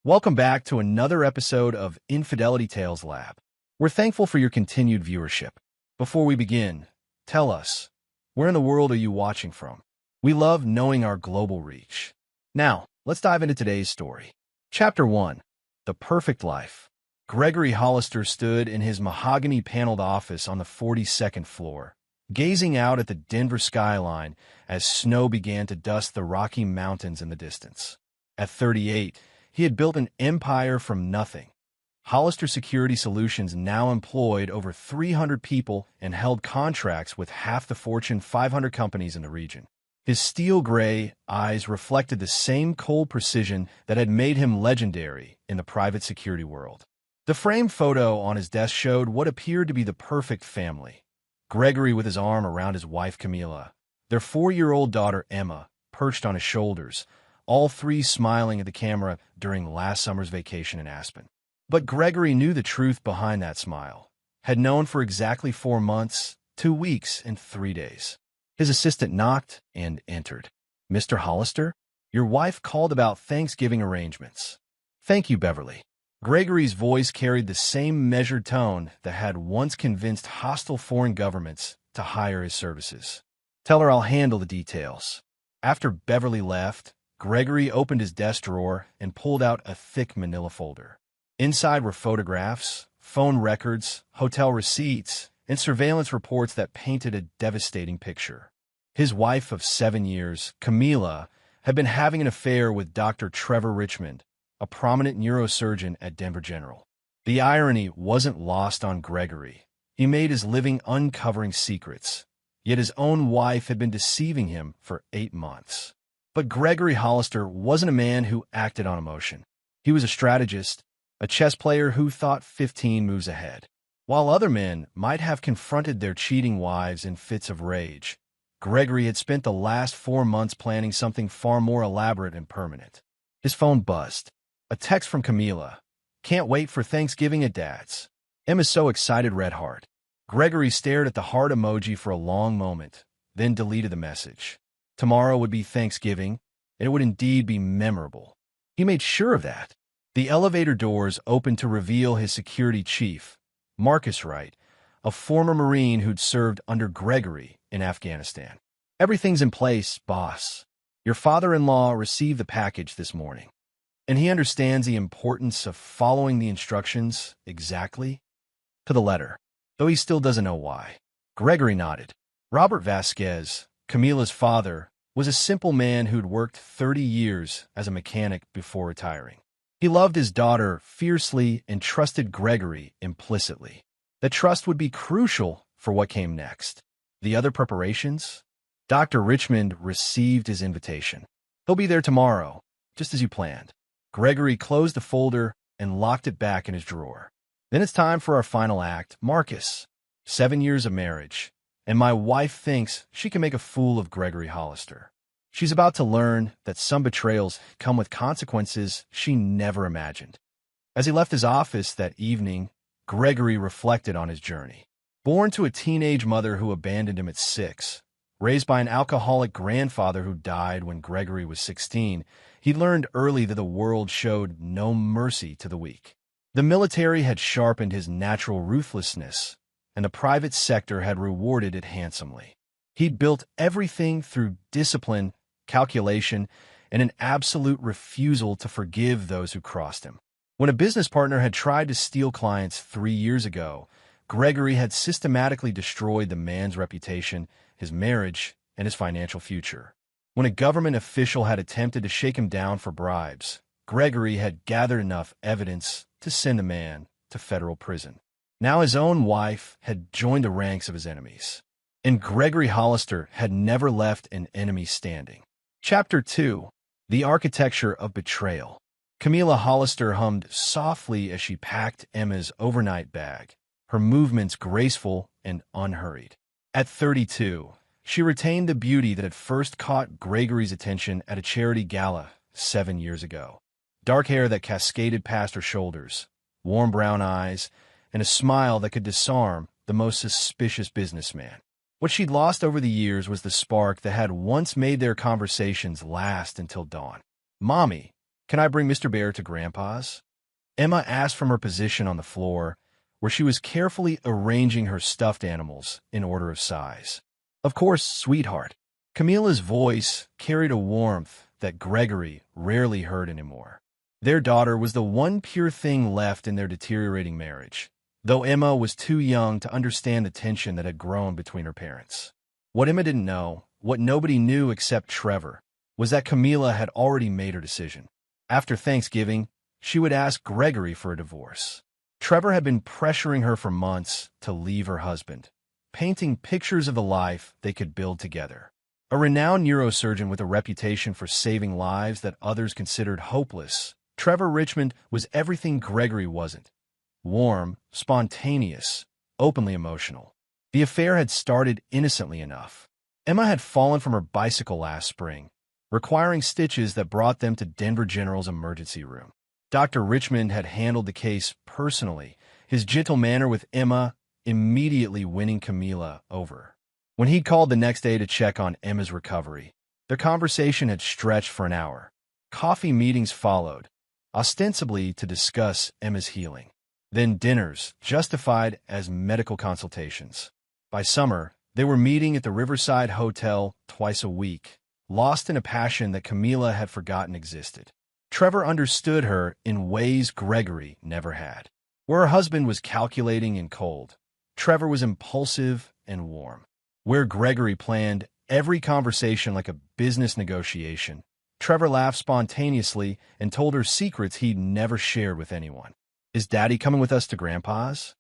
Welcome back to another episode of Infidelity Tales Lab. We're thankful for your continued viewership. Before we begin, tell us, where in the world are you watching from? We love knowing our global reach. Now, let's dive into today's story. Chapter 1. The Perfect Life. Gregory Hollister stood in his mahogany-paneled office on the 42nd floor, gazing out at the Denver skyline as snow began to dust the Rocky Mountains in the distance. At 38, he had built an empire from nothing. Hollister Security Solutions now employed over 300 people and held contracts with half the Fortune 500 companies in the region. His steel-gray eyes reflected the same cold precision that had made him legendary in the private security world. The framed photo on his desk showed what appeared to be the perfect family. Gregory with his arm around his wife Camila, their 4-year-old daughter Emma perched on his shoulders, all three smiling at the camera during last summer's vacation in Aspen. But Gregory knew the truth behind that smile, had known for exactly 4 months, 2 weeks, and 3 days. His assistant knocked and entered. "Mr. Hollister, your wife called about Thanksgiving arrangements." "Thank you, Beverly." Gregory's voice carried the same measured tone that had once convinced hostile foreign governments to hire his services. "Tell her I'll handle the details." After Beverly left, Gregory opened his desk drawer and pulled out a thick manila folder. Inside were photographs, phone records, hotel receipts, and surveillance reports that painted a devastating picture. His wife of 7 years, Camila, had been having an affair with Dr. Trevor Richmond, a prominent neurosurgeon at Denver General. The irony wasn't lost on Gregory. He made his living uncovering secrets, yet his own wife had been deceiving him for 8 months. But Gregory Hollister wasn't a man who acted on emotion. He was a strategist, a chess player who thought 15 moves ahead. While other men might have confronted their cheating wives in fits of rage, Gregory had spent the last 4 months planning something far more elaborate and permanent. His phone buzzed. A text from Camila. "Can't wait for Thanksgiving at Dad's. Emma's so excited, red heart." Gregory stared at the heart emoji for a long moment, then deleted the message. Tomorrow would be Thanksgiving, and it would indeed be memorable. He made sure of that. The elevator doors opened to reveal his security chief, Marcus Wright, a former Marine who'd served under Gregory in Afghanistan. "Everything's in place, boss. Your father-in-law received the package this morning, and he understands the importance of following the instructions exactly to the letter, though he still doesn't know why." Gregory nodded. Robert Vasquez, Camila's father, was a simple man who'd worked 30 years as a mechanic before retiring. He loved his daughter fiercely and trusted Gregory implicitly. The trust would be crucial for what came next. The other preparations? Dr. Richmond received his invitation. "He'll be there tomorrow, just as you planned." Gregory closed the folder and locked it back in his drawer. "Then it's time for our final act, Marcus. 7 years of marriage, and my wife thinks she can make a fool of Gregory Hollister. She's about to learn that some betrayals come with consequences she never imagined." As he left his office that evening, Gregory reflected on his journey. Born to a teenage mother who abandoned him at 6, raised by an alcoholic grandfather who died when Gregory was 16, he learned early that the world showed no mercy to the weak. The military had sharpened his natural ruthlessness, and the private sector had rewarded it handsomely. He'd built everything through discipline, calculation, and an absolute refusal to forgive those who crossed him. When a business partner had tried to steal clients 3 years ago, Gregory had systematically destroyed the man's reputation, his marriage, and his financial future. When a government official had attempted to shake him down for bribes, Gregory had gathered enough evidence to send the man to federal prison. Now his own wife had joined the ranks of his enemies, and Gregory Hollister had never left an enemy standing. Chapter 2. The Architecture of Betrayal. Camila Hollister hummed softly as she packed Emma's overnight bag, her movements graceful and unhurried. At 32, she retained the beauty that had first caught Gregory's attention at a charity gala 7 years ago. Dark hair that cascaded past her shoulders, warm brown eyes, and a smile that could disarm the most suspicious businessman. What she'd lost over the years was the spark that had once made their conversations last until dawn. "Mommy," "Can I bring Mr. Bear to Grandpa's?" Emma asked from her position on the floor, where she was carefully arranging her stuffed animals in order of size. "Of course, sweetheart." Camilla's voice carried a warmth that Gregory rarely heard anymore. Their daughter was the one pure thing left in their deteriorating marriage, though Emma was too young to understand the tension that had grown between her parents. What Emma didn't know, what nobody knew except Trevor, was that Camilla had already made her decision. After Thanksgiving, she would ask Gregory for a divorce. Trevor had been pressuring her for months to leave her husband, painting pictures of the life they could build together. A renowned neurosurgeon with a reputation for saving lives that others considered hopeless, Trevor Richmond was everything Gregory wasn't. Warm, spontaneous, openly emotional. The affair had started innocently enough. Emma had fallen from her bicycle last spring, requiring stitches that brought them to Denver General's emergency room. Dr. Richmond had handled the case personally, his gentle manner with Emma immediately winning Camilla over. When he called the next day to check on Emma's recovery, their conversation had stretched for an hour. Coffee meetings followed, ostensibly to discuss Emma's healing. Then dinners, justified as medical consultations. By summer, they were meeting at the Riverside Hotel twice a week, lost in a passion that Camilla had forgotten existed. Trevor understood her in ways Gregory never had. Where her husband was calculating and cold, Trevor was impulsive and warm. Where Gregory planned every conversation like a business negotiation, Trevor laughed spontaneously and told her secrets he'd never shared with anyone. "Is Daddy coming with us to Grandpa's?"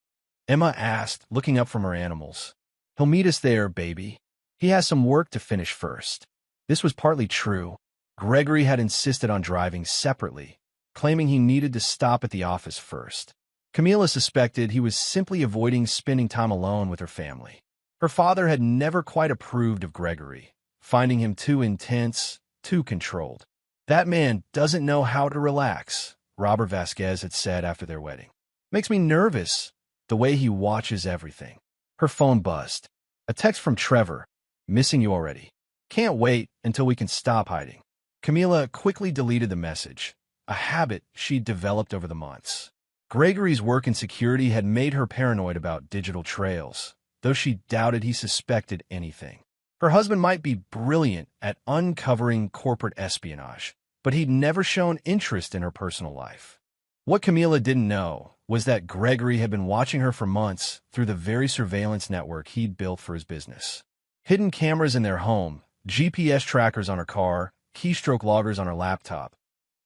Emma asked, looking up from her animals. "He'll meet us there, baby. He has some work to finish first." This was partly true. Gregory had insisted on driving separately, claiming he needed to stop at the office first. Camilla suspected he was simply avoiding spending time alone with her family. Her father had never quite approved of Gregory, finding him too intense, too controlled. "That man doesn't know how to relax," Robert Vasquez had said after their wedding. "Makes me nervous, the way he watches everything." Her phone buzzed. A text from Trevor. "Missing you already. Can't wait until we can stop hiding." Camilla quickly deleted the message, a habit she'd developed over the months. Gregory's work in security had made her paranoid about digital trails, though she doubted he suspected anything. Her husband might be brilliant at uncovering corporate espionage, but he'd never shown interest in her personal life. What Camilla didn't know was that Gregory had been watching her for months through the very surveillance network he'd built for his business. Hidden cameras in their home, GPS trackers on her car, keystroke loggers on her laptop,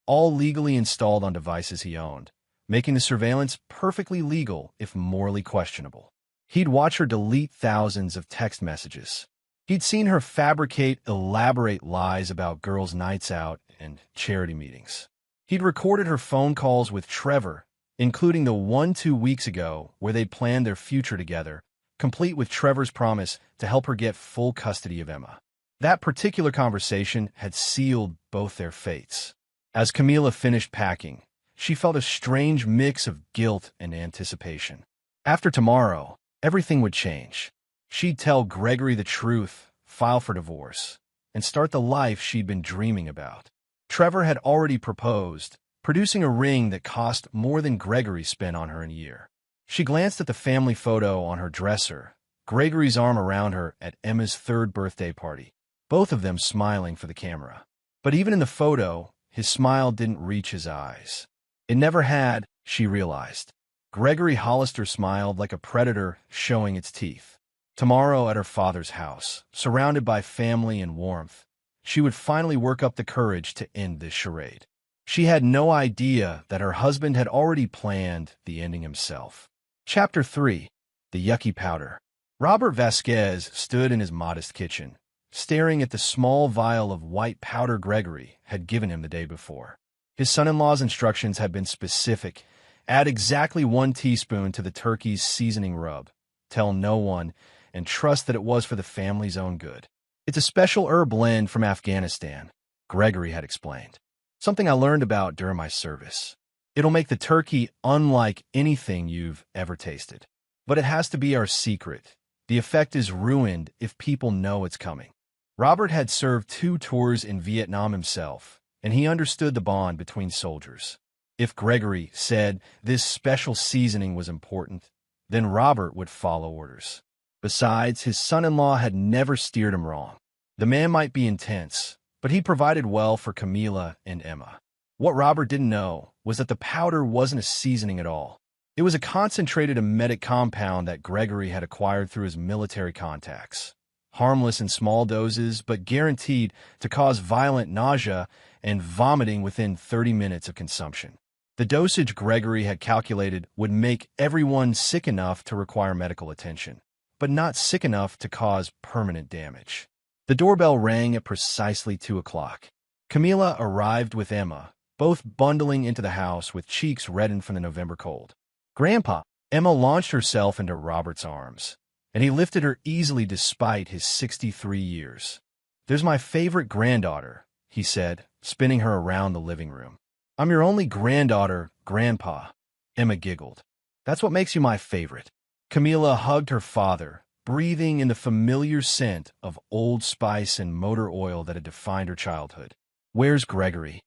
all legally installed on devices he owned, making the surveillance perfectly legal if morally questionable. He'd watch her delete thousands of text messages. He'd seen her fabricate elaborate lies about girls' nights out and charity meetings. He'd recorded her phone calls with Trevor, including the one 2 weeks ago where they'd planned their future together, complete with Trevor's promise to help her get full custody of Emma. That particular conversation had sealed both their fates. As Camilla finished packing, she felt a strange mix of guilt and anticipation. After tomorrow, everything would change. She'd tell Gregory the truth, file for divorce, and start the life she'd been dreaming about. Trevor had already proposed, producing a ring that cost more than Gregory spent on her in a year. She glanced at the family photo on her dresser, Gregory's arm around her at Emma's 3rd birthday party, both of them smiling for the camera. But even in the photo, his smile didn't reach his eyes. It never had, she realized. Gregory Hollister smiled like a predator showing its teeth. Tomorrow at her father's house, surrounded by family and warmth, she would finally work up the courage to end this charade. She had no idea that her husband had already planned the ending himself. Chapter 3. The Yucky Powder. Robert Vasquez stood in his modest kitchen, staring at the small vial of white powder Gregory had given him the day before. His son-in-law's instructions had been specific. Add exactly 1 teaspoon to the turkey's seasoning rub. Tell no one, and trust that it was for the family's own good. "It's a special herb blend from Afghanistan," Gregory had explained. "Something I learned about during my service. It'll make the turkey unlike anything you've ever tasted. But it has to be our secret. The effect is ruined if people know it's coming." Robert had served 2 tours in Vietnam himself, and he understood the bond between soldiers. If Gregory said this special seasoning was important, then Robert would follow orders. Besides, his son-in-law had never steered him wrong. The man might be intense, but he provided well for Camila and Emma. What Robert didn't know was that the powder wasn't a seasoning at all. It was a concentrated emetic compound that Gregory had acquired through his military contacts. Harmless in small doses, but guaranteed to cause violent nausea and vomiting within 30 minutes of consumption. The dosage Gregory had calculated would make everyone sick enough to require medical attention, but not sick enough to cause permanent damage. The doorbell rang at precisely 2 o'clock. Camila arrived with Emma, both bundling into the house with cheeks reddened from the November cold. "Grandpa!" Emma launched herself into Robert's arms, and he lifted her easily despite his 63 years. "There's my favorite granddaughter," he said, spinning her around the living room. "I'm your only granddaughter, Grandpa." Emma giggled. "That's what makes you my favorite." Camila hugged her father, breathing in the familiar scent of Old Spice and motor oil that had defined her childhood. "Where's Gregory?"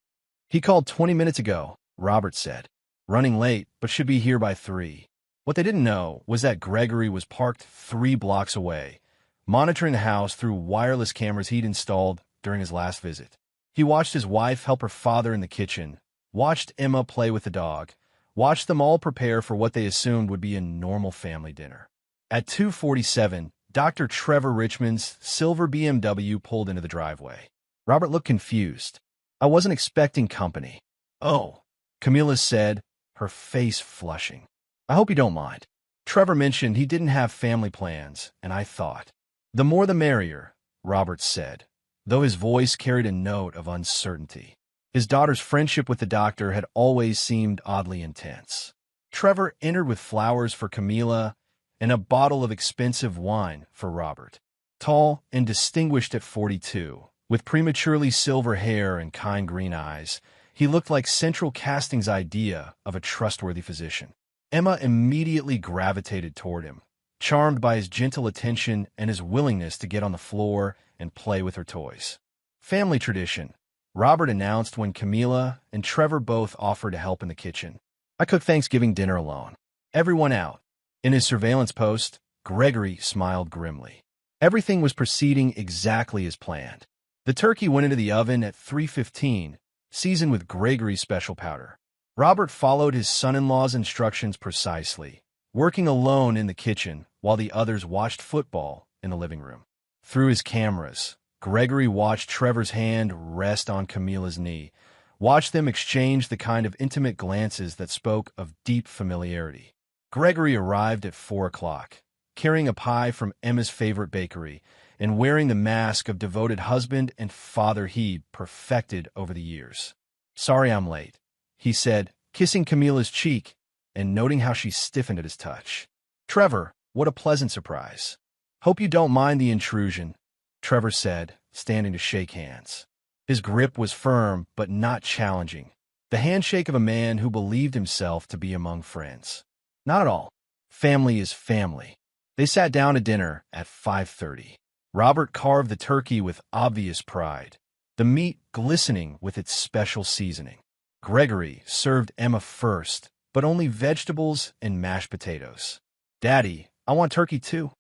"He called 20 minutes ago," Robert said. "Running late, but should be here by 3. What they didn't know was that Gregory was parked 3 blocks away, monitoring the house through wireless cameras he'd installed during his last visit. He watched his wife help her father in the kitchen, watched Emma play with the dog, watched them all prepare for what they assumed would be a normal family dinner. At 2:47, Dr. Trevor Richmond's silver BMW pulled into the driveway. Robert looked confused. "I wasn't expecting company." "Oh," Camila said, her face flushing. "I hope you don't mind. Trevor mentioned he didn't have family plans, and I thought." "The more the merrier," Robert said, though his voice carried a note of uncertainty. His daughter's friendship with the doctor had always seemed oddly intense. Trevor entered with flowers for Camila and a bottle of expensive wine for Robert. Tall and distinguished at 42, with prematurely silver hair and kind green eyes, he looked like Central Casting's idea of a trustworthy physician. Emma immediately gravitated toward him, charmed by his gentle attention and his willingness to get on the floor and play with her toys. "Family tradition," Robert announced when Camila and Trevor both offered to help in the kitchen. "I cooked Thanksgiving dinner alone. Everyone out." In his surveillance post, Gregory smiled grimly. Everything was proceeding exactly as planned. The turkey went into the oven at 3:15, seasoned with Gregory's special powder. Robert followed his son-in-law's instructions precisely, working alone in the kitchen while the others watched football in the living room. Through his cameras, Gregory watched Trevor's hand rest on Camila's knee, watched them exchange the kind of intimate glances that spoke of deep familiarity. Gregory arrived at 4 o'clock, carrying a pie from Emma's favorite bakery and wearing the mask of devoted husband and father he'd perfected over the years. "Sorry I'm late," he said, kissing Camila's cheek and noting how she stiffened at his touch. "Trevor, what a pleasant surprise." "Hope you don't mind the intrusion," Trevor said, standing to shake hands. His grip was firm but not challenging, the handshake of a man who believed himself to be among friends. "Not at all. Family is family." They sat down to dinner at 5:30. Robert carved the turkey with obvious pride, the meat glistening with its special seasoning. Gregory served Emma first, but only vegetables and mashed potatoes. "Daddy, I want turkey too,"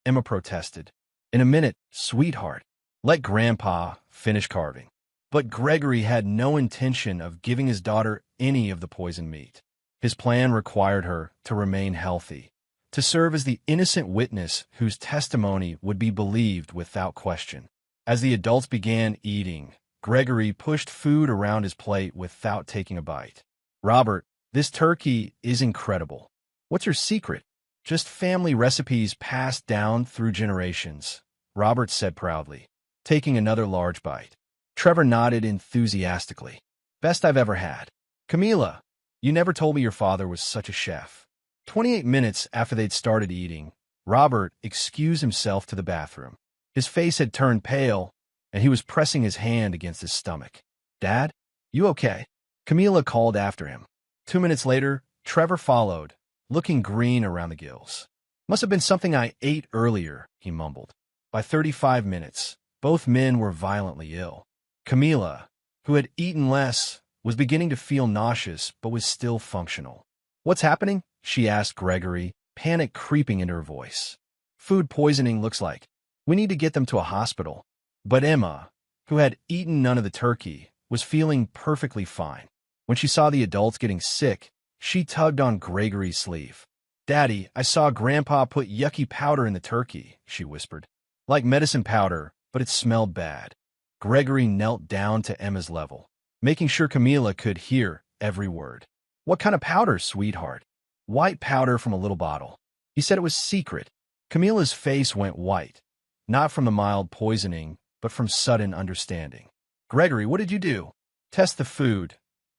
Emma protested. "In a minute, sweetheart. Let Grandpa finish carving." But Gregory had no intention of giving his daughter any of the poisoned meat. His plan required her to remain healthy, to serve as the innocent witness whose testimony would be believed without question. As the adults began eating, Gregory pushed food around his plate without taking a bite. "Robert, this turkey is incredible. What's your secret?" "Just family recipes passed down through generations," Robert said proudly, taking another large bite. Trevor nodded enthusiastically. "Best I've ever had." "Camila, you never told me your father was such a chef." 28 minutes after they'd started eating, Robert excused himself to the bathroom. His face had turned pale, and he was pressing his hand against his stomach. "Dad, you okay?" Camila called after him. 2 minutes later, Trevor followed, looking green around the gills. "Must have been something I ate earlier," he mumbled. By 35 minutes, both men were violently ill. Camila, who had eaten less, was beginning to feel nauseous but was still functional. "What's happening?" she asked Gregory, panic creeping into her voice. "Food poisoning, looks like. We need to get them to a hospital." But Emma, who had eaten none of the turkey, was feeling perfectly fine. When she saw the adults getting sick, she tugged on Gregory's sleeve. "Daddy, I saw Grandpa put yucky powder in the turkey," she whispered. "Like medicine powder, but it smelled bad." Gregory knelt down to Emma's level, making sure Camila could hear every word. "What kind of powder, sweetheart?" "White powder from a little bottle. He said it was secret." Camila's face went white, not from the mild poisoning, but from sudden understanding. "Gregory, what did you do?" "Test the food,"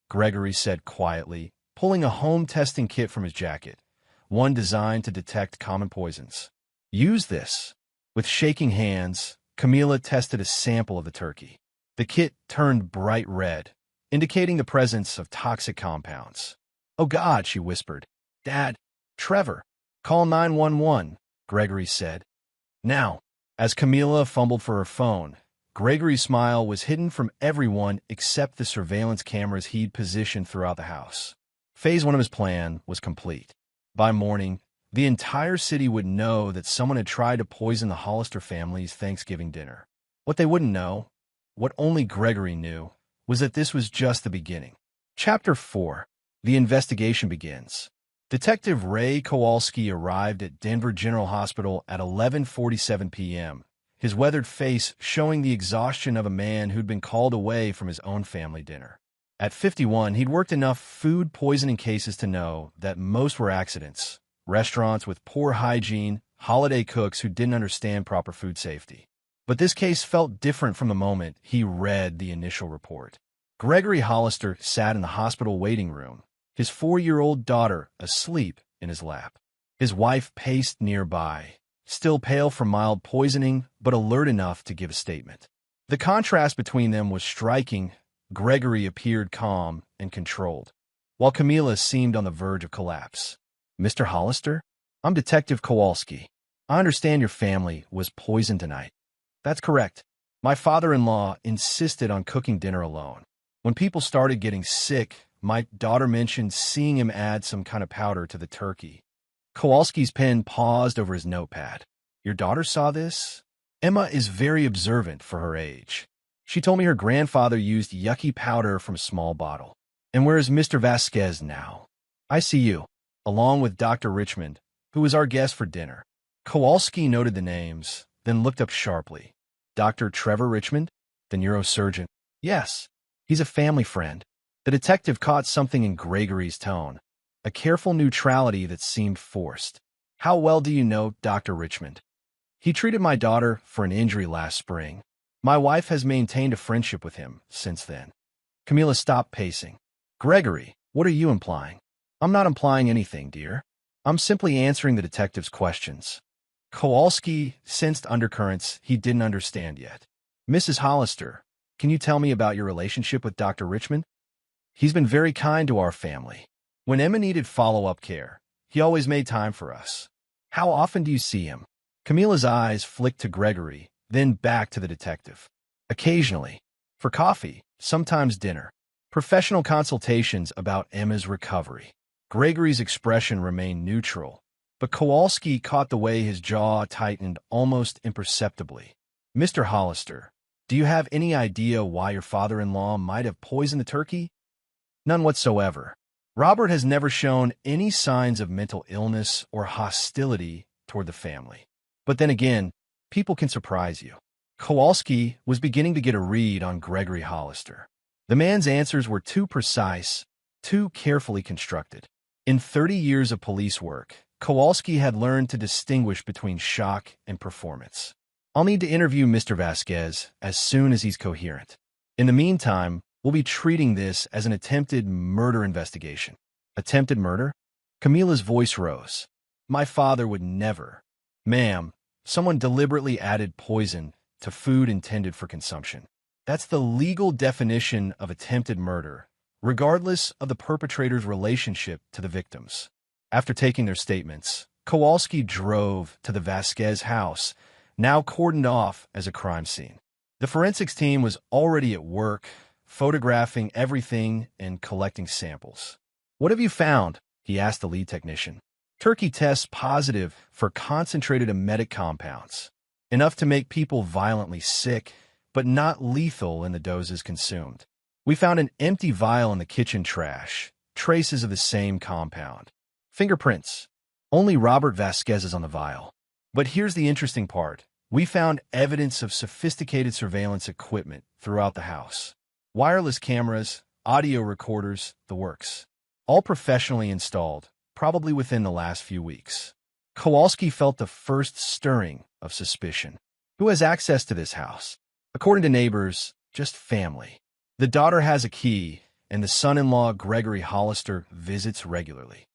Gregory said quietly, pulling a home testing kit from his jacket, one designed to detect common poisons. "Use this." With shaking hands, Camila tested a sample of the turkey. The kit turned bright red, indicating the presence of toxic compounds. "Oh God," she whispered. "Dad, Trevor, call 911, Gregory said. "Now." As Camila fumbled for her phone, Gregory's smile was hidden from everyone except the surveillance cameras he'd positioned throughout the house. Phase 1 of his plan was complete. By morning, the entire city would know that someone had tried to poison the Hollister family's Thanksgiving dinner. What they wouldn't know, what only Gregory knew, was that this was just the beginning. Chapter 4. The investigation begins. Detective Ray Kowalski arrived at Denver General Hospital at 11:47 p.m., his weathered face showing the exhaustion of a man who'd been called away from his own family dinner. At 51, he'd worked enough food poisoning cases to know that most were accidents, restaurants with poor hygiene, holiday cooks who didn't understand proper food safety. But this case felt different from the moment he read the initial report. Gregory Hollister sat in the hospital waiting room, his 4-year-old daughter asleep in his lap. His wife paced nearby, still pale from mild poisoning, but alert enough to give a statement. The contrast between them was striking. Gregory appeared calm and controlled, while Camila seemed on the verge of collapse. "Mr. Hollister? I'm Detective Kowalski. I understand your family was poisoned tonight." "That's correct. My father-in-law insisted on cooking dinner alone. When people started getting sick, my daughter mentioned seeing him add some kind of powder to the turkey." Kowalski's pen paused over his notepad. "Your daughter saw this?" "Emma is very observant for her age. She told me her grandfather used yucky powder from a small bottle." "And where is Mr. Vasquez now?" "I see you, along with Dr. Richmond, who was our guest for dinner." Kowalski noted the names, then looked up sharply. "Dr. Trevor Richmond, the neurosurgeon?" "Yes. He's a family friend." The detective caught something in Gregory's tone, a careful neutrality that seemed forced. "How well do you know Dr. Richmond?" "He treated my daughter for an injury last spring. My wife has maintained a friendship with him since then." Camila stopped pacing. "Gregory, what are you implying?" "I'm not implying anything, dear. I'm simply answering the detective's questions." Kowalski sensed undercurrents he didn't understand yet. "Mrs. Hollister, can you tell me about your relationship with Dr. Richmond?" "He's been very kind to our family. When Emma needed follow-up care, he always made time for us." "How often do you see him?" Camila's eyes flicked to Gregory, then back to the detective. "Occasionally. For coffee, sometimes dinner. Professional consultations about Emma's recovery." Gregory's expression remained neutral, but Kowalski caught the way his jaw tightened almost imperceptibly. "Mr. Hollister, do you have any idea why your father-in-law might have poisoned the turkey?" "None whatsoever. Robert has never shown any signs of mental illness or hostility toward the family. But then again, people can surprise you." Kowalski was beginning to get a read on Gregory Hollister. The man's answers were too precise, too carefully constructed. In 30 years of police work, Kowalski had learned to distinguish between shock and performance. "I'll need to interview Mr. Vasquez as soon as he's coherent. In the meantime, we'll be treating this as an attempted murder investigation." "Attempted murder?" Camila's voice rose. "My father would never." "Ma'am, someone deliberately added poison to food intended for consumption. That's the legal definition of attempted murder, regardless of the perpetrator's relationship to the victims." After taking their statements, Kowalski drove to the Vasquez house, now cordoned off as a crime scene. The forensics team was already at work, photographing everything and collecting samples. "What have you found?" he asked the lead technician. "Turkey tests positive for concentrated emetic compounds, enough to make people violently sick, but not lethal in the doses consumed. We found an empty vial in the kitchen trash, traces of the same compound. Fingerprints. Only Robert Vasquez's on the vial. But here's the interesting part. We found evidence of sophisticated surveillance equipment throughout the house. Wireless cameras, audio recorders, the works. All professionally installed, probably within the last few weeks." Kowalski felt the first stirring of suspicion. Who has access to this house? According to neighbors, just family. The daughter has a key, and the son-in-law, Gregory Hollister, visits regularly.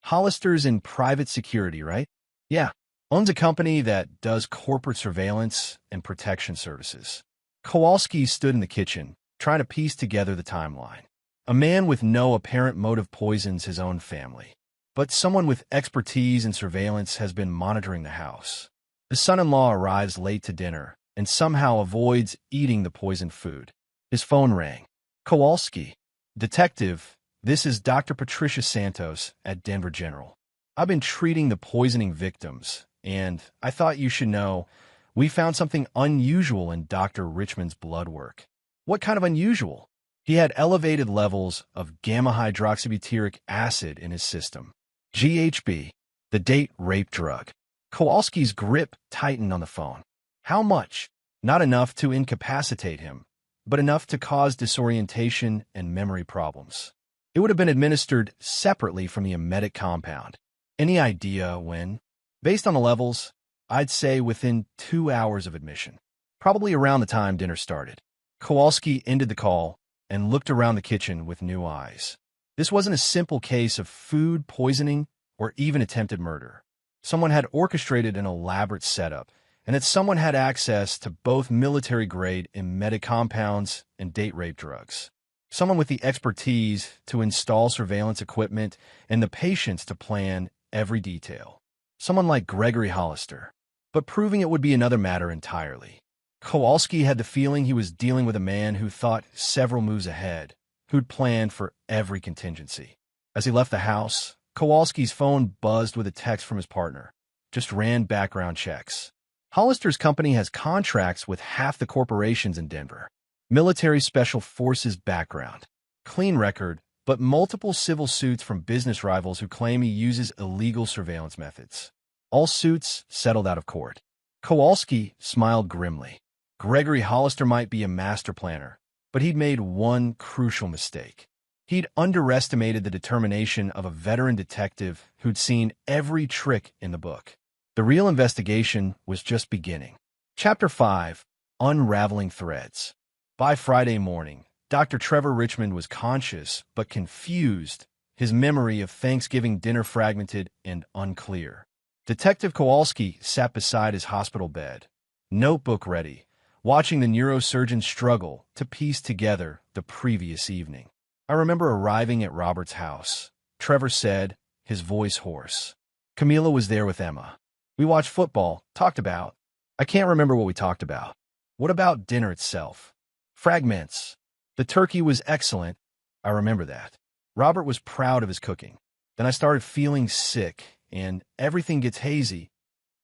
Hollister's in private security, right? Yeah. Owns a company that does corporate surveillance and protection services. Kowalski stood in the kitchen, trying to piece together the timeline. A man with no apparent motive poisons his own family. But someone with expertise in surveillance has been monitoring the house. The son-in-law arrives late to dinner and somehow avoids eating the poisoned food. His phone rang. "Kowalski. Detective, this is Dr. Patricia Santos at Denver General. I've been treating the poisoning victims, and I thought you should know we found something unusual in Dr. Richmond's blood work." "What kind of unusual?" "He had elevated levels of gamma-hydroxybutyric acid in his system. GHB, the date rape drug." Kowalski's grip tightened on the phone. "How much?" "Not enough to incapacitate him, but enough to cause disorientation and memory problems. It would have been administered separately from the emetic compound." "Any idea when?" "Based on the levels, I'd say within 2 hours of admission. Probably around the time dinner started." Kowalski ended the call and looked around the kitchen with new eyes. This wasn't a simple case of food poisoning or even attempted murder. Someone had orchestrated an elaborate setup, and that someone had access to both military-grade emetic compounds and date rape drugs. Someone with the expertise to install surveillance equipment and the patience to plan every detail. Someone like Gregory Hollister. But proving it would be another matter entirely. Kowalski had the feeling he was dealing with a man who thought several moves ahead, who'd planned for every contingency. As he left the house, Kowalski's phone buzzed with a text from his partner. Just ran background checks. Hollister's company has contracts with half the corporations in Denver. Military Special Forces background. Clean record, but multiple civil suits from business rivals who claim he uses illegal surveillance methods. All suits settled out of court. Kowalski smiled grimly. Gregory Hollister might be a master planner, but he'd made one crucial mistake. He'd underestimated the determination of a veteran detective who'd seen every trick in the book. The real investigation was just beginning. Chapter 5. Unraveling Threads. By Friday morning, Dr. Trevor Richmond was conscious but confused, his memory of Thanksgiving dinner fragmented and unclear. Detective Kowalski sat beside his hospital bed, notebook ready, watching the neurosurgeon struggle to piece together the previous evening. "I remember arriving at Robert's house," Trevor said, his voice hoarse. "Camila was there with Emma. We watched football, talked about. I can't remember what we talked about." "What about dinner itself?" "Fragments. The turkey was excellent. I remember that. Robert was proud of his cooking. Then I started feeling sick, and everything gets hazy."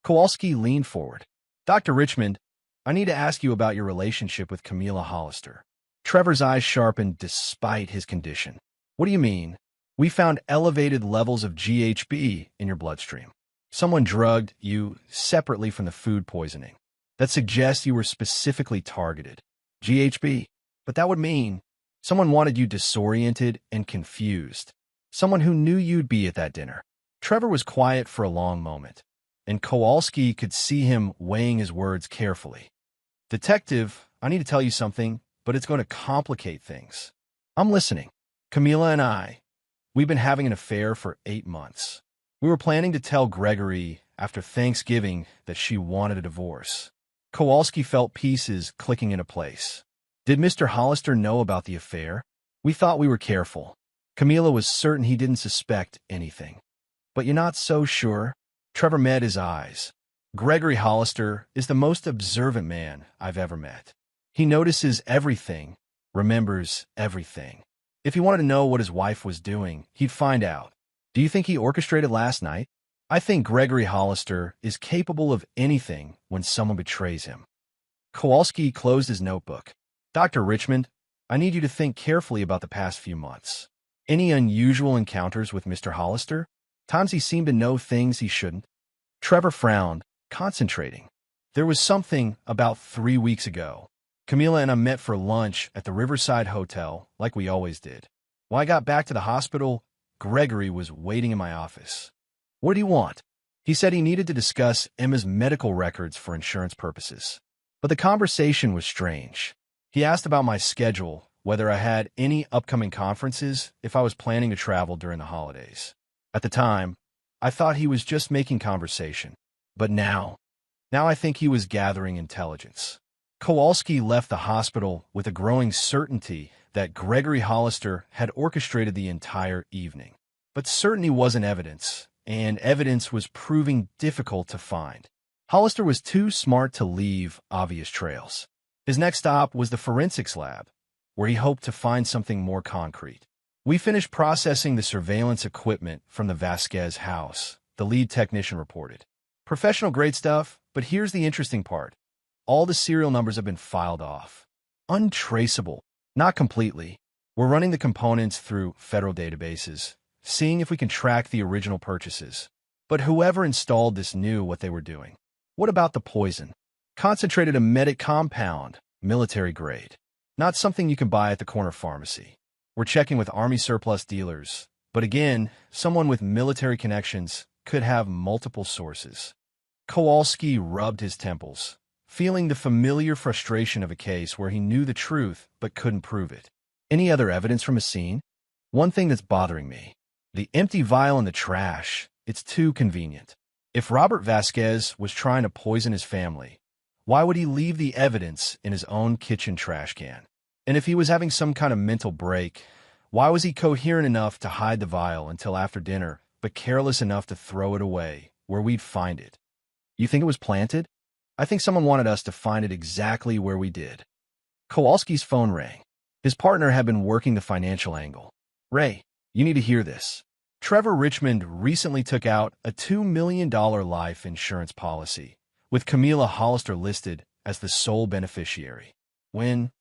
Kowalski leaned forward. "Dr. Richmond, I need to ask you about your relationship with Camila Hollister." Trevor's eyes sharpened despite his condition. "What do you mean?" "We found elevated levels of GHB in your bloodstream. Someone drugged you separately from the food poisoning. That suggests you were specifically targeted. GHB. But that would mean someone wanted you disoriented and confused. Someone who knew you'd be at that dinner." Trevor was quiet for a long moment, and Kowalski could see him weighing his words carefully. "Detective, I need to tell you something, but it's going to complicate things." "I'm listening." "Camila and we've been having an affair for 8 months. We were planning to tell Gregory after Thanksgiving that she wanted a divorce." Kowalski felt pieces clicking into place. "Did Mr. Hollister know about the affair?" "We thought we were careful. Camila was certain he didn't suspect anything." "But you're not so sure?" Trevor met his eyes. "Gregory Hollister is the most observant man I've ever met. He notices everything, remembers everything. If he wanted to know what his wife was doing, he'd find out. Do you think he orchestrated last night? I think Gregory Hollister is capable of anything when someone betrays him. Kowalski closed his notebook. Dr. Richmond, I need you to think carefully about the past few months. Any unusual encounters with Mr. Hollister? Times he seemed to know things he shouldn't? Trevor frowned, concentrating. There was something about 3 weeks ago. Camila and I met for lunch at the Riverside Hotel, like we always did. When I got back to the hospital, Gregory was waiting in my office. What do you want? He said he needed to discuss Emma's medical records for insurance purposes. But the conversation was strange. He asked about my schedule, whether I had any upcoming conferences, if I was planning to travel during the holidays. At the time, I thought he was just making conversation. But now I think he was gathering intelligence. Kowalski left the hospital with a growing certainty that Gregory Hollister had orchestrated the entire evening. But certainty wasn't evidence, and evidence was proving difficult to find. Hollister was too smart to leave obvious trails. His next stop was the forensics lab, where he hoped to find something more concrete. We finished processing the surveillance equipment from the Vasquez house, the lead technician reported. Professional-grade stuff, but here's the interesting part. All the serial numbers have been filed off. Untraceable. Not completely. We're running the components through federal databases, seeing if we can track the original purchases. But whoever installed this knew what they were doing. What about the poison? Concentrated emetic compound, military grade. Not something you can buy at the corner pharmacy. We're checking with Army surplus dealers. But again, someone with military connections could have multiple sources. Kowalski rubbed his temples, feeling the familiar frustration of a case where he knew the truth but couldn't prove it. Any other evidence from a scene? One thing that's bothering me. The empty vial in the trash. It's too convenient. If Robert Vasquez was trying to poison his family, why would he leave the evidence in his own kitchen trash can? And if he was having some kind of mental break, why was he coherent enough to hide the vial until after dinner, but careless enough to throw it away, where we'd find it? You think it was planted? I think someone wanted us to find it exactly where we did. Kowalski's phone rang. His partner had been working the financial angle. Ray, you need to hear this. Trevor Richmond recently took out a $2 million life insurance policy, with Camila Hollister listed as the sole beneficiary. When?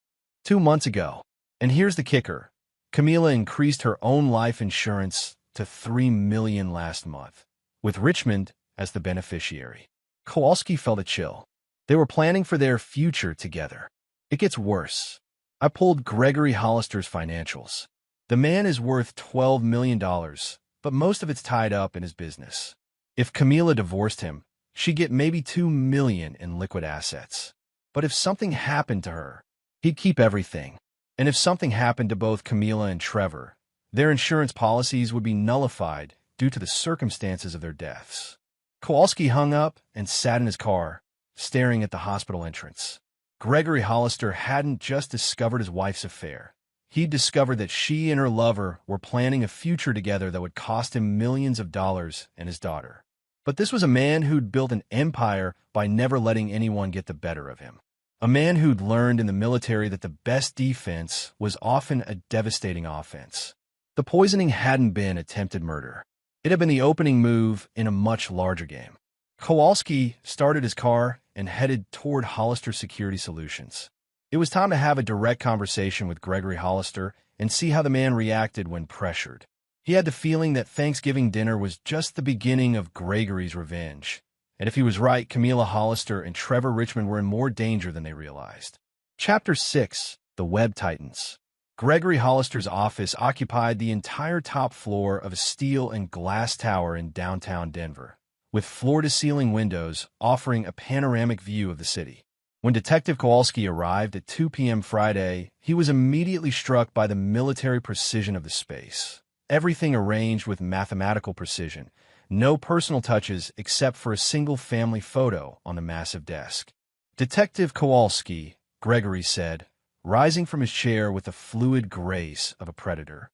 2 months ago. And here's the kicker. Camila increased her own life insurance to $3 million last month, with Richmond as the beneficiary. Kowalski felt a chill. They were planning for their future together. It gets worse. I pulled Gregory Hollister's financials. The man is worth $12 million, but most of it's tied up in his business. If Camila divorced him, she'd get maybe $2 million in liquid assets. But if something happened to her, he'd keep everything. And if something happened to both Camila and Trevor, their insurance policies would be nullified due to the circumstances of their deaths. Kowalski hung up and sat in his car, staring at the hospital entrance. Gregory Hollister hadn't just discovered his wife's affair. He'd discovered that she and her lover were planning a future together that would cost him millions of dollars and his daughter. But this was a man who'd built an empire by never letting anyone get the better of him. A man who'd learned in the military that the best defense was often a devastating offense. The poisoning hadn't been attempted murder. It had been the opening move in a much larger game. Kowalski started his car and headed toward Hollister Security Solutions. It was time to have a direct conversation with Gregory Hollister and see how the man reacted when pressured. He had the feeling that Thanksgiving dinner was just the beginning of Gregory's revenge. And if he was right, Camila Hollister and Trevor Richmond were in more danger than they realized. Chapter 6. The Web Titans. Gregory Hollister's office occupied the entire top floor of a steel and glass tower in downtown Denver, with floor-to-ceiling windows offering a panoramic view of the city. When Detective Kowalski arrived at 2 p.m. Friday, he was immediately struck by the military precision of the space. Everything arranged with mathematical precision. No personal touches except for a single family photo on the massive desk. Detective Kowalski, Gregory said, rising from his chair with the fluid grace of a predator.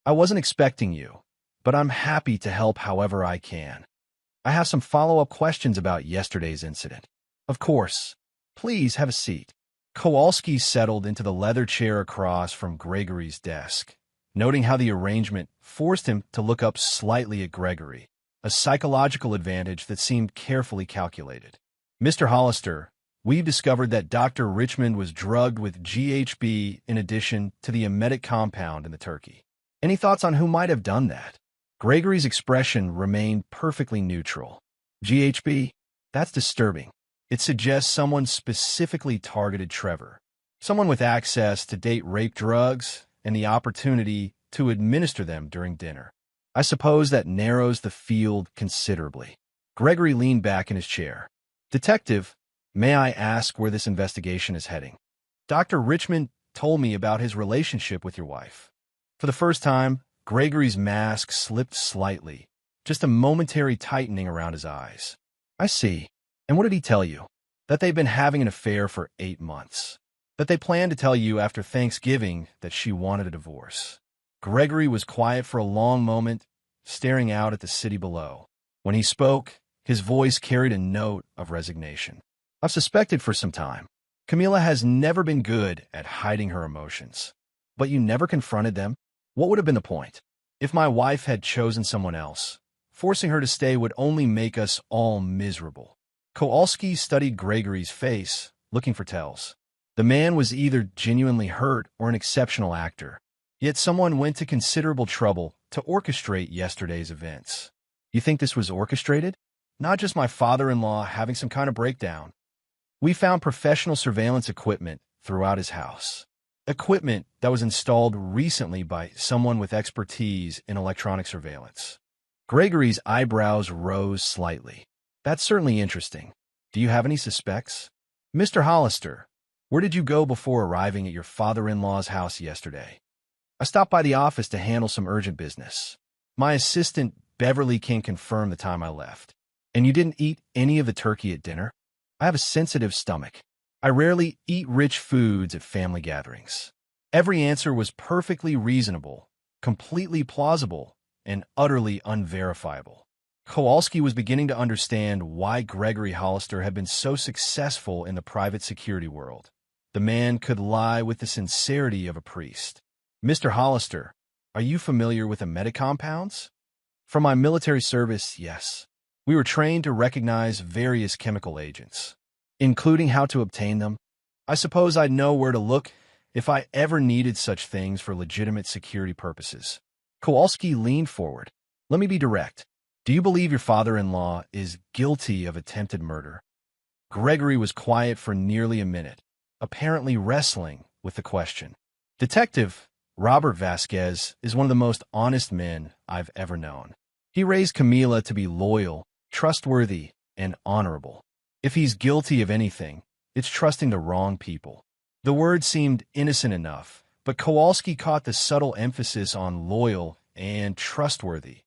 I wasn't expecting you, but I'm happy to help however I can. I have some follow-up questions about yesterday's incident. Of course. Please have a seat. Kowalski settled into the leather chair across from Gregory's desk, noting how the arrangement forced him to look up slightly at Gregory, a psychological advantage that seemed carefully calculated. Mr. Hollister, we've discovered that Dr. Richmond was drugged with GHB in addition to the emetic compound in the turkey. Any thoughts on who might have done that? Gregory's expression remained perfectly neutral. GHB? That's disturbing. It suggests someone specifically targeted Trevor. Someone with access to date rape drugs and the opportunity to administer them during dinner. I suppose that narrows the field considerably. Gregory leaned back in his chair. Detective, may I ask where this investigation is heading? Dr. Richmond told me about his relationship with your wife. For the first time, Gregory's mask slipped slightly, just a momentary tightening around his eyes. I see. And what did he tell you? That they've been having an affair for 8 months. That they planned to tell you after Thanksgiving that she wanted a divorce. Gregory was quiet for a long moment, staring out at the city below. When he spoke, his voice carried a note of resignation. I've suspected for some time. Camila has never been good at hiding her emotions. But you never confronted them? What would have been the point? If my wife had chosen someone else, forcing her to stay would only make us all miserable. Kowalski studied Gregory's face, looking for tells. The man was either genuinely hurt or an exceptional actor. Yet someone went to considerable trouble to orchestrate yesterday's events. You think this was orchestrated? Not just my father-in-law having some kind of breakdown. We found professional surveillance equipment throughout his house. Equipment that was installed recently by someone with expertise in electronic surveillance. Gregory's eyebrows rose slightly. That's certainly interesting. Do you have any suspects? Mr. Hollister, where did you go before arriving at your father-in-law's house yesterday? I stopped by the office to handle some urgent business. My assistant, Beverly, can confirm the time I left. And you didn't eat any of the turkey at dinner? I have a sensitive stomach. I rarely eat rich foods at family gatherings. Every answer was perfectly reasonable, completely plausible, and utterly unverifiable. Kowalski was beginning to understand why Gregory Hollister had been so successful in the private security world. The man could lie with the sincerity of a priest. Mr. Hollister, are you familiar with emetic compounds? From my military service, yes. We were trained to recognize various chemical agents, including how to obtain them. I suppose I'd know where to look if I ever needed such things for legitimate security purposes. Kowalski leaned forward. Let me be direct. Do you believe your father-in-law is guilty of attempted murder? Gregory was quiet for nearly a minute, apparently wrestling with the question. Detective Robert Vasquez is one of the most honest men I've ever known. He raised Camila to be loyal, trustworthy, and honorable. If he's guilty of anything, it's trusting the wrong people. The word seemed innocent enough, but Kowalski caught the subtle emphasis on loyal and trustworthy,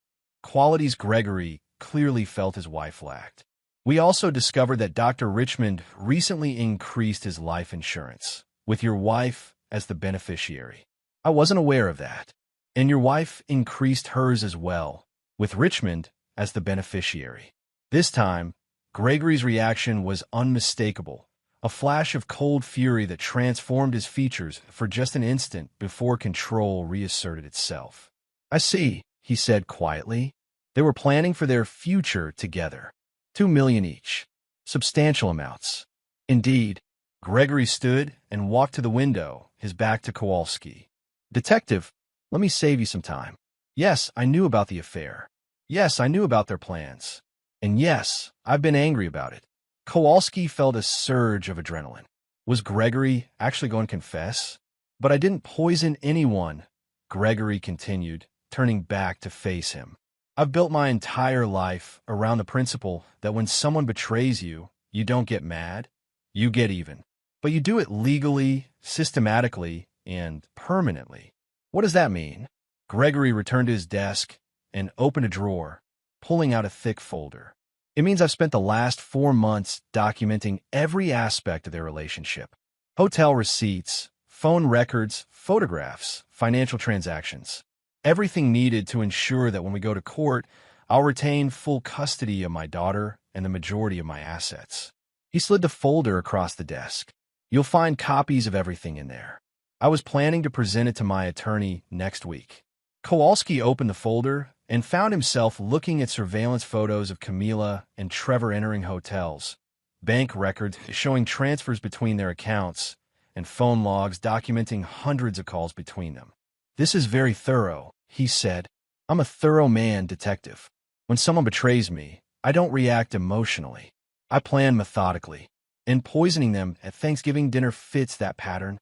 qualities Gregory clearly felt his wife lacked. We also discovered that Dr. Richmond recently increased his life insurance, with your wife as the beneficiary. I wasn't aware of that. And your wife increased hers as well, with Richmond as the beneficiary. This time, Gregory's reaction was unmistakable, a flash of cold fury that transformed his features for just an instant before control reasserted itself. I see, he said quietly. They were planning for their future together. $2 million each. Substantial amounts. Indeed. Gregory stood and walked to the window, his back to Kowalski. Detective, let me save you some time. Yes, I knew about the affair. Yes, I knew about their plans. And yes, I've been angry about it. Kowalski felt a surge of adrenaline. Was Gregory actually going to confess? But I didn't poison anyone, Gregory continued, turning back to face him. I've built my entire life around the principle that when someone betrays you, you don't get mad, you get even. But you do it legally, systematically, and permanently. What does that mean? Gregory returned to his desk and opened a drawer, pulling out a thick folder. It means I've spent the last 4 months documenting every aspect of their relationship. Hotel receipts, phone records, photographs, financial transactions. Everything needed to ensure that when we go to court, I'll retain full custody of my daughter and the majority of my assets. He slid the folder across the desk. You'll find copies of everything in there. I was planning to present it to my attorney next week. Kowalski opened the folder and found himself looking at surveillance photos of Camila and Trevor entering hotels, bank records showing transfers between their accounts, and phone logs documenting hundreds of calls between them. "This is very thorough," he said. "I'm a thorough man, detective. When someone betrays me, I don't react emotionally. I plan methodically, and poisoning them at Thanksgiving dinner fits that pattern."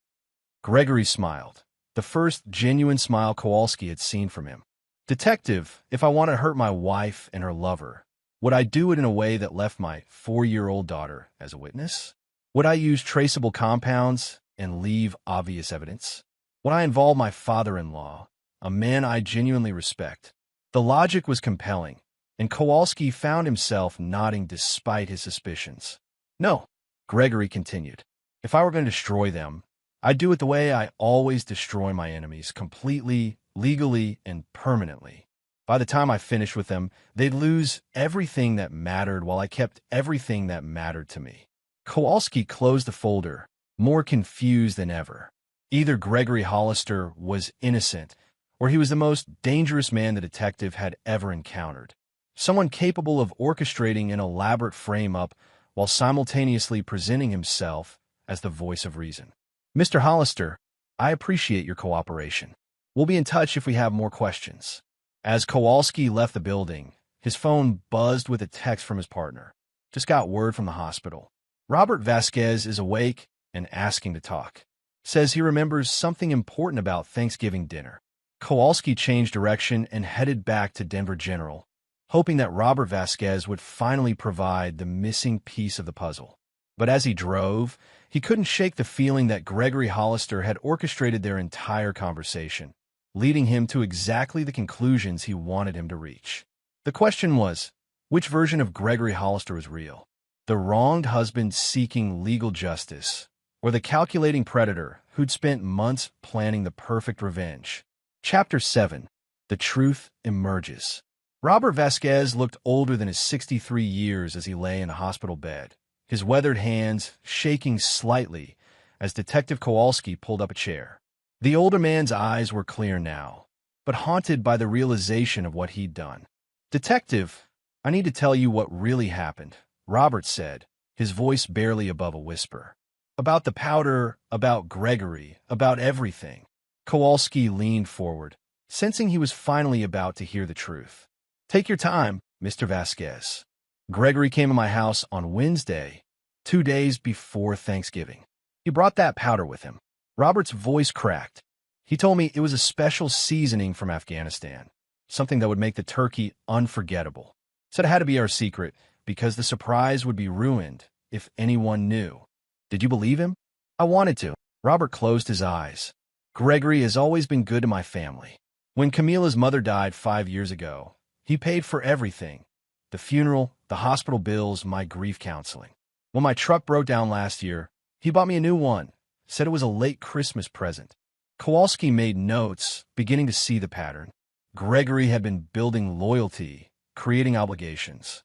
Gregory smiled, the first genuine smile Kowalski had seen from him. "Detective, if I want to hurt my wife and her lover, would I do it in a way that left my 4-year-old daughter as a witness? Would I use traceable compounds and leave obvious evidence? Would I involve my father-in-law, a man I genuinely respect?" The logic was compelling, and Kowalski found himself nodding despite his suspicions. "No," Gregory continued. "If I were going to destroy them, I'd do it the way I always destroy my enemies, completely, legally, and permanently. By the time I finished with them, they'd lose everything that mattered while I kept everything that mattered to me." Kowalski closed the folder, more confused than ever. Either Gregory Hollister was innocent, or he was the most dangerous man the detective had ever encountered. Someone capable of orchestrating an elaborate frame-up while simultaneously presenting himself as the voice of reason. "Mr. Hollister, I appreciate your cooperation. We'll be in touch if we have more questions." As Kowalski left the building, his phone buzzed with a text from his partner. "Just got word from the hospital. Robert Vasquez is awake and asking to talk. Says he remembers something important about Thanksgiving dinner." Kowalski changed direction and headed back to Denver General, hoping that Robert Vasquez would finally provide the missing piece of the puzzle. But as he drove, he couldn't shake the feeling that Gregory Hollister had orchestrated their entire conversation, leading him to exactly the conclusions he wanted him to reach. The question was, which version of Gregory Hollister was real? The wronged husband seeking legal justice, or the calculating predator who'd spent months planning the perfect revenge? Chapter 7. The Truth Emerges. Robert Vasquez looked older than his 63 years as he lay in a hospital bed, his weathered hands shaking slightly as Detective Kowalski pulled up a chair. The older man's eyes were clear now, but haunted by the realization of what he'd done. "Detective, I need to tell you what really happened," Robert said, his voice barely above a whisper. "About the powder, about Gregory, about everything." Kowalski leaned forward, sensing he was finally about to hear the truth. "Take your time, Mr. Vasquez. Gregory came to my house on Wednesday, 2 days before Thanksgiving. He brought that powder with him." Robert's voice cracked. "He told me it was a special seasoning from Afghanistan, something that would make the turkey unforgettable. Said it had to be our secret, because the surprise would be ruined if anyone knew." "Did you believe him?" "I wanted to." Robert closed his eyes. "Gregory has always been good to my family. When Camila's mother died 5 years ago, he paid for everything. The funeral, the hospital bills, my grief counseling. When my truck broke down last year, he bought me a new one. Said it was a late Christmas present." Kowalski made notes, beginning to see the pattern. Gregory had been building loyalty, creating obligations.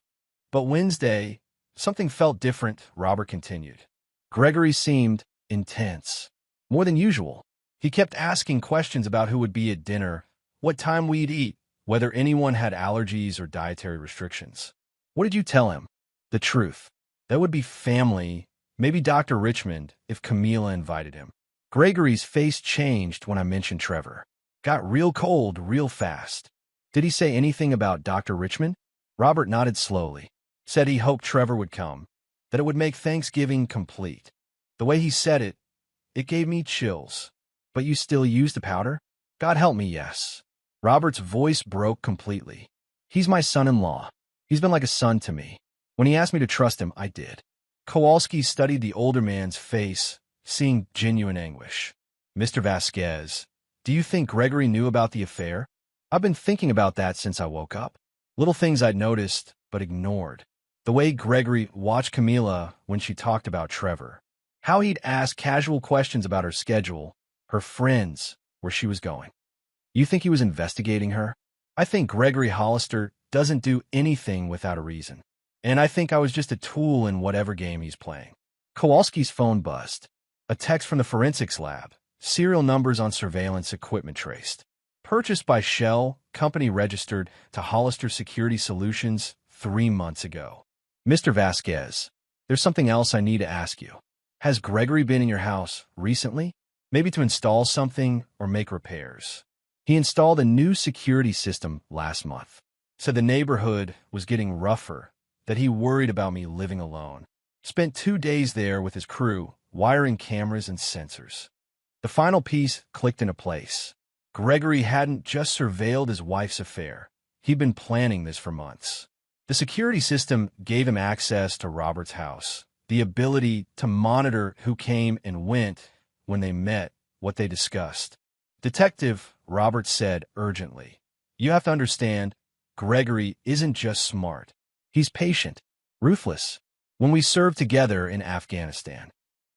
"But Wednesday, something felt different," Robert continued. "Gregory seemed intense, more than usual. He kept asking questions about who would be at dinner, what time we'd eat, whether anyone had allergies or dietary restrictions." "What did you tell him?" "The truth. That would be family, maybe Dr. Richmond if Camila invited him." Gregory's face changed when I mentioned Trevor. Got real cold real fast. "Did he say anything about Dr. Richmond?" Robert nodded slowly. "Said he hoped Trevor would come, that it would make Thanksgiving complete." The way he said it, it gave me chills. "But you still use the powder?" "God help me, yes." Robert's voice broke completely. "He's my son-in-law. He's been like a son to me. When he asked me to trust him, I did." Kowalski studied the older man's face, seeing genuine anguish. "Mr. Vasquez, do you think Gregory knew about the affair?" "I've been thinking about that since I woke up. Little things I'd noticed, but ignored. The way Gregory watched Camila when she talked about Trevor. How he'd ask casual questions about her schedule, her friends, where she was going." "You think he was investigating her?" "I think Gregory Hollister doesn't do anything without a reason. And I think I was just a tool in whatever game he's playing." Kowalski's phone buzzed. A text from the forensics lab. Serial numbers on surveillance equipment traced. Purchased by Shell, company registered to Hollister Security Solutions 3 months ago. Mr. Vasquez, there's something else I need to ask you. Has Gregory been in your house recently? Maybe to install something or make repairs. He installed a new security system last month. Said the neighborhood was getting rougher, that he worried about me living alone. Spent 2 days there with his crew, wiring cameras and sensors. The final piece clicked into place. Gregory hadn't just surveilled his wife's affair. He'd been planning this for months. The security system gave him access to Robert's house, the ability to monitor who came and went, when they met, what they discussed. Detective, Robert said urgently, you have to understand, Gregory isn't just smart. He's patient, ruthless. When we served together in Afghanistan.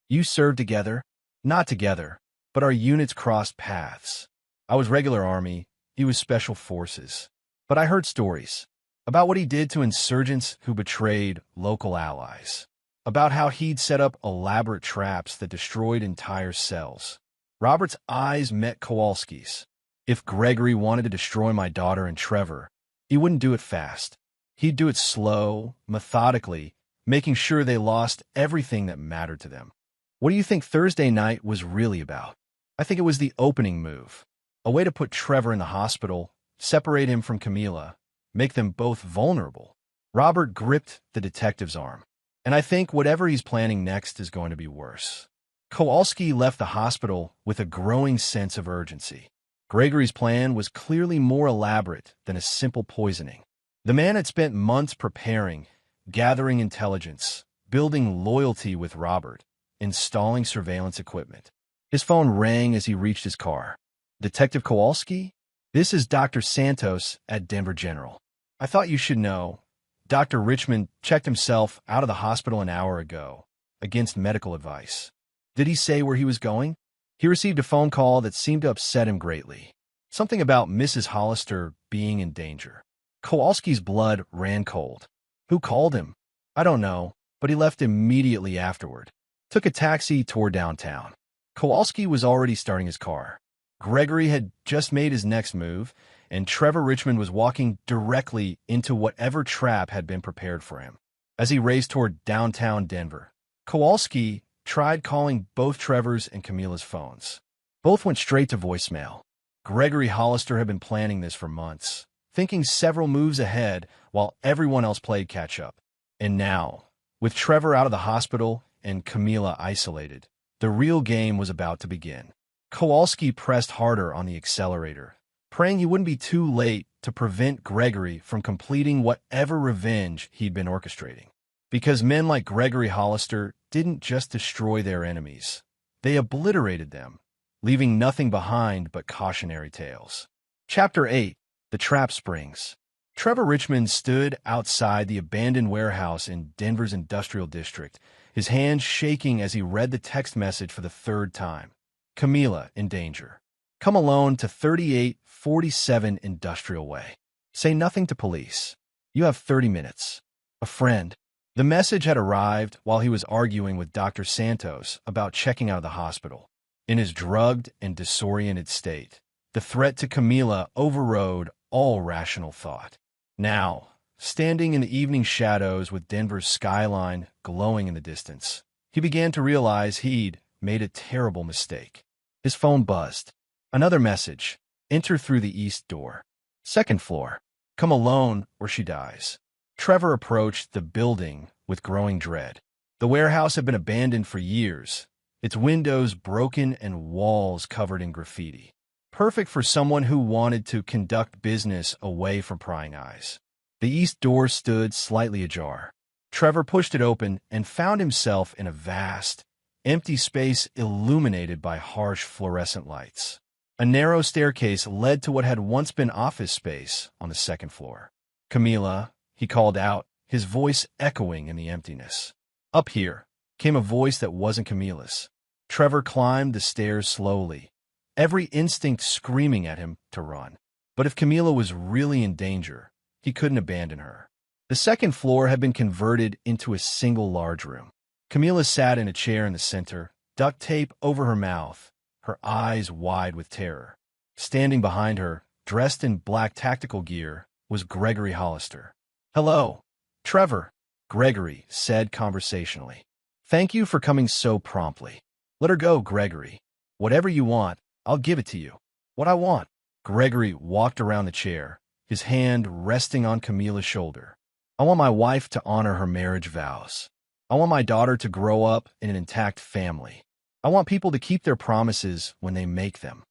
You served together? Not together, but our units crossed paths. I was regular Army, he was Special Forces. But I heard stories about what he did to insurgents who betrayed local allies, about how he'd set up elaborate traps that destroyed entire cells. Robert's eyes met Kowalski's. If Gregory wanted to destroy my daughter and Trevor, he wouldn't do it fast. He'd do it slow, methodically, making sure they lost everything that mattered to them. What do you think Thursday night was really about? I think it was the opening move. A way to put Trevor in the hospital, separate him from Camila, make them both vulnerable. Robert gripped the detective's arm. And I think whatever he's planning next is going to be worse. Kowalski left the hospital with a growing sense of urgency. Gregory's plan was clearly more elaborate than a simple poisoning. The man had spent months preparing, gathering intelligence, building loyalty with Robert, installing surveillance equipment. His phone rang as he reached his car. Detective Kowalski? This is Dr. Santos at Denver General. I thought you should know. Dr. Richmond checked himself out of the hospital an hour ago, against medical advice. Did he say where he was going? He received a phone call that seemed to upset him greatly. Something about Mrs. Hollister being in danger. Kowalski's blood ran cold. Who called him? I don't know, but he left immediately afterward. Took a taxi toward downtown. Kowalski was already starting his car. Gregory had just made his next move, and Trevor Richmond was walking directly into whatever trap had been prepared for him. As he raced toward downtown Denver, Kowalski tried calling both Trevor's and Camila's phones. Both went straight to voicemail. Gregory Hollister had been planning this for months, thinking several moves ahead while everyone else played catch-up. And now, with Trevor out of the hospital and Camila isolated, the real game was about to begin. Kowalski pressed harder on the accelerator, praying he wouldn't be too late to prevent Gregory from completing whatever revenge he'd been orchestrating. Because men like Gregory Hollister didn't just destroy their enemies, they obliterated them, leaving nothing behind but cautionary tales. Chapter 8. The Trap Springs. Trevor Richmond stood outside the abandoned warehouse in Denver's industrial district, his hands shaking as he read the text message for the 3rd time. Camila in danger. Come alone to 3847 Industrial Way. Say nothing to police. You have 30 minutes. A friend. The message had arrived while he was arguing with Dr. Santos about checking out of the hospital. In his drugged and disoriented state, the threat to Camila overrode all rational thought. Now, standing in the evening shadows with Denver's skyline glowing in the distance, he began to realize he'd made a terrible mistake. His phone buzzed. Another message. Enter through the east door. 2nd floor. Come alone or she dies. Trevor approached the building with growing dread. The warehouse had been abandoned for years, its windows broken and walls covered in graffiti. Perfect for someone who wanted to conduct business away from prying eyes. The east door stood slightly ajar. Trevor pushed it open and found himself in a vast, empty space illuminated by harsh fluorescent lights. A narrow staircase led to what had once been office space on the 2nd floor. Camila, he called out, his voice echoing in the emptiness. Up here, came a voice that wasn't Camila's. Trevor climbed the stairs slowly, every instinct screaming at him to run. But if Camila was really in danger, he couldn't abandon her. The 2nd floor had been converted into a single large room. Camila sat in a chair in the center, duct tape over her mouth, her eyes wide with terror. Standing behind her, dressed in black tactical gear, was Gregory Hollister. "Hello, Trevor," Gregory said conversationally. "Thank you for coming so promptly." "Let her go, Gregory. Whatever you want, I'll give it to you." "What I want." Gregory walked around the chair, his hand resting on Camila's shoulder. "I want my wife to honor her marriage vows. I want my daughter to grow up in an intact family. I want people to keep their promises when they make them."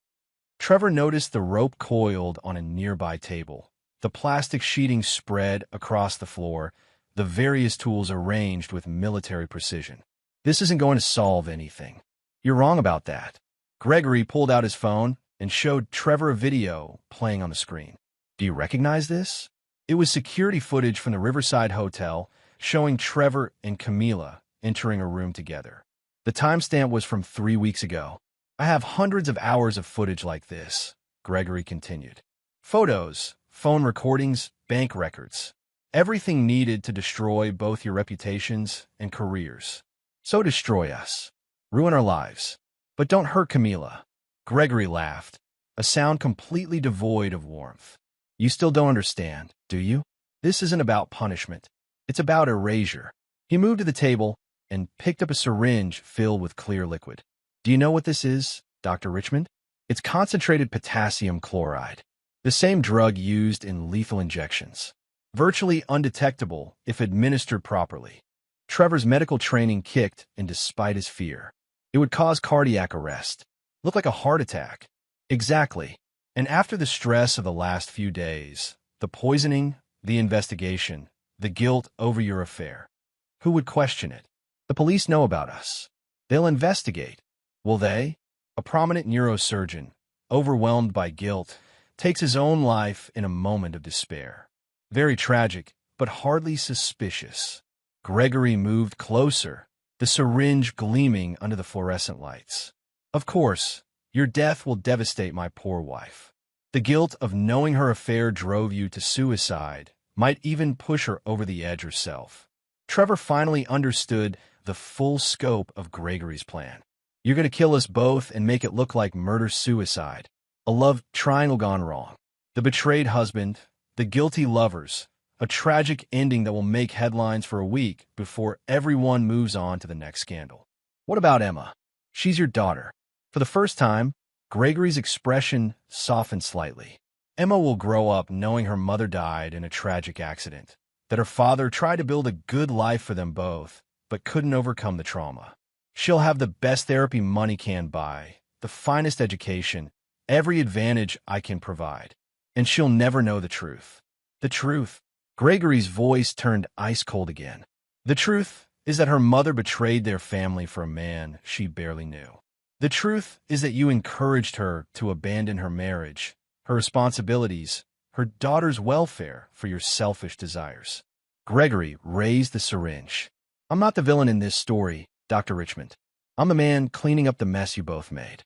Trevor noticed the rope coiled on a nearby table, the plastic sheeting spread across the floor, the various tools arranged with military precision. "This isn't going to solve anything." "You're wrong about that." Gregory pulled out his phone and showed Trevor a video playing on the screen. "Do you recognize this?" It was security footage from the Riverside Hotel showing Trevor and Camila entering a room together. The timestamp was from 3 weeks ago. "I have hundreds of hours of footage like this," Gregory continued. "Photos, phone recordings, bank records. Everything needed to destroy both your reputations and careers. So destroy us. Ruin our lives. But don't hurt Camila." Gregory laughed, a sound completely devoid of warmth. "You still don't understand, do you? This isn't about punishment. It's about erasure." He moved to the table and picked up a syringe filled with clear liquid. "Do you know what this is, Dr. Richmond?" "It's concentrated potassium chloride, the same drug used in lethal injections. Virtually undetectable if administered properly." Trevor's medical training kicked in despite his fear. "It would cause cardiac arrest. Look like a heart attack." "Exactly. And after the stress of the last few days, the poisoning, the investigation, the guilt over your affair, who would question it? The police know about us. They'll investigate." "Will they?" A prominent neurosurgeon, overwhelmed by guilt, takes his own life in a moment of despair. Very tragic, but hardly suspicious. Gregory moved closer, the syringe gleaming under the fluorescent lights. "Of course, your death will devastate my poor wife. The guilt of knowing her affair drove you to suicide, might even push her over the edge herself." Trevor finally understood the full scope of Gregory's plan. "You're going to kill us both and make it look like murder-suicide. A love triangle gone wrong. The betrayed husband, the guilty lovers, a tragic ending that will make headlines for a week before everyone moves on to the next scandal. What about Emma? She's your daughter." For the first time, Gregory's expression softened slightly. "Emma will grow up knowing her mother died in a tragic accident, that her father tried to build a good life for them both, but couldn't overcome the trauma. She'll have the best therapy money can buy, the finest education, every advantage I can provide. And she'll never know the truth." "The truth?" Gregory's voice turned ice-cold again. "The truth is that her mother betrayed their family for a man she barely knew. The truth is that you encouraged her to abandon her marriage, her responsibilities, her daughter's welfare for your selfish desires." Gregory raised the syringe. "I'm not the villain in this story, Dr. Richmond. I'm the man cleaning up the mess you both made."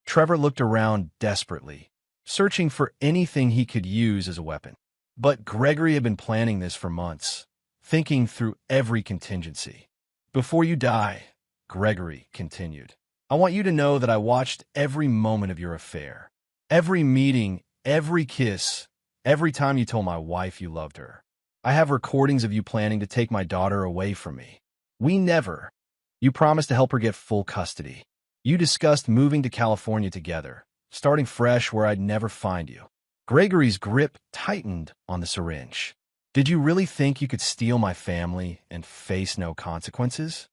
Trevor looked around desperately, searching for anything he could use as a weapon. But Gregory had been planning this for months, thinking through every contingency. "Before you die," Gregory continued, "I want you to know that I watched every moment of your affair. Every meeting, every kiss, every time you told my wife you loved her. I have recordings of you planning to take my daughter away from me. We never. You promised to help her get full custody. You discussed moving to California together, starting fresh where I'd never find you." Gregory's grip tightened on the syringe. "Did you really think you could steal my family and face no consequences?"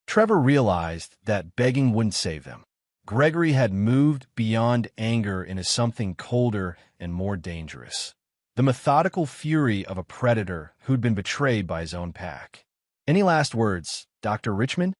Trevor realized that begging wouldn't save them. Gregory had moved beyond anger into something colder and more dangerous. The methodical fury of a predator who'd been betrayed by his own pack. "Any last words, Dr. Richmond?"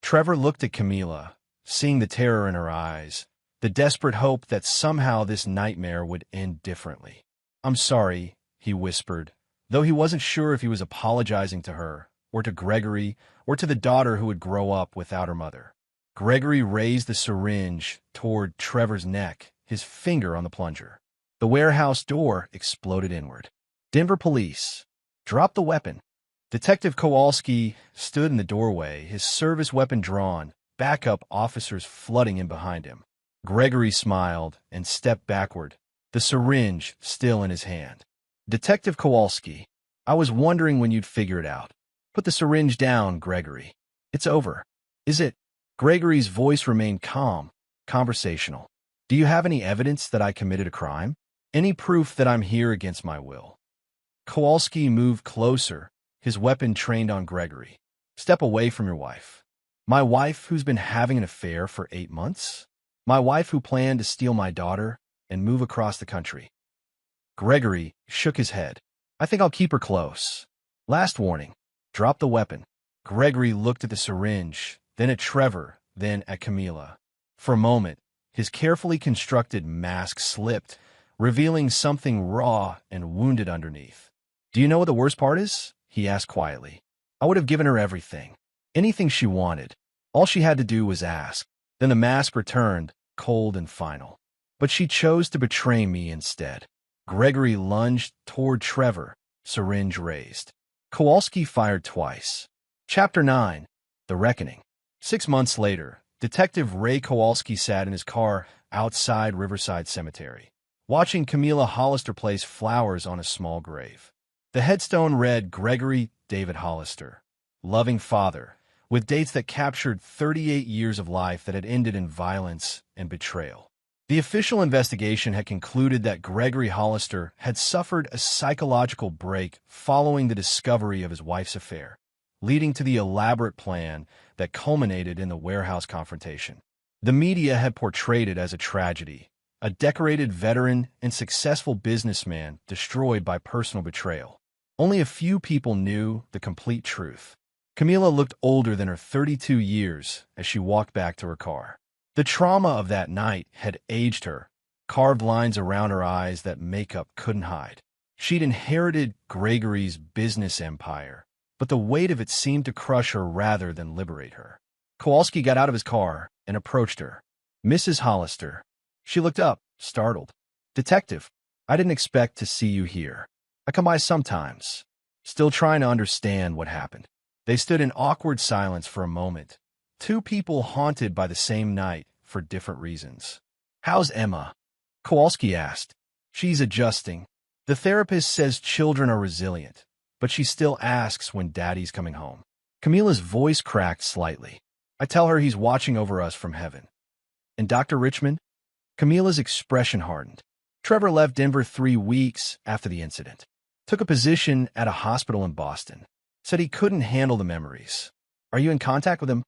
Trevor looked at Camila, seeing the terror in her eyes, the desperate hope that somehow this nightmare would end differently. "I'm sorry," he whispered, though he wasn't sure if he was apologizing to her, or to Gregory, or to the daughter who would grow up without her mother. Gregory raised the syringe toward Trevor's neck, his finger on the plunger. The warehouse door exploded inward. "Denver police. Drop the weapon." Detective Kowalski stood in the doorway, his service weapon drawn, backup officers flooding in behind him. Gregory smiled and stepped backward, the syringe still in his hand. "Detective Kowalski, I was wondering when you'd figure it out. Put the syringe down, Gregory. It's over." "Is it?" Gregory's voice remained calm, conversational. "Do you have any evidence that I committed a crime? Any proof that I'm here against my will?" Kowalski moved closer, his weapon trained on Gregory. "Step away from your wife." "My wife who's been having an affair for 8 months? My wife who planned to steal my daughter and move across the country?" Gregory shook his head. "I think I'll keep her close. Last warning. Drop the weapon." Gregory looked at the syringe, then at Trevor, then at Camila. For a moment, his carefully constructed mask slipped, revealing something raw and wounded underneath. "Do you know what the worst part is?" he asked quietly. "I would have given her everything. Anything she wanted. All she had to do was ask." Then the mask returned, cold and final. "But she chose to betray me instead." Gregory lunged toward Trevor, syringe raised. Kowalski fired twice. Chapter 9. The Reckoning. 6 months later, Detective Ray Kowalski sat in his car outside Riverside Cemetery, watching Camila Hollister place flowers on a small grave. The headstone read Gregory David Hollister, loving father, with dates that captured 38 years of life that had ended in violence and betrayal. The official investigation had concluded that Gregory Hollister had suffered a psychological break following the discovery of his wife's affair, leading to the elaborate plan that culminated in the warehouse confrontation. The media had portrayed it as a tragedy, a decorated veteran and successful businessman destroyed by personal betrayal. Only a few people knew the complete truth. Camila looked older than her 32 years as she walked back to her car. The trauma of that night had aged her, carved lines around her eyes that makeup couldn't hide. She'd inherited Gregory's business empire, but the weight of it seemed to crush her rather than liberate her. Kowalski got out of his car and approached her. "Mrs. Hollister." She looked up, startled. "Detective, I didn't expect to see you here. I come by sometimes." Still trying to understand what happened. They stood in awkward silence for a moment. Two people haunted by the same night for different reasons. "How's Emma?" Kowalski asked. "She's adjusting. The therapist says children are resilient, but she still asks when daddy's coming home." Camila's voice cracked slightly. "I tell her he's watching over us from heaven." "And Dr. Richmond?" Camila's expression hardened. "Trevor left Denver 3 weeks after the incident. Took a position at a hospital in Boston. Said he couldn't handle the memories." "Are you in contact with him?"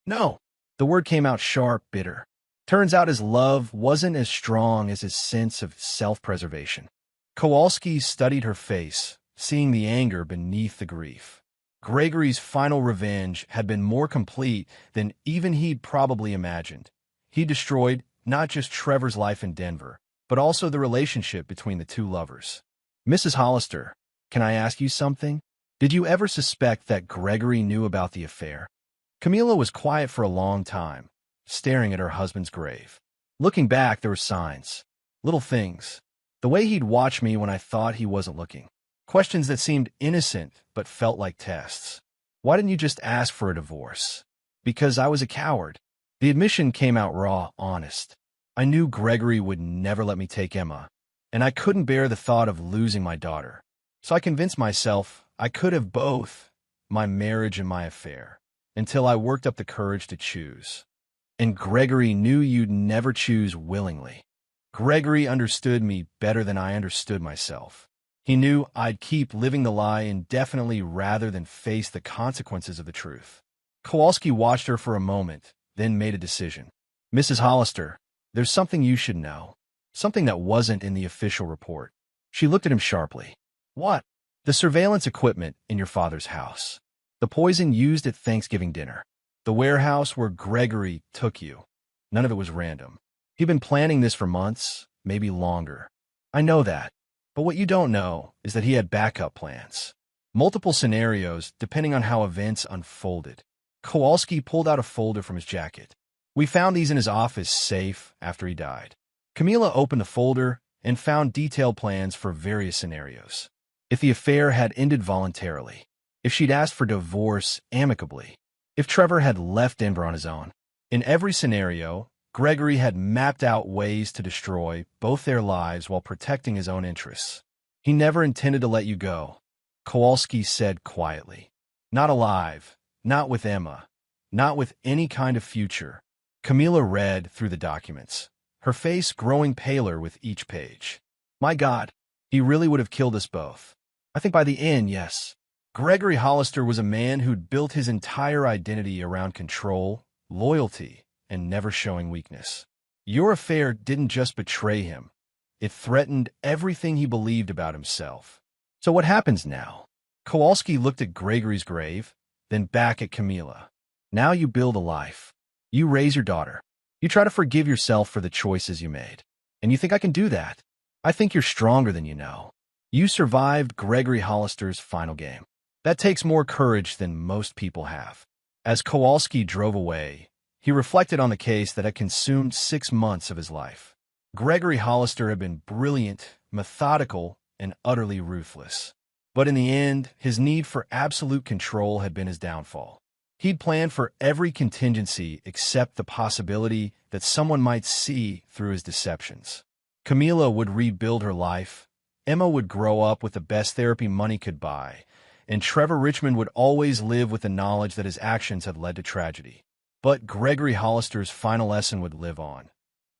"No." The word came out sharp, bitter. Turns out his love wasn't as strong as his sense of self-preservation. Kowalski studied her face, seeing the anger beneath the grief. Gregory's final revenge had been more complete than even he'd probably imagined. He destroyed not just Trevor's life in Denver, but also the relationship between the two lovers. "Mrs. Hollister, can I ask you something? Did you ever suspect that Gregory knew about the affair?" Camila was quiet for a long time, staring at her husband's grave. Looking back, there were signs. Little things. The way he'd watch me when I thought he wasn't looking. Questions that seemed innocent but felt like tests. "Why didn't you just ask for a divorce?" "Because I was a coward." The admission came out raw, honest. "I knew Gregory would never let me take Emma, and I couldn't bear the thought of losing my daughter. So I convinced myself I could have both, my marriage and my affair, until I worked up the courage to choose. And Gregory knew you'd never choose willingly. Gregory understood me better than I understood myself. He knew I'd keep living the lie indefinitely rather than face the consequences of the truth." Kowalski watched her for a moment, then made a decision. "Mrs. Hollister, there's something you should know. Something that wasn't in the official report." She looked at him sharply. "What?" "The surveillance equipment in your father's house. The poison used at Thanksgiving dinner. The warehouse where Gregory took you. None of it was random. He'd been planning this for months, maybe longer. I know that. But what you don't know is that he had backup plans. Multiple scenarios depending on how events unfolded." Kowalski pulled out a folder from his jacket. "We found these in his office safe after he died." Camila opened the folder and found detailed plans for various scenarios. If the affair had ended voluntarily. If she'd asked for divorce amicably. If Trevor had left Denver on his own. In every scenario, Gregory had mapped out ways to destroy both their lives while protecting his own interests. He never intended to let you go, Kowalski said quietly. Not alive, not with Emma, not with any kind of future. Camila read through the documents, her face growing paler with each page. My God, he really would have killed us both. I think by the end, yes. Gregory Hollister was a man who'd built his entire identity around control, loyalty, and never showing weakness. Your affair didn't just betray him. It threatened everything he believed about himself. So what happens now? Kowalski looked at Gregory's grave, then back at Camila. Now you build a life. You raise your daughter. You try to forgive yourself for the choices you made. And you think I can do that? I think you're stronger than you know. You survived Gregory Hollister's final game. That takes more courage than most people have. As Kowalski drove away, he reflected on the case that had consumed 6 months of his life. Gregory Hollister had been brilliant, methodical, and utterly ruthless. But in the end, his need for absolute control had been his downfall. He'd planned for every contingency except the possibility that someone might see through his deceptions. Camila would rebuild her life, Emma would grow up with the best therapy money could buy, and Trevor Richmond would always live with the knowledge that his actions had led to tragedy. But Gregory Hollister's final lesson would live on.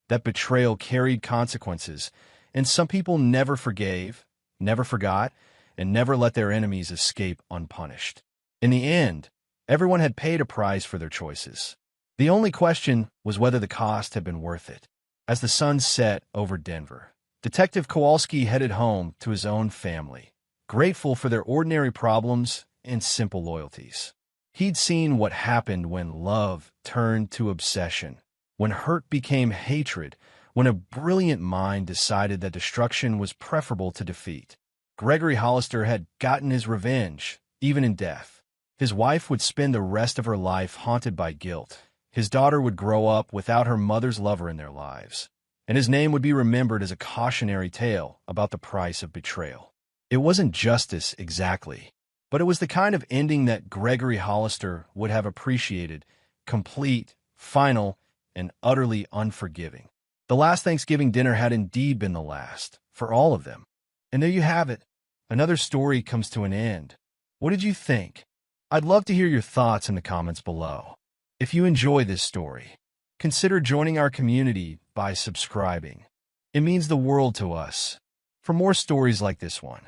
That betrayal carried consequences, and some people never forgave, never forgot, and never let their enemies escape unpunished. In the end, everyone had paid a price for their choices. The only question was whether the cost had been worth it. As the sun set over Denver, Detective Kowalski headed home to his own family, grateful for their ordinary problems and simple loyalties. He'd seen what happened when love turned to obsession, when hurt became hatred, when a brilliant mind decided that destruction was preferable to defeat. Gregory Hollister had gotten his revenge, even in death. His wife would spend the rest of her life haunted by guilt. His daughter would grow up without her mother's lover in their lives, and his name would be remembered as a cautionary tale about the price of betrayal. It wasn't justice exactly, but it was the kind of ending that Gregory Hollister would have appreciated, complete, final, and utterly unforgiving. The last Thanksgiving dinner had indeed been the last, for all of them. And there you have it. Another story comes to an end. What did you think? I'd love to hear your thoughts in the comments below. If you enjoy this story, consider joining our community by subscribing. It means the world to us. For more stories like this one,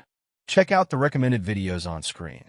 check out the recommended videos on screen.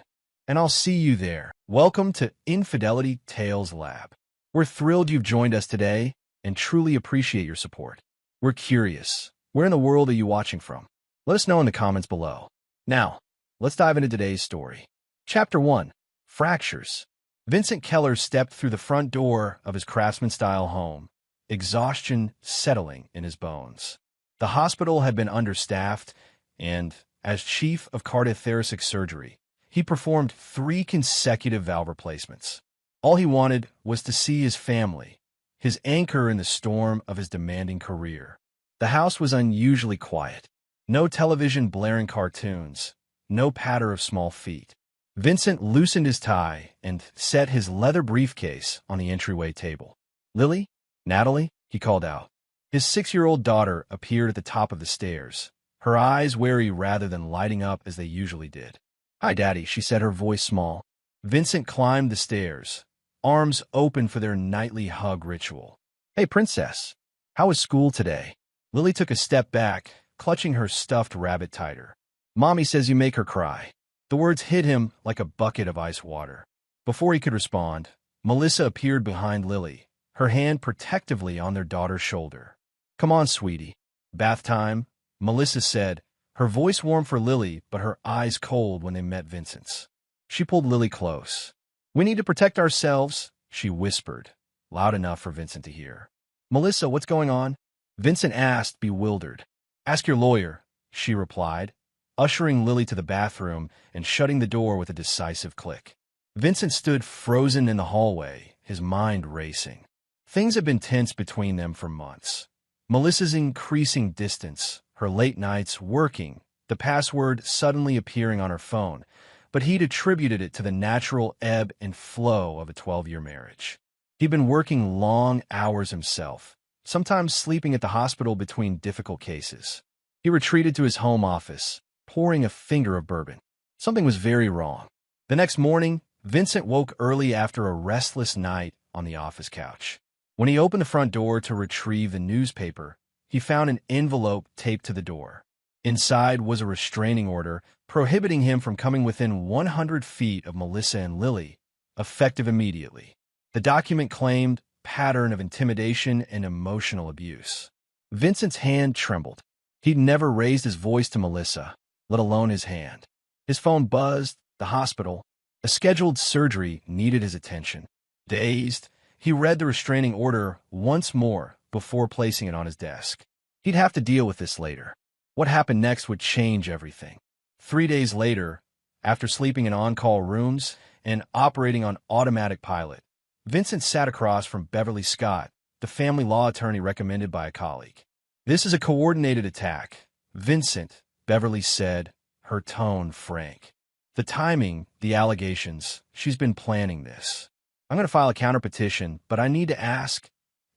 And I'll see you there. Welcome to Infidelity Tales Lab. We're thrilled you've joined us today and truly appreciate your support. We're curious. Where in the world are you watching from? Let us know in the comments below. Now, let's dive into today's story. Chapter 1. Fractures. Vincent Keller stepped through the front door of his craftsman-style home, exhaustion settling in his bones. The hospital had been understaffed, and, as chief of cardiothoracic surgery, he performed 3 consecutive valve replacements. All he wanted was to see his family, his anchor in the storm of his demanding career. The house was unusually quiet. No television blaring cartoons, no patter of small feet. Vincent loosened his tie and set his leather briefcase on the entryway table. Lily? Natalie? He called out. His 6-year-old daughter appeared at the top of the stairs, her eyes wary rather than lighting up as they usually did. Hi, Daddy, she said, her voice small. Vincent climbed the stairs, arms open for their nightly hug ritual. Hey, Princess. How was school today? Lily took a step back, clutching her stuffed rabbit tighter. Mommy says you make her cry. The words hit him like a bucket of ice water. Before he could respond, Melissa appeared behind Lily, her hand protectively on their daughter's shoulder. Come on, sweetie. Bath time, Melissa said, her voice warm for Lily but her eyes cold when they met Vincent's. She pulled Lily close. We need to protect ourselves, she whispered, loud enough for Vincent to hear. Melissa, what's going on? Vincent asked, bewildered. Ask your lawyer, she replied, ushering Lily to the bathroom and shutting the door with a decisive click. Vincent stood frozen in the hallway, his mind racing. Things had been tense between them for months. Melissa's increasing distance, her late nights working, the password suddenly appearing on her phone, but he'd attributed it to the natural ebb and flow of a 12-year marriage. He'd been working long hours himself, sometimes sleeping at the hospital between difficult cases. He retreated to his home office, pouring a finger of bourbon. Something was very wrong. The next morning, Vincent woke early after a restless night on the office couch. When he opened the front door to retrieve the newspaper, he found an envelope taped to the door. Inside was a restraining order prohibiting him from coming within 100 feet of Melissa and Lily, effective immediately. The document claimed pattern of intimidation and emotional abuse. Vincent's hand trembled. He'd never raised his voice to Melissa, let alone his hand. His phone buzzed. The hospital. A scheduled surgery needed his attention. Dazed, he read the restraining order once more before placing it on his desk. He'd have to deal with this later. What happened next would change everything. 3 days later, after sleeping in on-call rooms and operating on automatic pilot, Vincent sat across from Beverly Scott, the family law attorney recommended by a colleague. "This is a coordinated attack, Vincent," Beverly said, her tone frank. "The timing, the allegations, she's been planning this. I'm going to file a counterpetition, but I need to ask,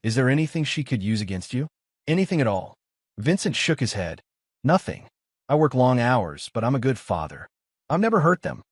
is there anything she could use against you? Anything at all?" Vincent shook his head. "Nothing. I work long hours, but I'm a good father. I've never hurt them."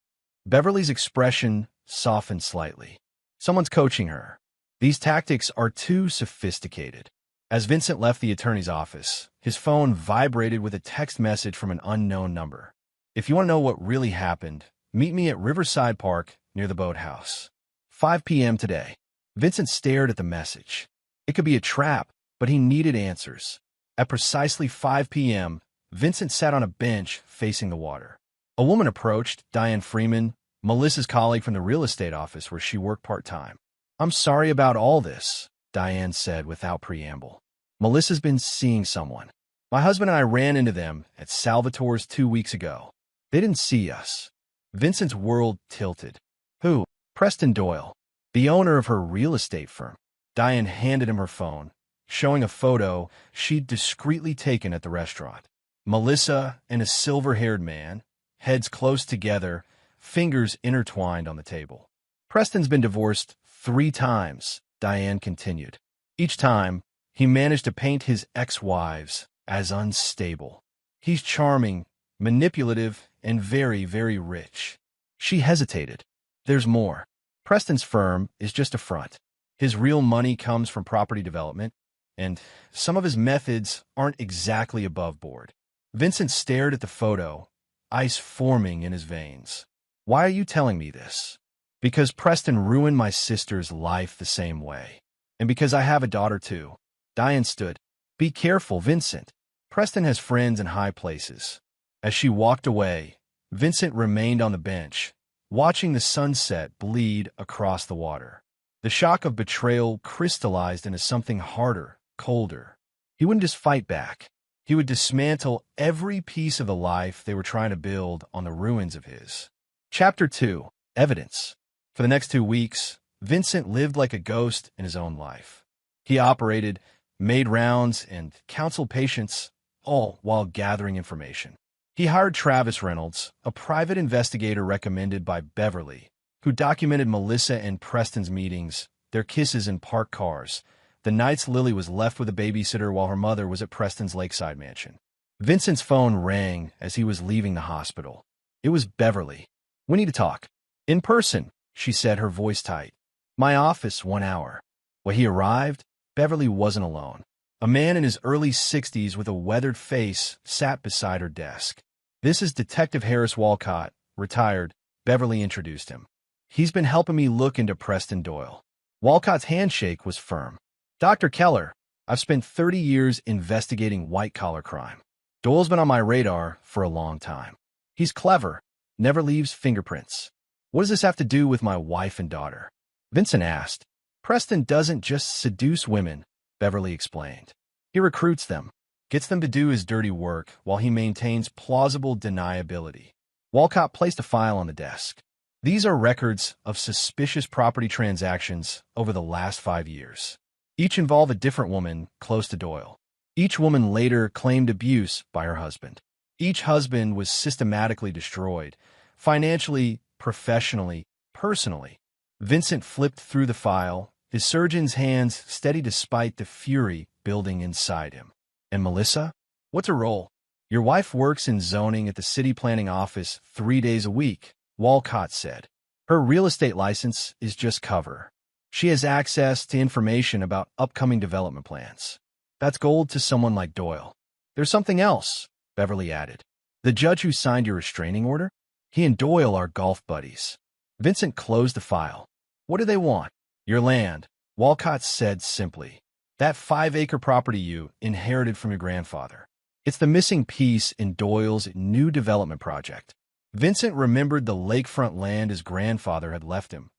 Beverly's expression softened slightly. Someone's coaching her. These tactics are too sophisticated. As Vincent left the attorney's office, his phone vibrated with a text message from an unknown number. "If you want to know what really happened, meet me at Riverside Park near the boathouse. 5 p.m. today." Vincent stared at the message. It could be a trap, but he needed answers. At precisely 5 p.m., Vincent sat on a bench facing the water. A woman approached, Diane Freeman, Melissa's colleague from the real estate office where she worked part-time. "I'm sorry about all this," Diane said without preamble. "Melissa's been seeing someone. My husband and I ran into them at Salvatore's 2 weeks ago. They didn't see us." Vincent's world tilted. "Who?" "Preston Doyle, the owner of her real estate firm." Diane handed him her phone, showing a photo she'd discreetly taken at the restaurant. Melissa and a silver-haired man, heads close together, fingers intertwined on the table. "Preston's been divorced 3 times, Diane continued. "Each time, he managed to paint his ex-wives as unstable. He's charming, manipulative, and very, very rich." She hesitated. "There's more. Preston's firm is just a front. His real money comes from property development, and some of his methods aren't exactly above board." Vincent stared at the photo, ice forming in his veins. "Why are you telling me this?" "Because Preston ruined my sister's life the same way. And because I have a daughter too." Diane stood. "Be careful, Vincent. Preston has friends in high places." As she walked away, Vincent remained on the bench, watching the sunset bleed across the water. The shock of betrayal crystallized into something harder, colder. He wouldn't just fight back. He would dismantle every piece of the life they were trying to build on the ruins of his. Chapter 2. Evidence. For the next 2 weeks, Vincent lived like a ghost in his own life. He operated, made rounds, and counseled patients, all while gathering information. He hired Travis Reynolds, a private investigator recommended by Beverly, who documented Melissa and Preston's meetings, their kisses in parked cars, the nights Lily was left with a babysitter while her mother was at Preston's lakeside mansion. Vincent's phone rang as he was leaving the hospital. It was Beverly. "We need to talk." "In person," she said, her voice tight. "My office, 1 hour." When he arrived, Beverly wasn't alone. A man in his early 60s with a weathered face sat beside her desk. "This is Detective Harris Walcott, retired," Beverly introduced him. "He's been helping me look into Preston Doyle." Walcott's handshake was firm. "Dr. Keller, I've spent 30 years investigating white-collar crime. Doyle's been on my radar for a long time. He's clever, never leaves fingerprints. What does this have to do with my wife and daughter?" Vincent asked. "Preston doesn't just seduce women," Beverly explained. "He recruits them, gets them to do his dirty work while he maintains plausible deniability." Walcott placed a file on the desk. "These are records of suspicious property transactions over the last 5 years. Each involve a different woman close to Doyle. Each woman later claimed abuse by her husband. Each husband was systematically destroyed, financially, professionally, personally." Vincent flipped through the file, his surgeon's hands steady despite the fury building inside him. And Melissa? What's her role? Your wife works in zoning at the city planning office 3 days a week, Walcott said. Her real estate license is just cover. She has access to information about upcoming development plans. That's gold to someone like Doyle. There's something else, Beverly added. The judge who signed your restraining order? He and Doyle are golf buddies. Vincent closed the file. What do they want? Your land, Walcott said simply. That 5-acre property you inherited from your grandfather. It's the missing piece in Doyle's new development project. Vincent remembered the lakefront land his grandfather had left him.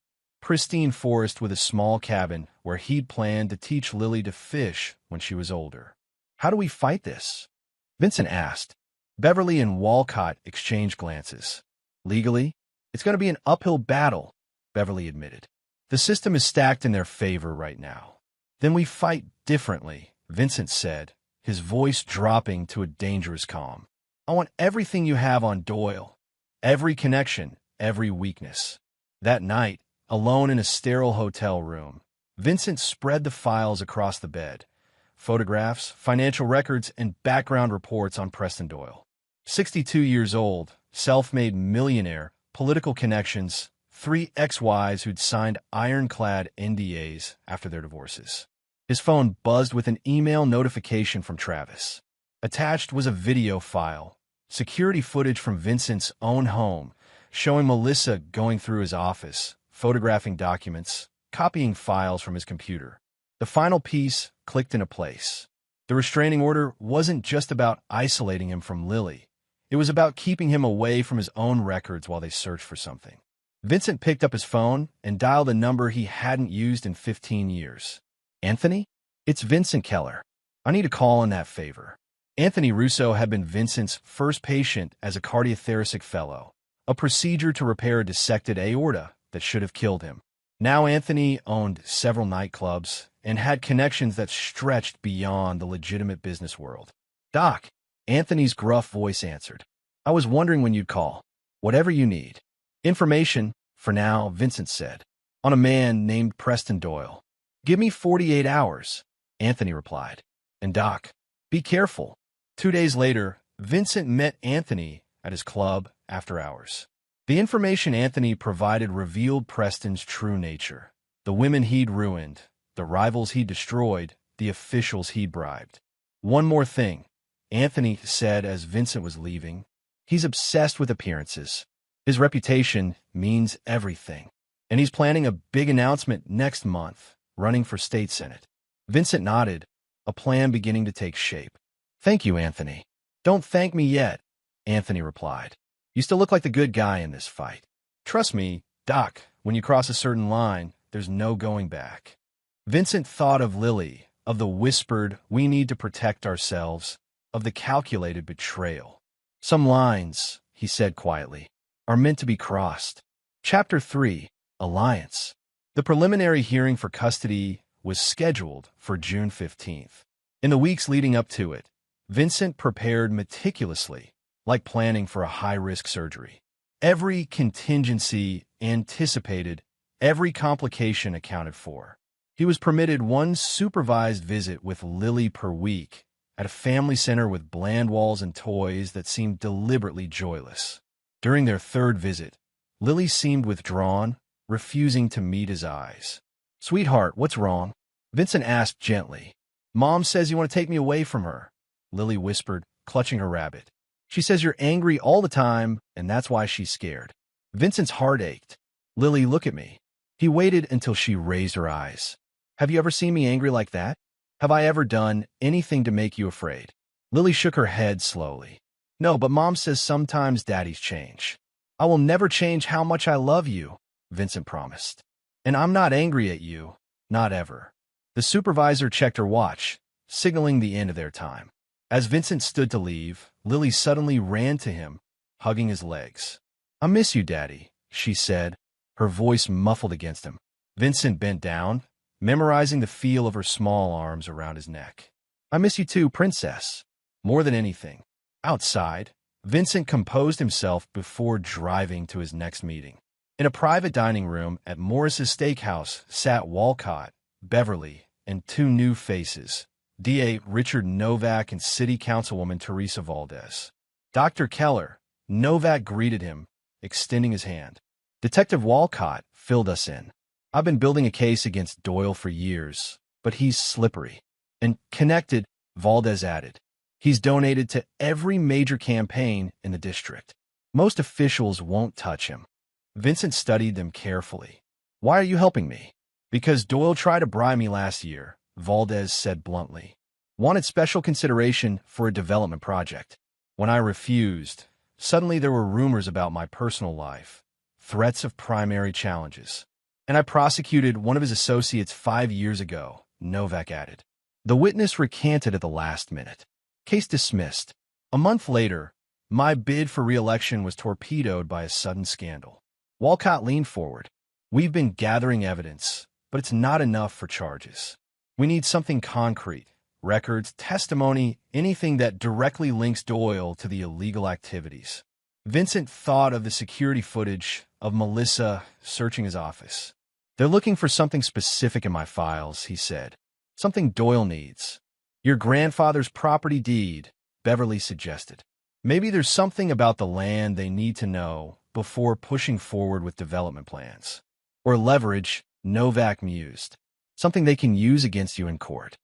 Pristine forest with a small cabin where he'd planned to teach Lily to fish when she was older. How do we fight this? Vincent asked. Beverly and Walcott exchanged glances. Legally, it's going to be an uphill battle, Beverly admitted. The system is stacked in their favor right now. Then we fight differently, Vincent said, his voice dropping to a dangerous calm. I want everything you have on Doyle. Every connection, every weakness. That night, alone in a sterile hotel room, Vincent spread the files across the bed. Photographs, financial records, and background reports on Preston Doyle. 62 years old, self-made millionaire, political connections, 3 ex-wives who'd signed ironclad NDAs after their divorces. His phone buzzed with an email notification from Travis. Attached was a video file, security footage from Vincent's own home, showing Melissa going through his office, photographing documents, copying files from his computer. The final piece clicked into place. The restraining order wasn't just about isolating him from Lily. It was about keeping him away from his own records while they searched for something. Vincent picked up his phone and dialed a number he hadn't used in 15 years. Anthony? It's Vincent Keller. I need a call in that favor. Anthony Russo had been Vincent's first patient as a cardiothoracic fellow, a procedure to repair a dissected aorta that should have killed him. Now Anthony owned several nightclubs and had connections that stretched beyond the legitimate business world. Doc, Anthony's gruff voice answered. I was wondering when you'd call. Whatever you need. Information, for now, Vincent said, on a man named Preston Doyle. Give me 48 hours, Anthony replied. And Doc, be careful. 2 days later, Vincent met Anthony at his club after hours. The information Anthony provided revealed Preston's true nature. The women he'd ruined, the rivals he'd destroyed, the officials he'd bribed. One more thing, Anthony said as Vincent was leaving. He's obsessed with appearances. His reputation means everything. And he's planning a big announcement next month, running for state senate. Vincent nodded, a plan beginning to take shape. Thank you, Anthony. Don't thank me yet, Anthony replied. You still look like the good guy in this fight. Trust me, Doc, when you cross a certain line, there's no going back. Vincent thought of Lily, of the whispered, we need to protect ourselves, of the calculated betrayal. Some lines, he said quietly, are meant to be crossed. Chapter 3, Alliance. The preliminary hearing for custody was scheduled for June 15th. In the weeks leading up to it, Vincent prepared meticulously, like planning for a high-risk surgery. Every contingency anticipated, every complication accounted for. He was permitted one supervised visit with Lily per week at a family center with bland walls and toys that seemed deliberately joyless. During their third visit, Lily seemed withdrawn, refusing to meet his eyes. Sweetheart, what's wrong? Vincent asked gently. Mom says you want to take me away from her, Lily whispered, clutching her rabbit. She says you're angry all the time, and that's why she's scared. Vincent's heart ached. Lily, look at me. He waited until she raised her eyes. Have you ever seen me angry like that? Have I ever done anything to make you afraid? Lily shook her head slowly. No, but Mom says sometimes daddies change. I will never change how much I love you, Vincent promised. And I'm not angry at you, not ever. The supervisor checked her watch, signaling the end of their time. As Vincent stood to leave, Lily suddenly ran to him, hugging his legs. I miss you, Daddy, she said, her voice muffled against him. Vincent bent down, memorizing the feel of her small arms around his neck. I miss you too, Princess. More than anything. Outside, Vincent composed himself before driving to his next meeting. In a private dining room at Morris's Steakhouse sat Walcott, Beverly, and two new faces, DA Richard Novak and City Councilwoman Teresa Valdez. Dr. Keller, Novak greeted him, extending his hand. Detective Walcott filled us in. I've been building a case against Doyle for years, but he's slippery. And connected, Valdez added. He's donated to every major campaign in the district. Most officials won't touch him. Vincent studied them carefully. Why are you helping me? Because Doyle tried to bribe me last year, Valdez said bluntly. Wanted special consideration for a development project. When I refused, suddenly there were rumors about my personal life, threats of primary challenges. And I prosecuted one of his associates 5 years ago, Novak added. The witness recanted at the last minute. Case dismissed. A month later, my bid for re-election was torpedoed by a sudden scandal. Walcott leaned forward. We've been gathering evidence, but it's not enough for charges. We need something concrete. Records, testimony, anything that directly links Doyle to the illegal activities. Vincent thought of the security footage of Melissa searching his office. They're looking for something specific in my files, he said. Something Doyle needs. Your grandfather's property deed, Beverly suggested. Maybe there's something about the land they need to know before pushing forward with development plans. Or leverage, Novak mused. Something they can use against you in court.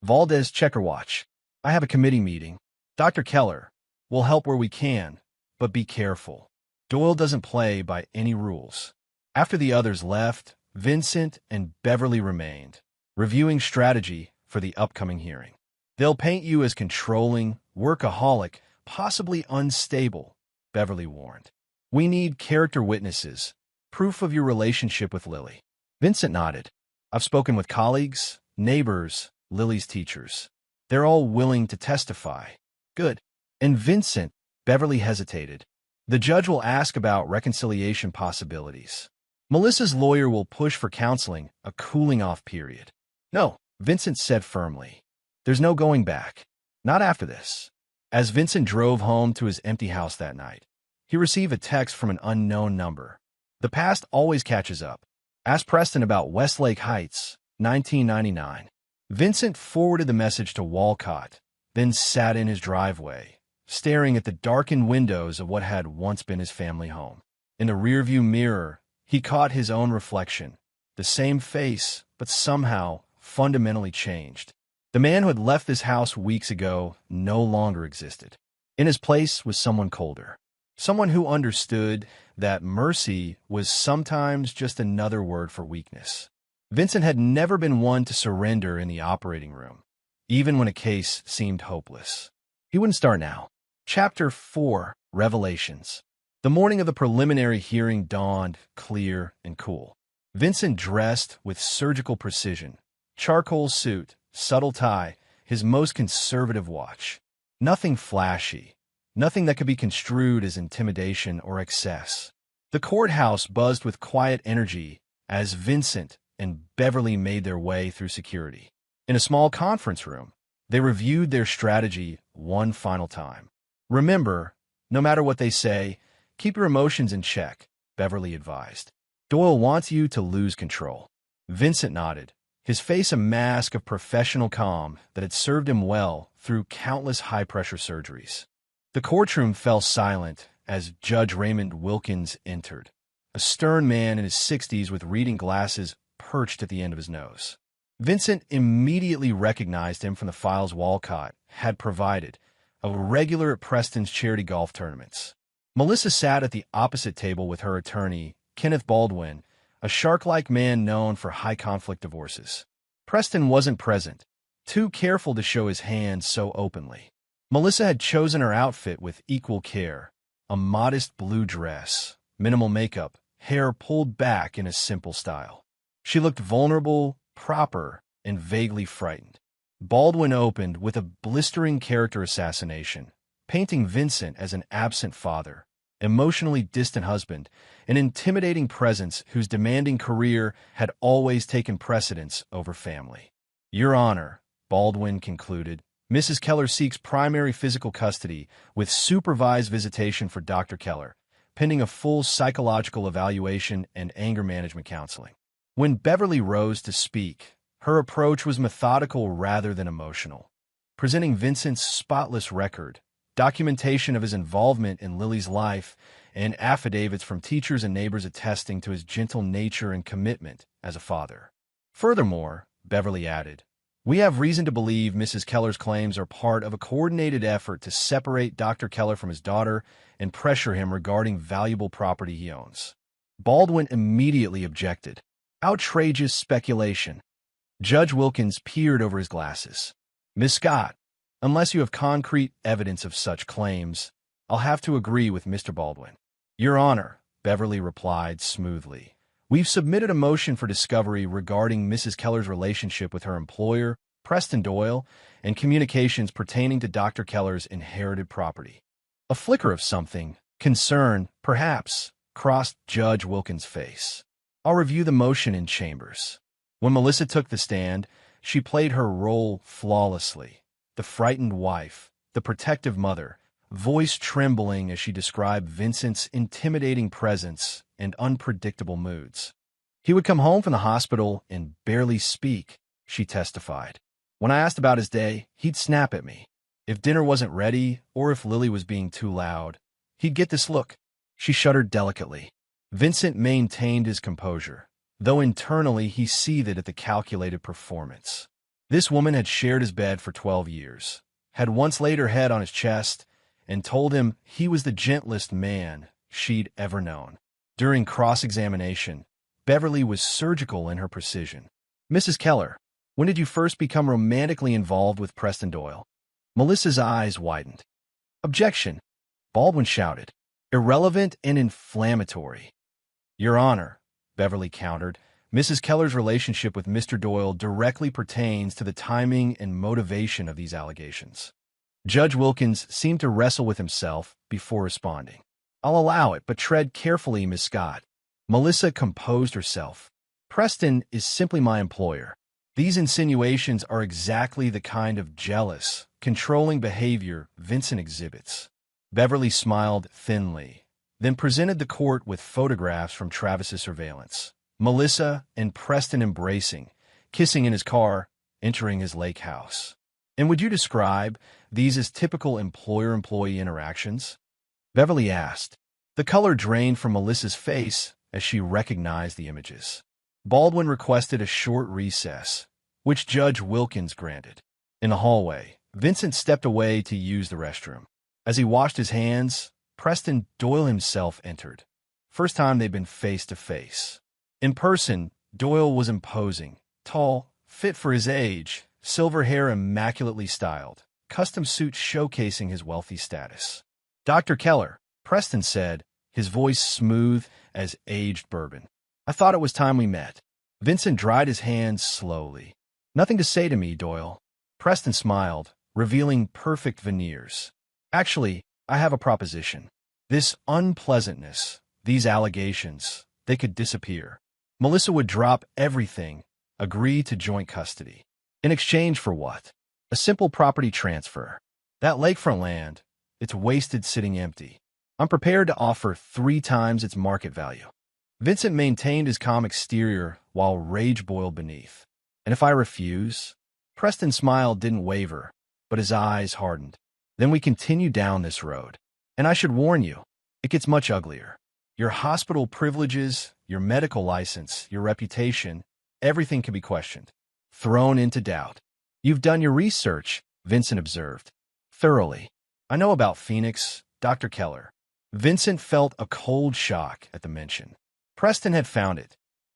Valdez, check your watch. I have a committee meeting. Dr. Keller, we'll help where we can, but be careful. Doyle doesn't play by any rules. After the others left, Vincent and Beverly remained, reviewing strategy for the upcoming hearing. They'll paint you as controlling, workaholic, possibly unstable, Beverly warned. We need character witnesses, proof of your relationship with Lily. Vincent nodded. I've spoken with colleagues, neighbors, Lily's teachers. They're all willing to testify. Good. And Vincent, Beverly hesitated. The judge will ask about reconciliation possibilities. Melissa's lawyer will push for counseling, a cooling-off period. No, Vincent said firmly. There's no going back. Not after this. As Vincent drove home to his empty house that night, he received a text from an unknown number. The past always catches up. Ask Preston about Westlake Heights, 1999. Vincent forwarded the message to Walcott, then sat in his driveway, staring at the darkened windows of what had once been his family home. In the rearview mirror, he caught his own reflection, the same face, but somehow fundamentally changed. The man who had left this house weeks ago no longer existed. In his place was someone colder, someone who understood that mercy was sometimes just another word for weakness. Vincent had never been one to surrender in the operating room, even when a case seemed hopeless. He wouldn't start now. Chapter 4, Revelations. The morning of the preliminary hearing dawned clear and cool. Vincent dressed with surgical precision, charcoal suit, subtle tie, his most conservative watch. Nothing flashy, nothing that could be construed as intimidation or excess. The courthouse buzzed with quiet energy as Vincent and Beverly made their way through security. In a small conference room, they reviewed their strategy one final time. Remember, no matter what they say, keep your emotions in check, Beverly advised. Doyle wants you to lose control. Vincent nodded, his face a mask of professional calm that had served him well through countless high-pressure surgeries. The courtroom fell silent as Judge Raymond Wilkins entered, a stern man in his 60s with reading glasses perched at the end of his nose. Vincent immediately recognized him from the files Walcott had provided, a regular at Preston's charity golf tournaments. Melissa sat at the opposite table with her attorney, Kenneth Baldwin, a shark-like man known for high-conflict divorces. Preston wasn't present, too careful to show his hand so openly. Melissa had chosen her outfit with equal care, a modest blue dress, minimal makeup, hair pulled back in a simple style. She looked vulnerable, proper, and vaguely frightened. Baldwin opened with a blistering character assassination, painting Vincent as an absent father, emotionally distant husband, an intimidating presence whose demanding career had always taken precedence over family. Your Honor, Baldwin concluded, Mrs. Keller seeks primary physical custody with supervised visitation for Dr. Keller, pending a full psychological evaluation and anger management counseling. When Beverly rose to speak, Her approach was methodical rather than emotional, presenting Vincent's spotless record, documentation of his involvement in Lily's life, and affidavits from teachers and neighbors attesting to his gentle nature and commitment as a father. Furthermore, Beverly added, "We have reason to believe Mrs. Keller's claims are part of a coordinated effort to separate Dr. Keller from his daughter and pressure him regarding valuable property he owns." Baldwin immediately objected. "Outrageous speculation." Judge Wilkins peered over his glasses. "Miss Scott, unless you have concrete evidence of such claims, I'll have to agree with Mr. Baldwin." "Your Honor," Beverly replied smoothly, "we've submitted a motion for discovery regarding Mrs. Keller's relationship with her employer, Preston Doyle, and communications pertaining to Dr. Keller's inherited property." A flicker of something, concern, perhaps, crossed Judge Wilkins' face. "I'll review the motion in chambers." When Melissa took the stand, she played her role flawlessly. The frightened wife, the protective mother, voice trembling as she described Vincent's intimidating presence and unpredictable moods. "He would come home from the hospital and barely speak," she testified. "When I asked about his day, he'd snap at me. If dinner wasn't ready or if Lily was being too loud, he'd get this look." She shuddered delicately. Vincent maintained his composure, though internally he seethed at the calculated performance. This woman had shared his bed for 12 years, had once laid her head on his chest, and told him he was the gentlest man she'd ever known. During cross-examination, Beverly was surgical in her precision. "Mrs. Keller, when did you first become romantically involved with Preston Doyle?" Melissa's eyes widened. "Objection!" Baldwin shouted. "Irrelevant and inflammatory." "Your Honor," Beverly countered, "Mrs. Keller's relationship with Mr. Doyle directly pertains to the timing and motivation of these allegations." Judge Wilkins seemed to wrestle with himself before responding. "I'll allow it, but tread carefully, Miss Scott." Melissa composed herself. "Preston is simply my employer. These insinuations are exactly the kind of jealous, controlling behavior Vincent exhibits." Beverly smiled thinly, then presented the court with photographs from Travis's surveillance. Melissa and Preston embracing, kissing in his car, entering his lake house. "And would you describe these as typical employer-employee interactions?" Beverly asked. The color drained from Melissa's face as she recognized the images. Baldwin requested a short recess, which Judge Wilkins granted. In the hallway, Vincent stepped away to use the restroom. As he washed his hands, Preston Doyle himself entered. First time they'd been face to face. In person, Doyle was imposing, tall, fit for his age, silver hair immaculately styled, custom suit showcasing his wealthy status. "Dr. Keller," Preston said, his voice smooth as aged bourbon. "I thought it was time we met." Vincent dried his hands slowly. "Nothing to say to me, Doyle." Preston smiled, revealing perfect veneers. "Actually, I have a proposition. This unpleasantness, these allegations, they could disappear. Melissa would drop everything, agree to joint custody. In exchange for what? A simple property transfer. That lakefront land, it's wasted sitting empty. I'm prepared to offer 3 times its market value." Vincent maintained his calm exterior while rage boiled beneath. "And if I refuse?" Preston's smile didn't waver, but his eyes hardened. "Then we continue down this road. And I should warn you, it gets much uglier. Your hospital privileges, your medical license, your reputation, everything can be questioned, thrown into doubt." "You've done your research," Vincent observed. "Thoroughly. I know about Phoenix, Dr. Keller." Vincent felt a cold shock at the mention. Preston had found it,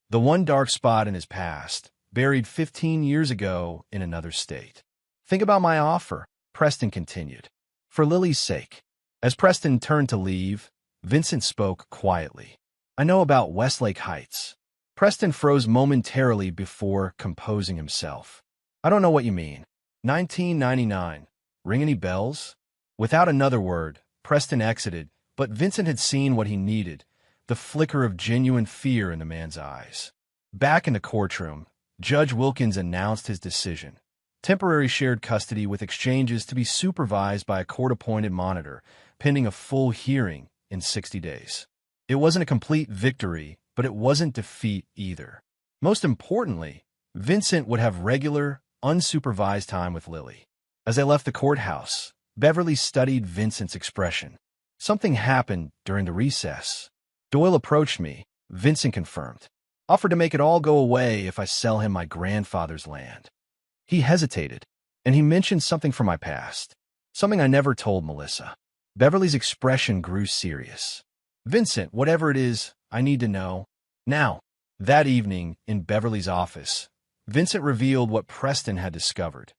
the one dark spot in his past, buried 15 years ago in another state. "Think about my offer," Preston continued. "For Lily's sake." As Preston turned to leave, Vincent spoke quietly. "I know about Westlake Heights." Preston froze momentarily before composing himself. "I don't know what you mean." 1999. Ring any bells? Without another word, Preston exited, but Vincent had seen what he needed, the flicker of genuine fear in the man's eyes. Back in the courtroom, Judge Wilkins announced his decision. Temporary shared custody with exchanges to be supervised by a court-appointed monitor, pending a full hearing in 60 days. It wasn't a complete victory, but it wasn't defeat either. Most importantly, Vincent would have regular, unsupervised time with Lily. As they left the courthouse, Beverly studied Vincent's expression. Something happened during the recess. Doyle approached me, Vincent confirmed. Offered to make it all go away if I sell him my grandfather's land. He hesitated, and he mentioned something from my past. Something I never told Melissa. Beverly's expression grew serious. Vincent, whatever it is, I need to know. Now. That evening, in Beverly's office, Vincent revealed what Preston had discovered.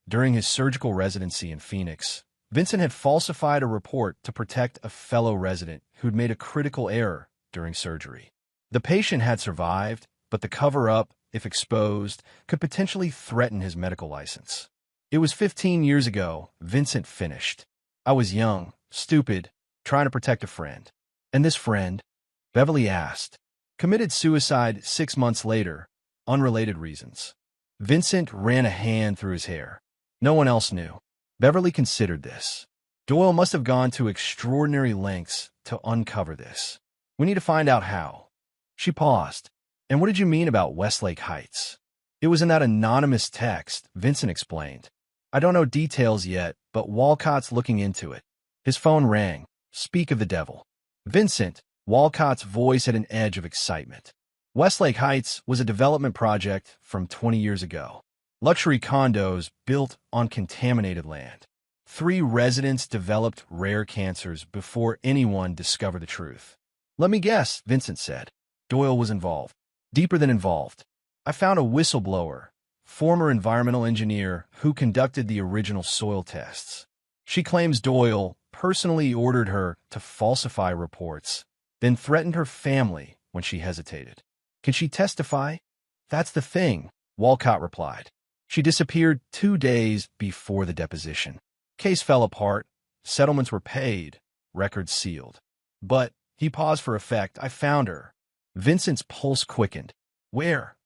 During his surgical residency in Phoenix, Vincent had falsified a report to protect a fellow resident who'd made a critical error during surgery. The patient had survived, but the cover-up, if exposed, could potentially threaten his medical license. It was 15 years ago, Vincent finished. I was young, stupid, trying to protect a friend. And this friend, Beverly asked, committed suicide 6 months later, unrelated reasons. Vincent ran a hand through his hair. No one else knew. Beverly considered this. Doyle must have gone to extraordinary lengths to uncover this. We need to find out how. She paused. And what did you mean about Westlake Heights? It was in that anonymous text, Vincent explained. I don't know details yet, but Walcott's looking into it. His phone rang. Speak of the devil. Vincent, Walcott's voice had an edge of excitement. Westlake Heights was a development project from 20 years ago. Luxury condos built on contaminated land. 3 residents developed rare cancers before anyone discovered the truth. Let me guess, Vincent said. Doyle was involved. Deeper than involved. I found a whistleblower, former environmental engineer who conducted the original soil tests. She claims Doyle personally ordered her to falsify reports, then threatened her family when she hesitated. Can she testify? That's the thing, Walcott replied. She disappeared 2 days before the deposition. Case fell apart, settlements were paid, records sealed. But, he paused for effect, I found her. Vincent's pulse quickened. Where?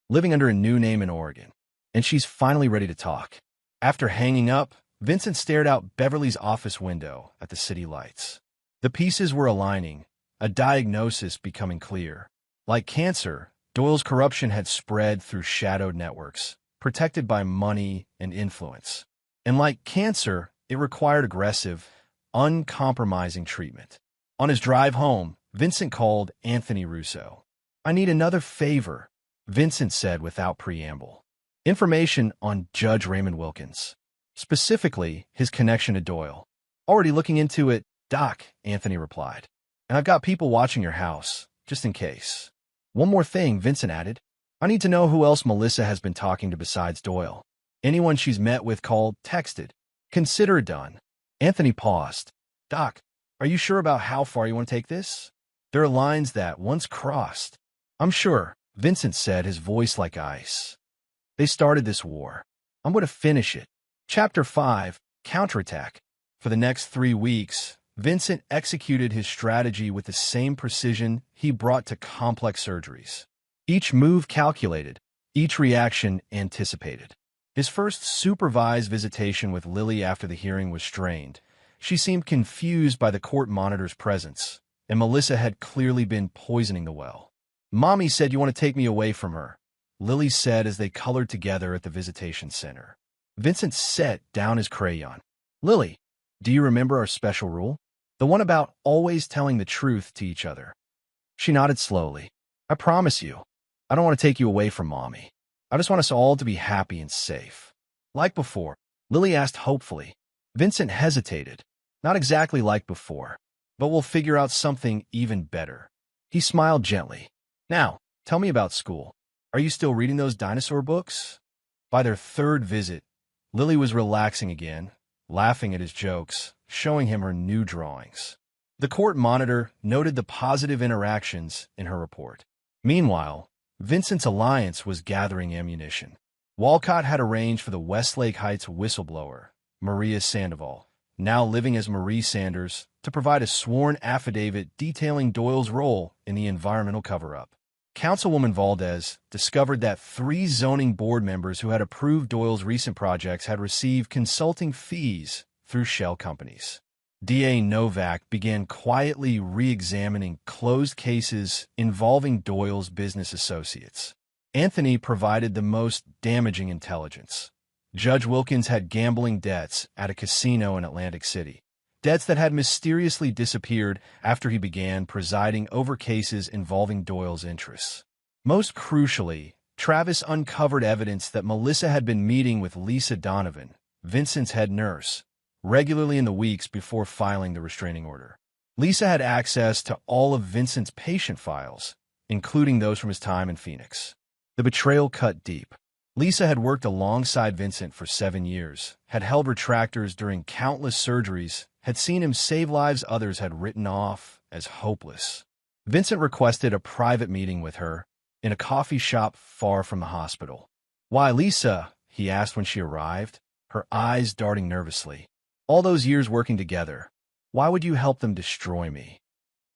Living under a new name in Oregon. And she's finally ready to talk. After hanging up, Vincent stared out Beverly's office window at the city lights. The pieces were aligning, a diagnosis becoming clear. Like cancer, Doyle's corruption had spread through shadowed networks, protected by money and influence. And like cancer, it required aggressive, uncompromising treatment. On his drive home, Vincent called Anthony Russo. I need another favor, Vincent said without preamble. Information on Judge Raymond Wilkins. Specifically, his connection to Doyle. Already looking into it, Doc, Anthony replied. And I've got people watching your house, just in case. One more thing, Vincent added. I need to know who else Melissa has been talking to besides Doyle. Anyone she's met with, called, texted. Consider it done. Anthony paused. Doc, are you sure about how far you want to take this? There are lines that, once crossed. I'm sure, Vincent said, his voice like ice. They started this war. I'm going to finish it. Chapter 5, Counterattack. For the next 3 weeks, Vincent executed his strategy with the same precision he brought to complex surgeries. Each move calculated, each reaction anticipated. His first supervised visitation with Lily after the hearing was strained. She seemed confused by the court monitor's presence, and Melissa had clearly been poisoning the well. Mommy said you want to take me away from her, Lily said as they colored together at the visitation center. Vincent set down his crayon. Lily, do you remember our special rule? The one about always telling the truth to each other. She nodded slowly. I promise you, I don't want to take you away from Mommy. I just want us all to be happy and safe. Like before, Lily asked hopefully. Vincent hesitated. Not exactly like before, but we'll figure out something even better. He smiled gently. Now, tell me about school. Are you still reading those dinosaur books? By their 3rd visit, Lily was relaxing again, laughing at his jokes, showing him her new drawings. The court monitor noted the positive interactions in her report. Meanwhile, Vincent's alliance was gathering ammunition. Walcott had arranged for the Westlake Heights whistleblower, Maria Sandoval, now living as Marie Sanders, to provide a sworn affidavit detailing Doyle's role in the environmental cover-up. Councilwoman Valdez discovered that 3 zoning board members who had approved Doyle's recent projects had received consulting fees through shell companies. DA Novak began quietly re-examining closed cases involving Doyle's business associates. Anthony provided the most damaging intelligence. Judge Wilkins had gambling debts at a casino in Atlantic City, debts that had mysteriously disappeared after he began presiding over cases involving Doyle's interests. Most crucially, Travis uncovered evidence that Melissa had been meeting with Lisa Donovan, Vincent's head nurse, regularly in the weeks before filing the restraining order. Lisa had access to all of Vincent's patient files, including those from his time in Phoenix. The betrayal cut deep. Lisa had worked alongside Vincent for 7 years, had held retractors during countless surgeries, had seen him save lives others had written off as hopeless. Vincent requested a private meeting with her in a coffee shop far from the hospital. "Why, Lisa?" he asked when she arrived, her eyes darting nervously. "All those years working together, why would you help them destroy me?"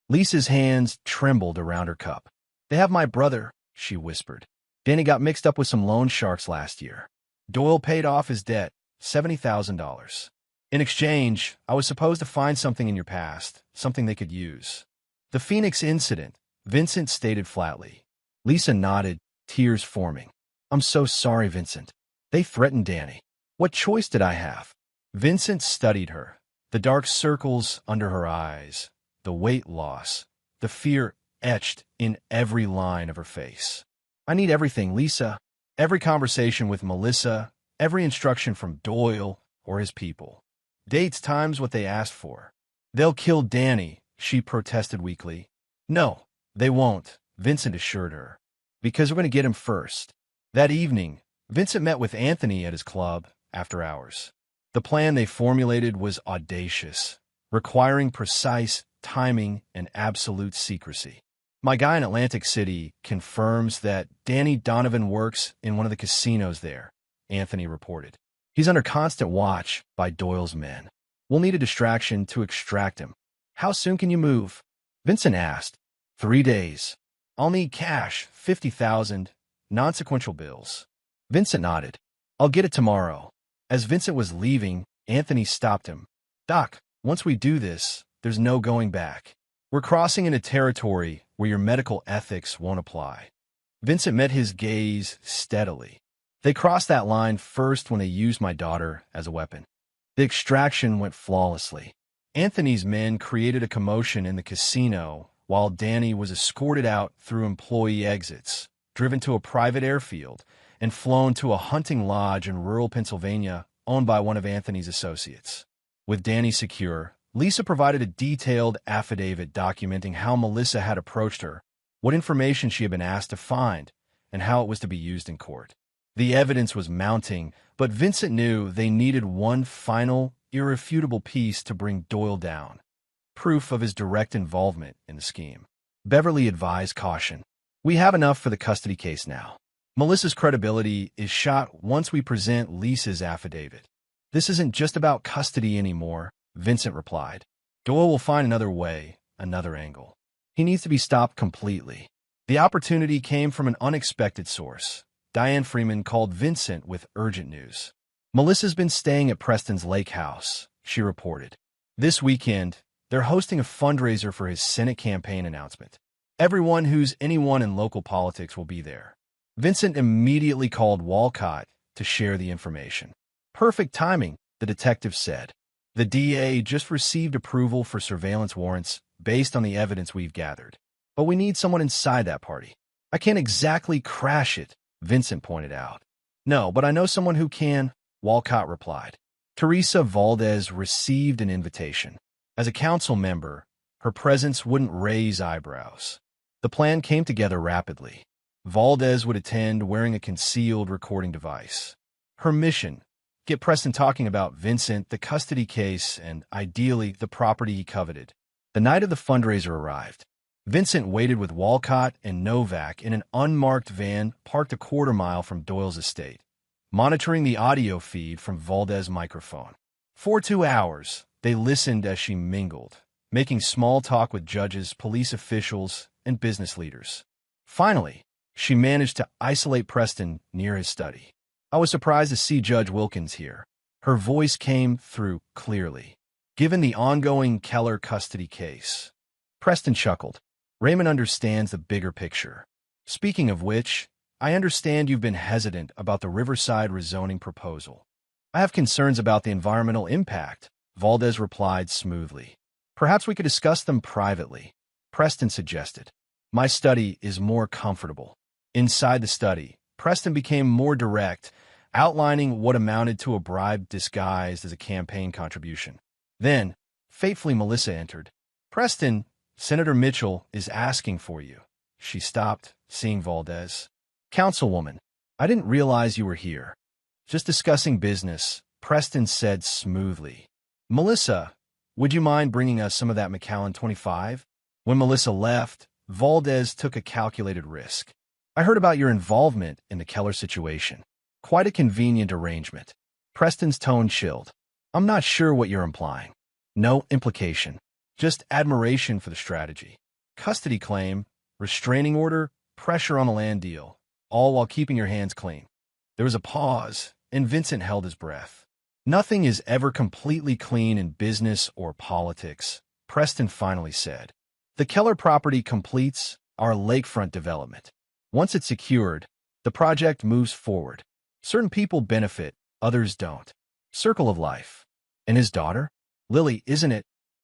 Lisa's hands trembled around her cup. "They have my brother," she whispered. "Danny got mixed up with some loan sharks last year. Doyle paid off his debt, $70,000. In exchange, I was supposed to find something in your past, something they could use." "The Phoenix incident," Vincent stated flatly. Lisa nodded, tears forming. "I'm so sorry, Vincent. They threatened Danny. What choice did I have?" Vincent studied her, the dark circles under her eyes, the weight loss, the fear etched in every line of her face. "I need everything, Lisa. Every conversation with Melissa, every instruction from Doyle or his people. Dates, times, what they asked for." "They'll kill Danny," she protested weakly. "No, they won't," Vincent assured her. "Because we're going to get him first." That evening, Vincent met with Anthony at his club after hours. The plan they formulated was audacious, requiring precise timing and absolute secrecy. "My guy in Atlantic City confirms that Danny Donovan works in one of the casinos there," Anthony reported. "He's under constant watch by Doyle's men. We'll need a distraction to extract him." "How soon can you move?" Vincent asked. 3 days. "I'll need cash, 50,000, non-sequential bills." Vincent nodded. "I'll get it tomorrow." As Vincent was leaving, Anthony stopped him. "Doc, once we do this, there's no going back. We're crossing into territory where your medical ethics won't apply." Vincent met his gaze steadily. "They crossed that line first when they used my daughter as a weapon. The extraction went flawlessly. Anthony's men created a commotion in the casino while Danny was escorted out through employee exits, driven to a private airfield, and flown to a hunting lodge in rural Pennsylvania owned by one of Anthony's associates. With Danny secure, Lisa provided a detailed affidavit documenting how Melissa had approached her, what information she had been asked to find, and how it was to be used in court. The evidence was mounting, but Vincent knew they needed one final, irrefutable piece to bring Doyle down: proof of his direct involvement in the scheme. Beverly advised caution. "We have enough for the custody case now. Melissa's credibility is shot once we present Lisa's affidavit." "This isn't just about custody anymore," Vincent replied. "Doyle will find another way, another angle. He needs to be stopped completely." The opportunity came from an unexpected source. Diane Freeman called Vincent with urgent news. "Melissa's been staying at Preston's lake house," she reported. "This weekend, they're hosting a fundraiser for his Senate campaign announcement. Everyone who's anyone in local politics will be there." Vincent immediately called Walcott to share the information. "Perfect timing," the detective said. "The DA just received approval for surveillance warrants based on the evidence we've gathered. But we need someone inside that party." "I can't exactly crash it," Vincent pointed out. "No, but I know someone who can," Walcott replied. Teresa Valdez received an invitation. As a council member, her presence wouldn't raise eyebrows. The plan came together rapidly. Valdez would attend wearing a concealed recording device. Her mission: get Preston talking about Vincent, the custody case, and, ideally, the property he coveted. The night of the fundraiser arrived. Vincent waited with Walcott and Novak in an unmarked van parked a quarter-mile from Doyle's estate, monitoring the audio feed from Valdez's microphone. For 2 hours, they listened as she mingled, making small talk with judges, police officials, and business leaders. Finally, she managed to isolate Preston near his study. "I was surprised to see Judge Wilkins here." Her voice came through clearly. "Given the ongoing Keller custody case." Preston chuckled. "Raymond understands the bigger picture. Speaking of which, I understand you've been hesitant about the Riverside rezoning proposal. I have concerns about the environmental impact, Valdez replied smoothly. Perhaps we could discuss them privately, Preston suggested. My study is more comfortable. Inside the study, Preston became more direct, outlining what amounted to a bribe disguised as a campaign contribution. Then, fatefully, Melissa entered. Preston, Senator Mitchell is asking for you. She stopped, seeing Valdez. Councilwoman, I didn't realize you were here. Just discussing business, Preston said smoothly. Melissa, would you mind bringing us some of that Macallan 25? When Melissa left, Valdez took a calculated risk. I heard about your involvement in the Keller situation. Quite a convenient arrangement. Preston's tone chilled. I'm not sure what you're implying. No implication. Just admiration for the strategy. Custody claim, restraining order, pressure on a land deal, all while keeping your hands clean. There was a pause, and Vincent held his breath. Nothing is ever completely clean in business or politics, Preston finally said. The Keller property completes our lakefront development. Once it's secured, the project moves forward. Certain people benefit, others don't. Circle of life. And his daughter? Lily, isn't it?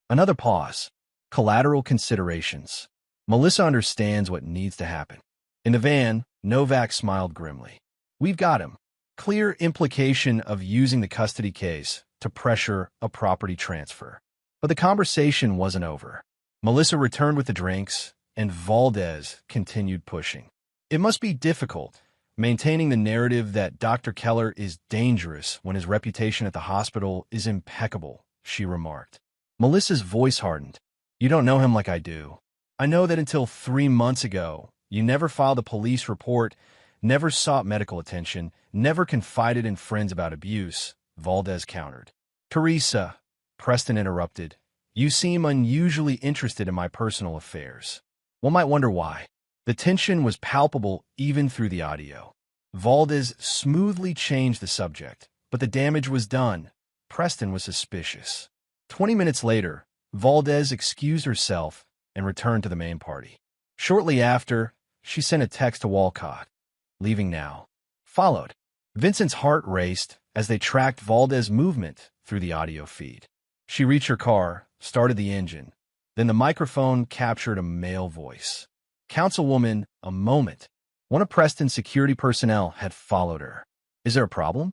Another pause. Collateral considerations. Melissa understands what needs to happen. In the van, Novak smiled grimly. We've got him. Clear implication of using the custody case to pressure a property transfer. But the conversation wasn't over. Melissa returned with the drinks, and Valdez continued pushing. It must be difficult, maintaining the narrative that Dr. Keller is dangerous when his reputation at the hospital is impeccable, she remarked. Melissa's voice hardened. You don't know him like I do. I know that until 3 months ago, you never filed a police report, never sought medical attention, never confided in friends about abuse, Valdez countered. Teresa, Preston interrupted, you seem unusually interested in my personal affairs. One might wonder why. The tension was palpable even through the audio. Valdez smoothly changed the subject, but the damage was done. Preston was suspicious. 20 minutes later, Valdez excused herself and returned to the main party. Shortly after, she sent a text to Walcott. Leaving now. Followed. Vincent's heart raced as they tracked Valdez's movement through the audio feed. She reached her car, started the engine. Then the microphone captured a male voice. Councilwoman, a moment. One of Preston's security personnel had followed her. Is there a problem?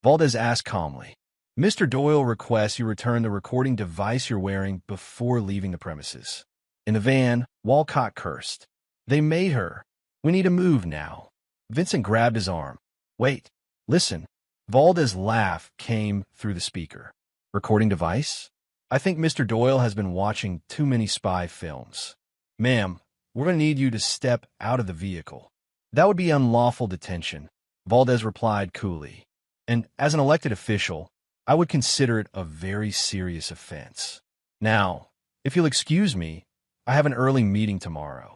Valdez asked calmly. Mr. Doyle requests you return the recording device you're wearing before leaving the premises. In the van, Walcott cursed. They made her. We need to move now. Vincent grabbed his arm. Wait, listen. Valdez's laugh came through the speaker. Recording device? I think Mr. Doyle has been watching too many spy films. Ma'am, we're going to need you to step out of the vehicle. That would be unlawful detention, Valdez replied coolly. And as an elected official, I would consider it a very serious offense. Now, if you'll excuse me, I have an early meeting tomorrow.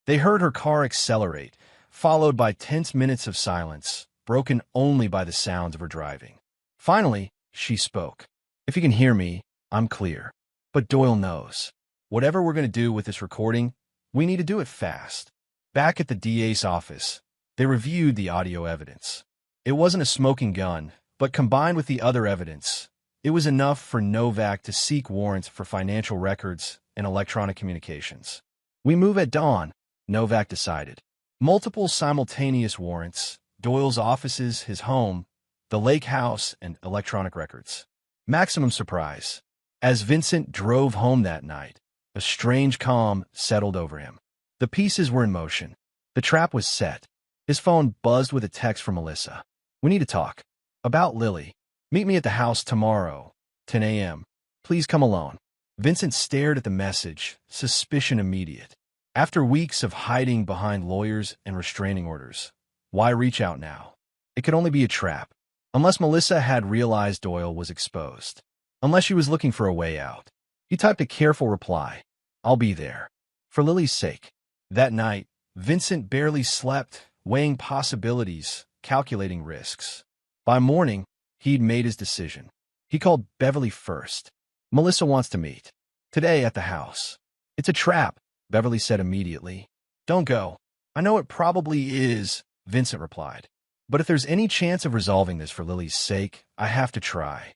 They heard her car accelerate, followed by tense minutes of silence, broken only by the sounds of her driving. Finally, she spoke. If you can hear me, I'm clear. But Doyle knows. Whatever we're going to do with this recording, we need to do it fast. Back at the DA's office, they reviewed the audio evidence. It wasn't a smoking gun, but combined with the other evidence, it was enough for Novak to seek warrants for financial records and electronic communications. We move at dawn, Novak decided. Multiple simultaneous warrants, Doyle's offices, his home, the lake house, and electronic records. Maximum surprise. As Vincent drove home that night, a strange calm settled over him. The pieces were in motion. The trap was set. His phone buzzed with a text from Melissa. We need to talk. About Lily. Meet me at the house tomorrow, 10 a.m. Please come alone. Vincent stared at the message, suspicion immediate. After weeks of hiding behind lawyers and restraining orders, why reach out now? It could only be a trap. Unless Melissa had realized Doyle was exposed. Unless she was looking for a way out. He typed a careful reply. I'll be there. For Lily's sake. That night, Vincent barely slept, weighing possibilities, calculating risks. By morning, he'd made his decision. He called Beverly first. Melissa wants to meet. Today at the house. It's a trap, Beverly said immediately. Don't go. I know it probably is, Vincent replied. "But if there's any chance of resolving this for Lily's sake, I have to try."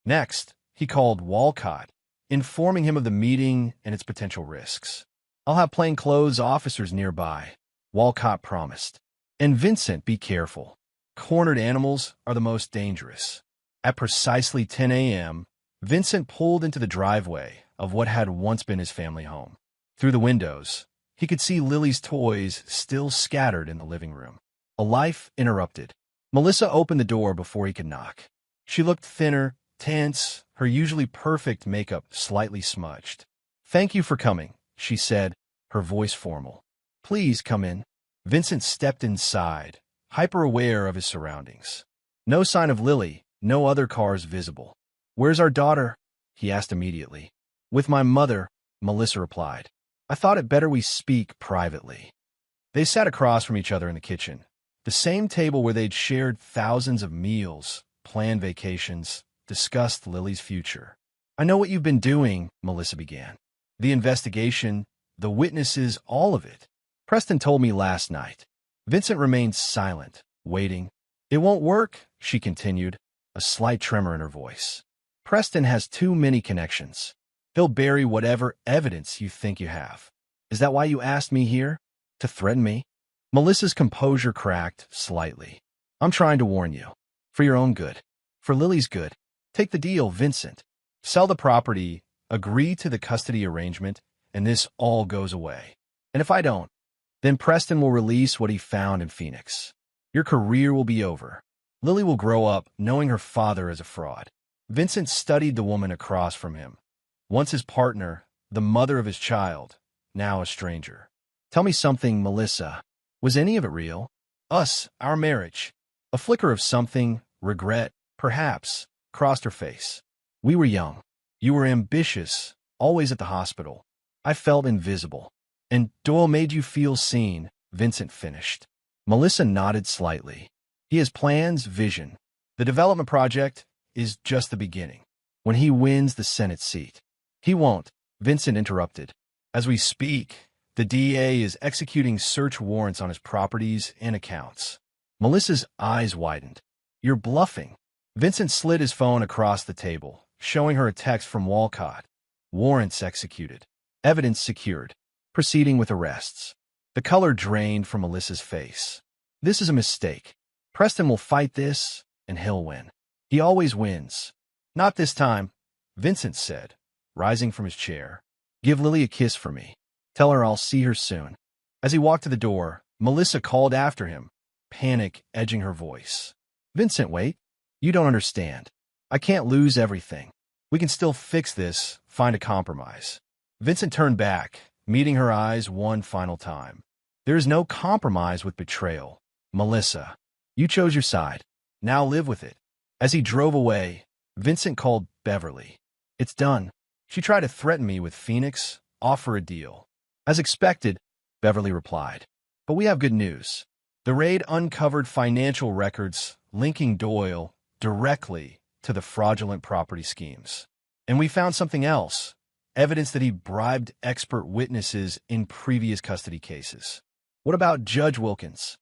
Next, he called Walcott, informing him of the meeting and its potential risks. "I'll have plainclothes officers nearby," Walcott promised. "And Vincent, be careful. Cornered animals are the most dangerous." At precisely 10 a.m., Vincent pulled into the driveway of what had once been his family home. Through the windows, he could see Lily's toys still scattered in the living room. A life interrupted. Melissa opened the door before he could knock. She looked thinner, tense, her usually perfect makeup slightly smudged. "Thank you for coming," she said, her voice formal. "Please come in." Vincent stepped inside, hyper-aware of his surroundings. No sign of Lily, no other cars visible. "Where's our daughter?" he asked immediately. "With my mother," Melissa replied. "I thought it better we speak privately." They sat across from each other in the kitchen, the same table where they'd shared thousands of meals, planned vacations, discussed Lily's future. "I know what you've been doing," Melissa began. "The investigation, the witnesses, all of it. Preston told me last night." Vincent remained silent, waiting. "It won't work," she continued, a slight tremor in her voice. "Preston has too many connections. He'll bury whatever evidence you think you have." "Is that why you asked me here? To threaten me?" Melissa's composure cracked slightly. "I'm trying to warn you. For your own good. For Lily's good. Take the deal, Vincent. Sell the property, agree to the custody arrangement, and this all goes away. And if I don't, then Preston will release what he found in Phoenix. Your career will be over. Lily will grow up knowing her father is a fraud." Vincent studied the woman across from him. Once his partner, the mother of his child, now a stranger. "Tell me something, Melissa. Was any of it real? Us, our marriage?" A flicker of something, regret, perhaps, crossed her face. "We were young. You were ambitious, always at the hospital. I felt invisible. And Doyle made you feel seen," Vincent finished. Melissa nodded slightly. "He has plans, vision. The development project is just the beginning. When he wins the Senate seat." "He won't," Vincent interrupted. "As we speak, the DA is executing search warrants on his properties and accounts." Melissa's eyes widened. "You're bluffing." Vincent slid his phone across the table, showing her a text from Walcott. "Warrants executed. Evidence secured. Proceeding with arrests." The color drained from Melissa's face. "This is a mistake. Preston will fight this, and he'll win. He always wins." "Not this time," Vincent said, rising from his chair. "Give Lily a kiss for me. Tell her I'll see her soon." As he walked to the door, Melissa called after him, panic edging her voice. "Vincent, wait. You don't understand. I can't lose everything. We can still fix this, find a compromise." Vincent turned back, meeting her eyes one final time. "There is no compromise with betrayal. Melissa, you chose your side. Now live with it." As he drove away, Vincent called Beverly. "It's done. She tried to threaten me with Phoenix, offer a deal." "As expected," Beverly replied. "But we have good news. The raid uncovered financial records linking Doyle directly to the fraudulent property schemes. And we found something else, evidence that he bribed expert witnesses in previous custody cases." "What about Judge Wilkins?"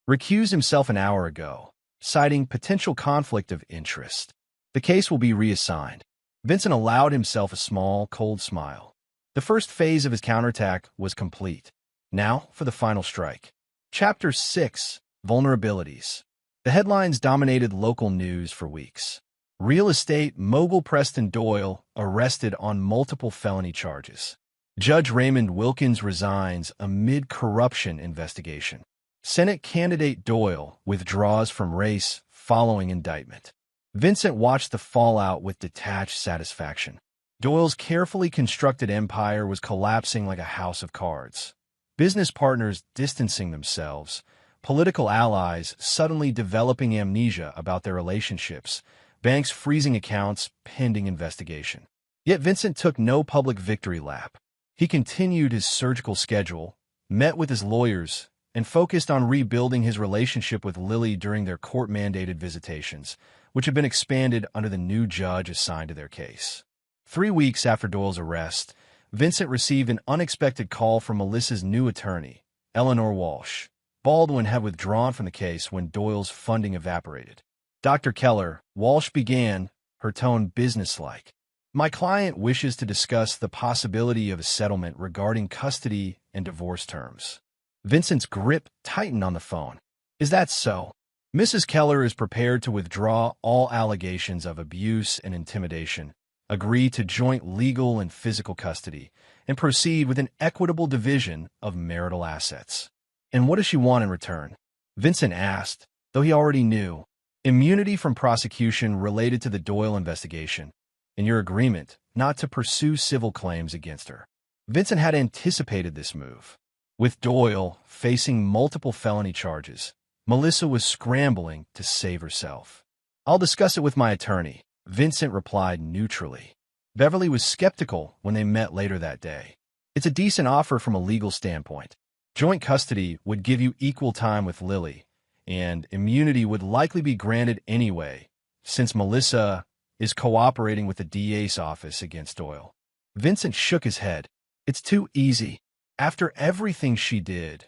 "Recused himself an hour ago, citing potential conflict of interest. The case will be reassigned." Vincent allowed himself a small, cold smile. The first phase of his counterattack was complete. Now for the final strike. Chapter 6: Vulnerabilities. The headlines dominated local news for weeks. Real estate mogul Preston Doyle arrested on multiple felony charges. Judge Raymond Wilkins resigns amid corruption investigation. Senate candidate Doyle withdraws from race following indictment. Vincent watched the fallout with detached satisfaction. Doyle's carefully constructed empire was collapsing like a house of cards. Business partners distancing themselves, political allies suddenly developing amnesia about their relationships, banks freezing accounts pending investigation. Yet Vincent took no public victory lap. He continued his surgical schedule, met with his lawyers, and focused on rebuilding his relationship with Lily during their court-mandated visitations, which had been expanded under the new judge assigned to their case. 3 weeks after Doyle's arrest, Vincent received an unexpected call from Melissa's new attorney, Eleanor Walsh. Baldwin had withdrawn from the case when Doyle's funding evaporated. Dr. Keller, Walsh began, her tone businesslike. My client wishes to discuss the possibility of a settlement regarding custody and divorce terms. Vincent's grip tightened on the phone. Is that so? Mrs. Keller is prepared to withdraw all allegations of abuse and intimidation, agree to joint legal and physical custody, and proceed with an equitable division of marital assets. And what does she want in return? Vincent asked, though he already knew. Immunity from prosecution related to the Doyle investigation, and your agreement not to pursue civil claims against her. Vincent had anticipated this move. With Doyle facing multiple felony charges, Melissa was scrambling to save herself. I'll discuss it with my attorney, Vincent replied neutrally. Beverly was skeptical when they met later that day. It's a decent offer from a legal standpoint. Joint custody would give you equal time with Lily, and immunity would likely be granted anyway, since Melissa is cooperating with the DA's office against Doyle. Vincent shook his head. It's too easy. After everything she did,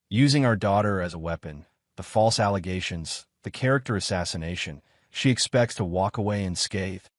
using our daughter as a weapon, the false allegations, the character assassination, she expects to walk away unscathed.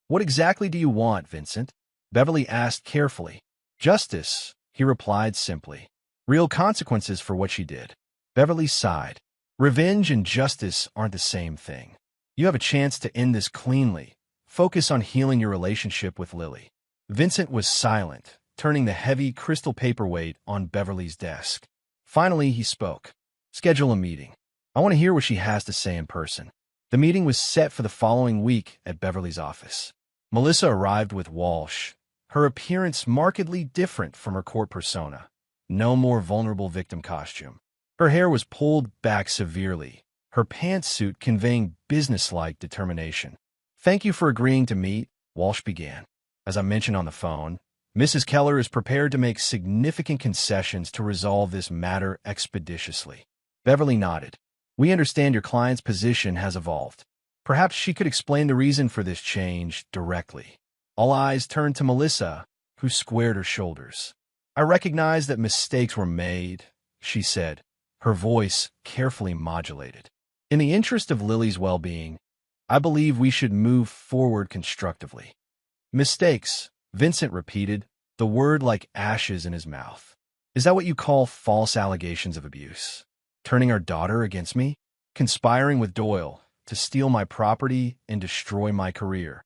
What exactly do you want, Vincent? Beverly asked carefully. Justice, he replied simply. Real consequences for what she did. Beverly sighed. Revenge and justice aren't the same thing. You have a chance to end this cleanly. Focus on healing your relationship with Lily. Vincent was silent, turning the heavy crystal paperweight on Beverly's desk. Finally, he spoke. Schedule a meeting. I want to hear what she has to say in person. The meeting was set for the following week at Beverly's office. Melissa arrived with Walsh, her appearance markedly different from her court persona. No more vulnerable victim costume. Her hair was pulled back severely, her pantsuit conveying businesslike determination. Thank you for agreeing to meet, Walsh began. As I mentioned on the phone, Mrs. Keller is prepared to make significant concessions to resolve this matter expeditiously. Beverly nodded. We understand your client's position has evolved. Perhaps she could explain the reason for this change directly. All eyes turned to Melissa, who squared her shoulders. I recognize that mistakes were made, she said, her voice carefully modulated. In the interest of Lily's well-being, I believe we should move forward constructively. Mistakes, Vincent repeated, the word like ashes in his mouth. Is that what you call false allegations of abuse? Turning our daughter against me? Conspiring with Doyle to steal my property and destroy my career?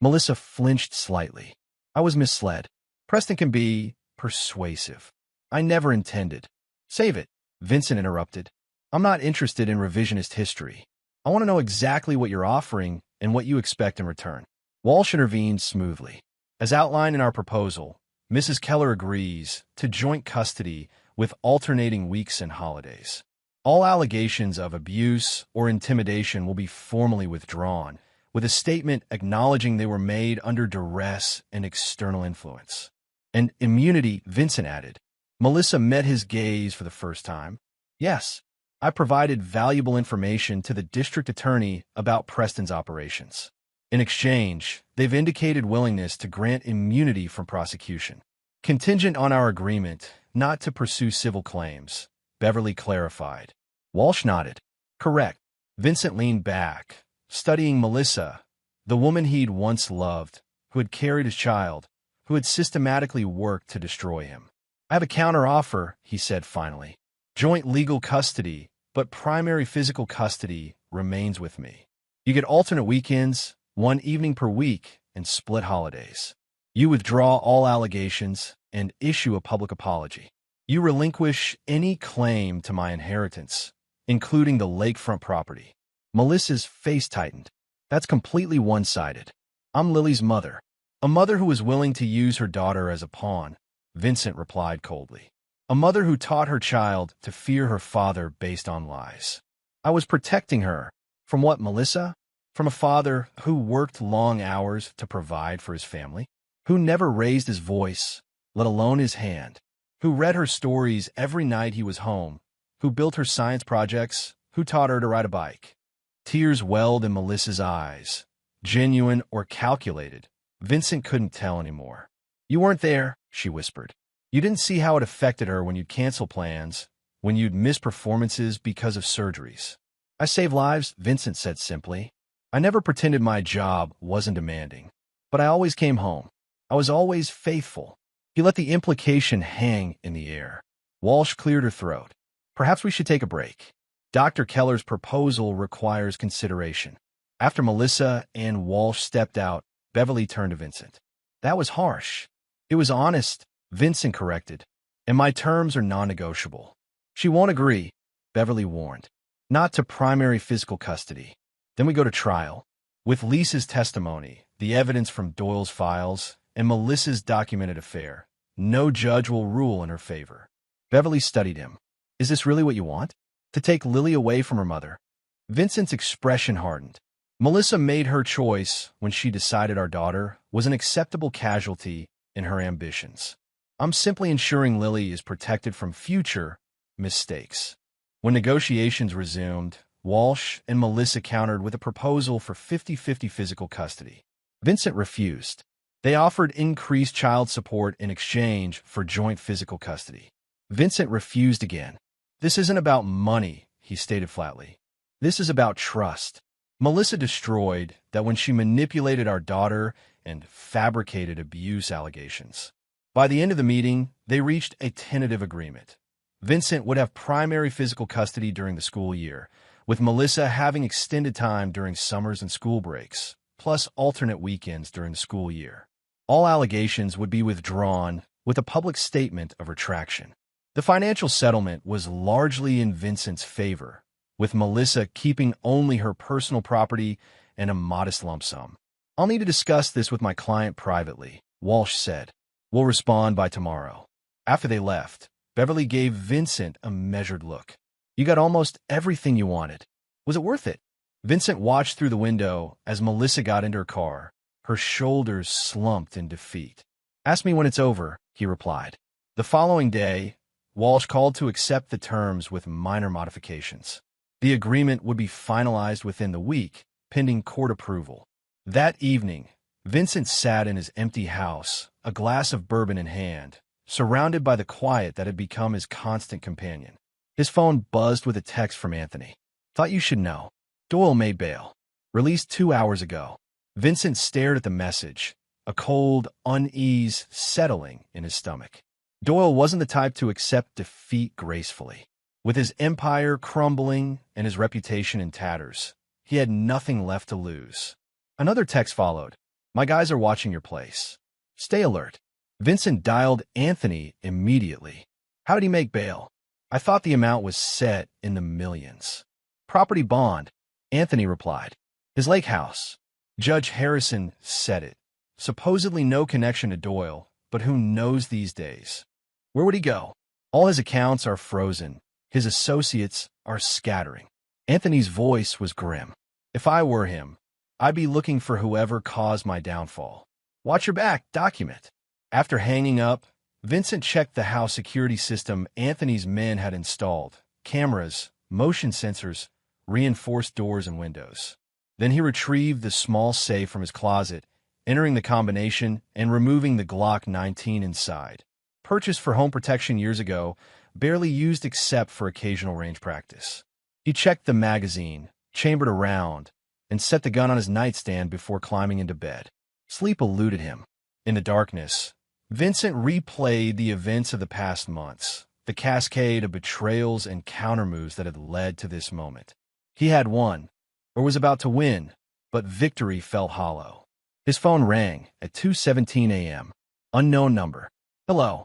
Melissa flinched slightly. I was misled. Preston can be persuasive. I never intended. Save it, Vincent interrupted. I'm not interested in revisionist history. I want to know exactly what you're offering and what you expect in return. Walsh intervened smoothly. As outlined in our proposal, Mrs. Keller agrees to joint custody with alternating weeks and holidays. All allegations of abuse or intimidation will be formally withdrawn, with a statement acknowledging they were made under duress and external influence. And immunity, Vincent added. Melissa met his gaze for the first time. Yes, I provided valuable information to the district attorney about Preston's operations. In exchange, they've indicated willingness to grant immunity from prosecution, contingent on our agreement not to pursue civil claims, Beverly clarified. Walsh nodded. Correct. Vincent leaned back, studying Melissa, the woman he'd once loved, who had carried his child, who had systematically worked to destroy him. I have a counteroffer, he said finally. Joint legal custody, but primary physical custody remains with me. You get alternate weekends, one evening per week, and split holidays. You withdraw all allegations and issue a public apology. You relinquish any claim to my inheritance, including the lakefront property. Melissa's face tightened. That's completely one-sided. I'm Lily's mother, a mother who was willing to use her daughter as a pawn, Vincent replied coldly. A mother who taught her child to fear her father based on lies. I was protecting her. From what, Melissa? From a father who worked long hours to provide for his family, who never raised his voice, let alone his hand, who read her stories every night he was home, who built her science projects, who taught her to ride a bike. Tears welled in Melissa's eyes, genuine or calculated. Vincent couldn't tell anymore. You weren't there, she whispered. You didn't see how it affected her when you'd cancel plans, when you'd miss performances because of surgeries. I save lives, Vincent said simply. I never pretended my job wasn't demanding, but I always came home. I was always faithful. He let the implication hang in the air. Walsh cleared her throat. Perhaps we should take a break. Dr. Keller's proposal requires consideration. After Melissa and Walsh stepped out, Beverly turned to Vincent. That was harsh. It was honest, Vincent corrected. And my terms are non-negotiable. She won't agree, Beverly warned. Not to primary physical custody. Then we go to trial. With Lisa's testimony, the evidence from Doyle's files, and Melissa's documented affair, no judge will rule in her favor. Beverly studied him. Is this really what you want? To take Lily away from her mother? Vincent's expression hardened. Melissa made her choice when she decided our daughter was an acceptable casualty in her ambitions. I'm simply ensuring Lily is protected from future mistakes. When negotiations resumed, Walsh and Melissa countered with a proposal for 50-50 physical custody. Vincent refused. They offered increased child support in exchange for joint physical custody. Vincent refused again. This isn't about money, he stated flatly. This is about trust. Melissa destroyed that when she manipulated our daughter and fabricated abuse allegations. By the end of the meeting, they reached a tentative agreement. Vincent would have primary physical custody during the school year, with Melissa having extended time during summers and school breaks, plus alternate weekends during the school year. All allegations would be withdrawn with a public statement of retraction. The financial settlement was largely in Vincent's favor, with Melissa keeping only her personal property and a modest lump sum. I'll need to discuss this with my client privately, Walsh said. We'll respond by tomorrow. After they left, Beverly gave Vincent a measured look. You got almost everything you wanted. Was it worth it? Vincent watched through the window as Melissa got into her car, her shoulders slumped in defeat. Ask me when it's over, he replied. The following day, Walsh called to accept the terms with minor modifications. The agreement would be finalized within the week, pending court approval. That evening, Vincent sat in his empty house, a glass of bourbon in hand, surrounded by the quiet that had become his constant companion. His phone buzzed with a text from Anthony. Thought you should know. Doyle made bail. Released 2 hours ago. Vincent stared at the message, a cold unease settling in his stomach. Doyle wasn't the type to accept defeat gracefully. With his empire crumbling and his reputation in tatters, he had nothing left to lose. Another text followed. My guys are watching your place. Stay alert. Vincent dialed Anthony immediately. How did he make bail? I thought the amount was set in the millions. Property bond, Anthony replied. His lake house. Judge Harrison said it. Supposedly no connection to Doyle, but who knows these days? Where would he go? All his accounts are frozen. His associates are scattering. Anthony's voice was grim. If I were him, I'd be looking for whoever caused my downfall. Watch your back, document. After hanging up, Vincent checked the house security system Anthony's men had installed. Cameras, motion sensors, reinforced doors and windows. Then he retrieved the small safe from his closet, entering the combination and removing the Glock 19 inside. Purchased for home protection years ago, barely used except for occasional range practice. He checked the magazine, chambered a round, and set the gun on his nightstand before climbing into bed. Sleep eluded him. In the darkness, Vincent replayed the events of the past months, the cascade of betrayals and countermoves that had led to this moment. He had won, or was about to win, but victory felt hollow. His phone rang at 2:17 a.m. Unknown number. Hello.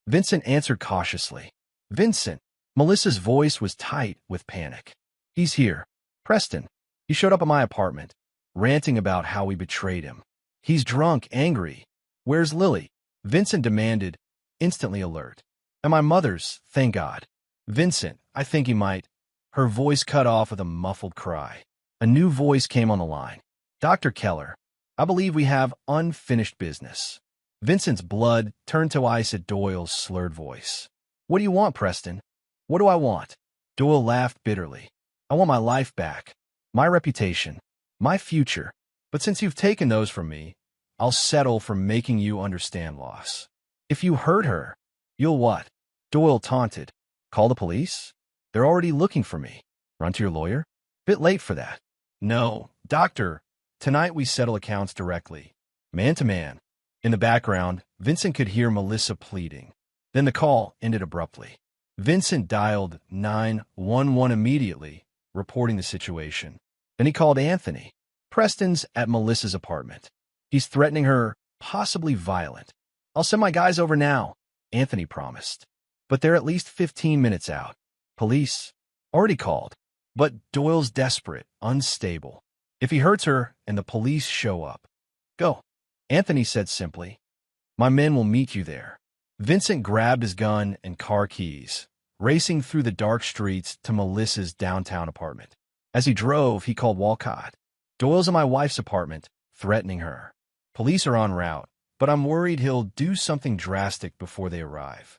Vincent answered cautiously. Vincent. Melissa's voice was tight with panic. He's here. Preston. He showed up at my apartment, ranting about how we betrayed him. He's drunk, angry. Where's Lily? Vincent demanded, instantly alert. At my mother's, thank God. Vincent, I think he might. Her voice cut off with a muffled cry. A new voice came on the line. Dr. Keller, I believe we have unfinished business. Vincent's blood turned to ice at Doyle's slurred voice. What do you want, Preston? What do I want? Doyle laughed bitterly. I want my life back, my reputation, my future. But since you've taken those from me, I'll settle for making you understand loss. If you hurt her, you'll what? Doyle taunted. Call the police? They're already looking for me. Run to your lawyer? Bit late for that. No, doctor. Tonight we settle accounts directly. Man to man. In the background, Vincent could hear Melissa pleading. Then the call ended abruptly. Vincent dialed 911 immediately, reporting the situation. Then he called Anthony. Preston's at Melissa's apartment. He's threatening her, possibly violent. I'll send my guys over now, Anthony promised. But they're at least 15 minutes out. Police? Already called. But Doyle's desperate, unstable. If he hurts her and the police show up, go, Anthony said simply. My men will meet you there. Vincent grabbed his gun and car keys, racing through the dark streets to Melissa's downtown apartment. As he drove, he called Walcott. Doyle's in my wife's apartment, threatening her. Police are en route, but I'm worried he'll do something drastic before they arrive.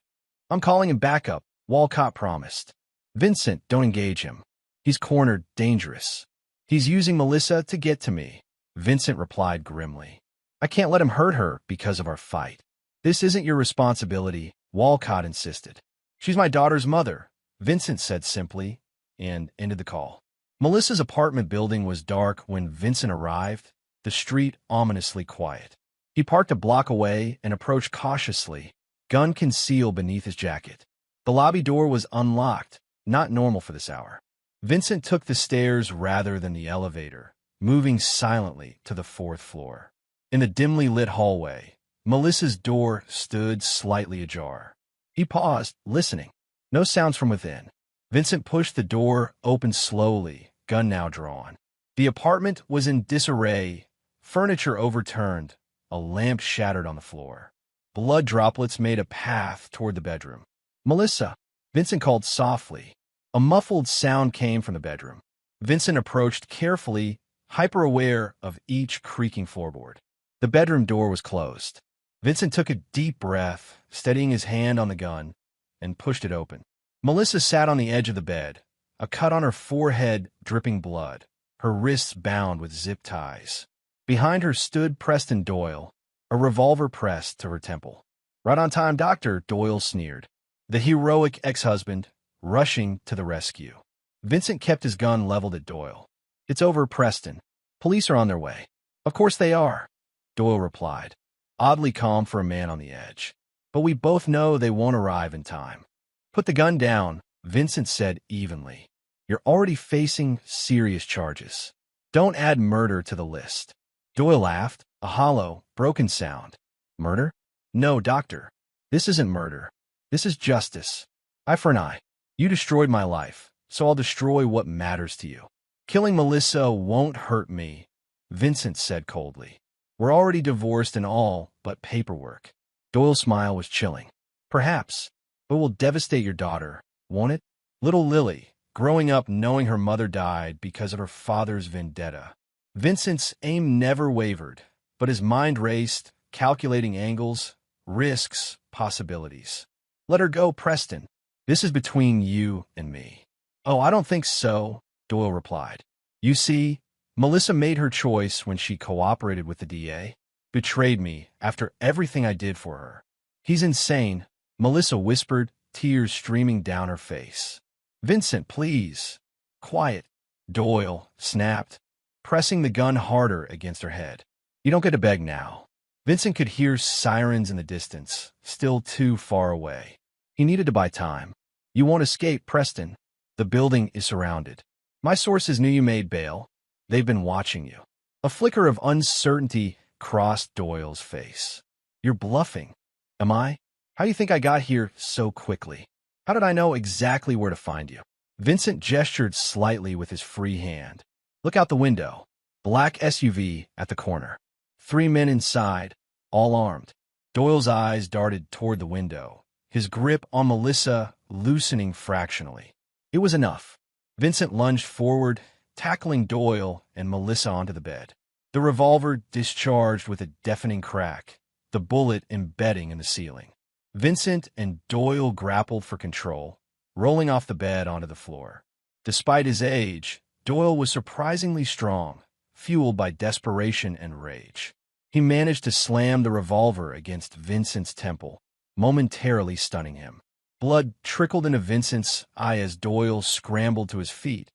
I'm calling him backup, Walcott promised. Vincent, don't engage him. He's cornered, dangerous. He's using Melissa to get to me, Vincent replied grimly. I can't let him hurt her because of our fight. This isn't your responsibility, Walcott insisted. She's my daughter's mother, Vincent said simply, and ended the call. Melissa's apartment building was dark when Vincent arrived, the street ominously quiet. He parked a block away and approached cautiously, gun concealed beneath his jacket. The lobby door was unlocked, not normal for this hour. Vincent took the stairs rather than the elevator, moving silently to the 4th floor. In the dimly lit hallway, Melissa's door stood slightly ajar. He paused, listening. No sounds from within. Vincent pushed the door open slowly, gun now drawn. The apartment was in disarray, furniture overturned, a lamp shattered on the floor. Blood droplets made a path toward the bedroom. Melissa, Vincent called softly. A muffled sound came from the bedroom. Vincent approached carefully, hyper-aware of each creaking floorboard. The bedroom door was closed. Vincent took a deep breath, steadying his hand on the gun, and pushed it open. Melissa sat on the edge of the bed, a cut on her forehead dripping blood, her wrists bound with zip ties. Behind her stood Preston Doyle, a revolver pressed to her temple. Right on time, Doctor, Doyle sneered. The heroic ex-husband, rushing to the rescue. Vincent kept his gun leveled at Doyle. It's over, Preston. Police are on their way. Of course they are, Doyle replied, oddly calm for a man on the edge. But we both know they won't arrive in time. Put the gun down, Vincent said evenly. You're already facing serious charges. Don't add murder to the list. Doyle laughed, a hollow, broken sound. Murder? No, Doctor. This isn't murder. This is justice. Eye for an eye. You destroyed my life, so I'll destroy what matters to you. Killing Melissa won't hurt me, Vincent said coldly. We're already divorced and all but paperwork. Doyle's smile was chilling. Perhaps, but will devastate your daughter, won't it? Little Lily, growing up knowing her mother died because of her father's vendetta. Vincent's aim never wavered, but his mind raced, calculating angles, risks, possibilities. Let her go, Preston. This is between you and me. Oh, I don't think so, Doyle replied. You see, Melissa made her choice when she cooperated with the DA. Betrayed me after everything I did for her. He's insane, Melissa whispered, tears streaming down her face. Vincent, please. Quiet, Doyle snapped, pressing the gun harder against her head. You don't get to beg now. Vincent could hear sirens in the distance, still too far away. He needed to buy time. You won't escape, Preston. The building is surrounded. My sources knew you made bail. They've been watching you. A flicker of uncertainty crossed Doyle's face. You're bluffing. Am I? How do you think I got here so quickly? How did I know exactly where to find you? Vincent gestured slightly with his free hand. Look out the window. Black SUV at the corner. 3 men inside, all armed. Doyle's eyes darted toward the window, his grip on Melissa loosening fractionally. It was enough. Vincent lunged forward, tackling Doyle and Melissa onto the bed. The revolver discharged with a deafening crack, the bullet embedding in the ceiling. Vincent and Doyle grappled for control, rolling off the bed onto the floor. Despite his age, Doyle was surprisingly strong, fueled by desperation and rage. He managed to slam the revolver against Vincent's temple, momentarily stunning him. Blood trickled into Vincent's eye as Doyle scrambled to his feet,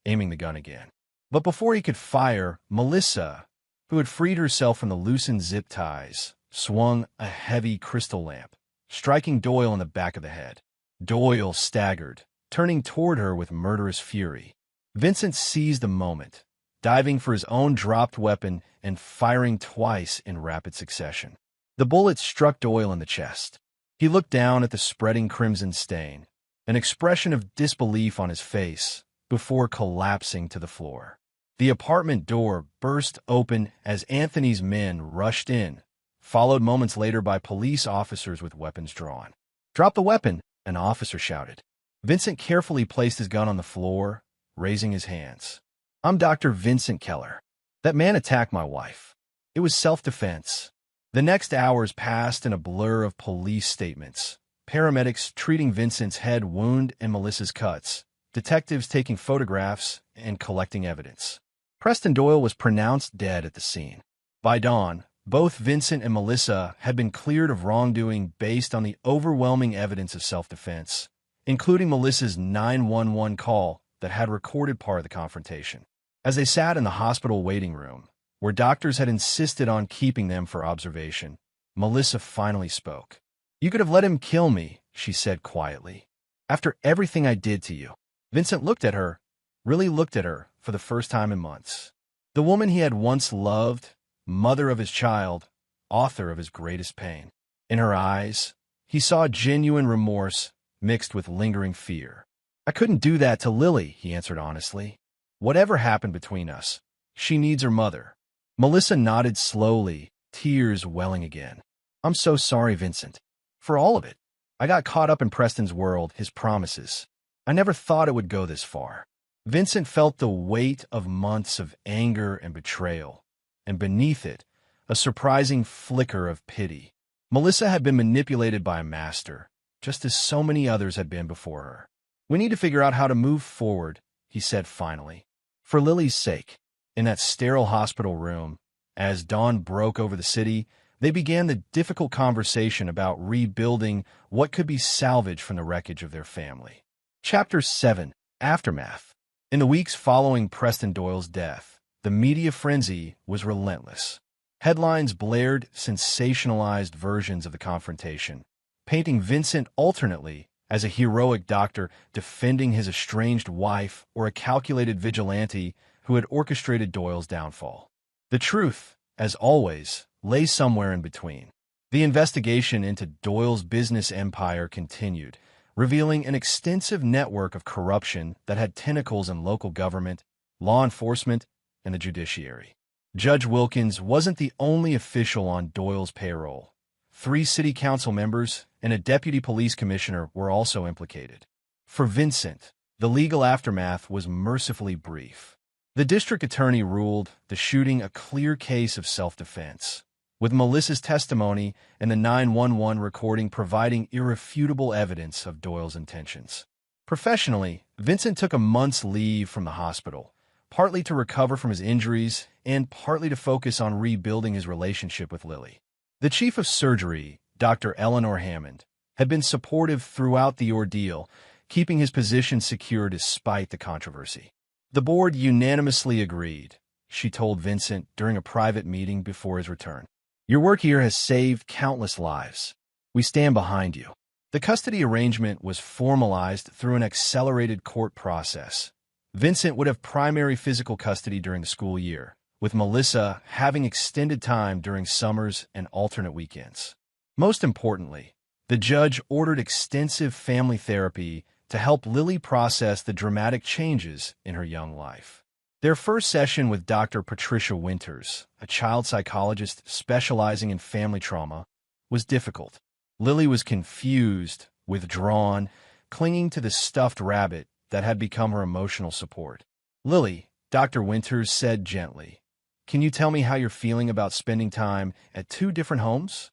aiming the gun again. But before he could fire, Melissa, who had freed herself from the loosened zip ties, swung a heavy crystal lamp, striking Doyle in the back of the head. Doyle staggered, turning toward her with murderous fury. Vincent seized the moment, diving for his own dropped weapon and firing twice in rapid succession. The bullet struck Doyle in the chest. He looked down at the spreading crimson stain, an expression of disbelief on his face, before collapsing to the floor. The apartment door burst open as Anthony's men rushed in, followed moments later by police officers with weapons drawn. "Drop the weapon," an officer shouted. Vincent carefully placed his gun on the floor, raising his hands. "I'm Dr. Vincent Keller. That man attacked my wife. It was self-defense." The next hours passed in a blur of police statements, paramedics treating Vincent's head wound and Melissa's cuts, detectives taking photographs and collecting evidence. Preston Doyle was pronounced dead at the scene. By dawn, both Vincent and Melissa had been cleared of wrongdoing based on the overwhelming evidence of self-defense, including Melissa's 911 call that had recorded part of the confrontation. As they sat in the hospital waiting room, where doctors had insisted on keeping them for observation, Melissa finally spoke. "You could have let him kill me," she said quietly. "After everything I did to you." Vincent looked at her, really looked at her, for the first time in months. The woman he had once loved, mother of his child, author of his greatest pain. In her eyes, he saw genuine remorse mixed with lingering fear. "I couldn't do that to Lily," he answered honestly. "Whatever happened between us, she needs her mother." Melissa nodded slowly, tears welling again. "I'm so sorry, Vincent. For all of it. I got caught up in Preston's world, his promises. I never thought it would go this far." Vincent felt the weight of months of anger and betrayal, and beneath it, a surprising flicker of pity. Melissa had been manipulated by a master, just as so many others had been before her. "We need to figure out how to move forward," he said finally. "For Lily's sake." In that sterile hospital room, as dawn broke over the city, they began the difficult conversation about rebuilding what could be salvaged from the wreckage of their family. Chapter 7: Aftermath. In the weeks following Preston Doyle's death, the media frenzy was relentless. Headlines blared sensationalized versions of the confrontation, painting Vincent alternately as a heroic doctor defending his estranged wife or a calculated vigilante who had orchestrated Doyle's downfall. The truth, as always, lay somewhere in between. The investigation into Doyle's business empire continued, revealing an extensive network of corruption that had tentacles in local government, law enforcement, and the judiciary. Judge Wilkins wasn't the only official on Doyle's payroll. 3 city council members and a deputy police commissioner were also implicated. For Vincent, the legal aftermath was mercifully brief. The district attorney ruled the shooting a clear case of self-defense, with Melissa's testimony and the 911 recording providing irrefutable evidence of Doyle's intentions. Professionally, Vincent took a month's leave from the hospital, partly to recover from his injuries and partly to focus on rebuilding his relationship with Lily. The chief of surgery, Dr. Eleanor Hammond, had been supportive throughout the ordeal, keeping his position secure despite the controversy. "The board unanimously agreed," she told Vincent during a private meeting before his return. "Your work here has saved countless lives. We stand behind you." The custody arrangement was formalized through an accelerated court process. Vincent would have primary physical custody during the school year, with Melissa having extended time during summers and alternate weekends. Most importantly, the judge ordered extensive family therapy to help Lily process the dramatic changes in her young life. Their first session with Dr. Patricia Winters, a child psychologist specializing in family trauma, was difficult. Lily was confused, withdrawn, clinging to the stuffed rabbit that had become her emotional support. "Lily," Dr. Winters said gently, "can you tell me how you're feeling about spending time at 2 different homes?"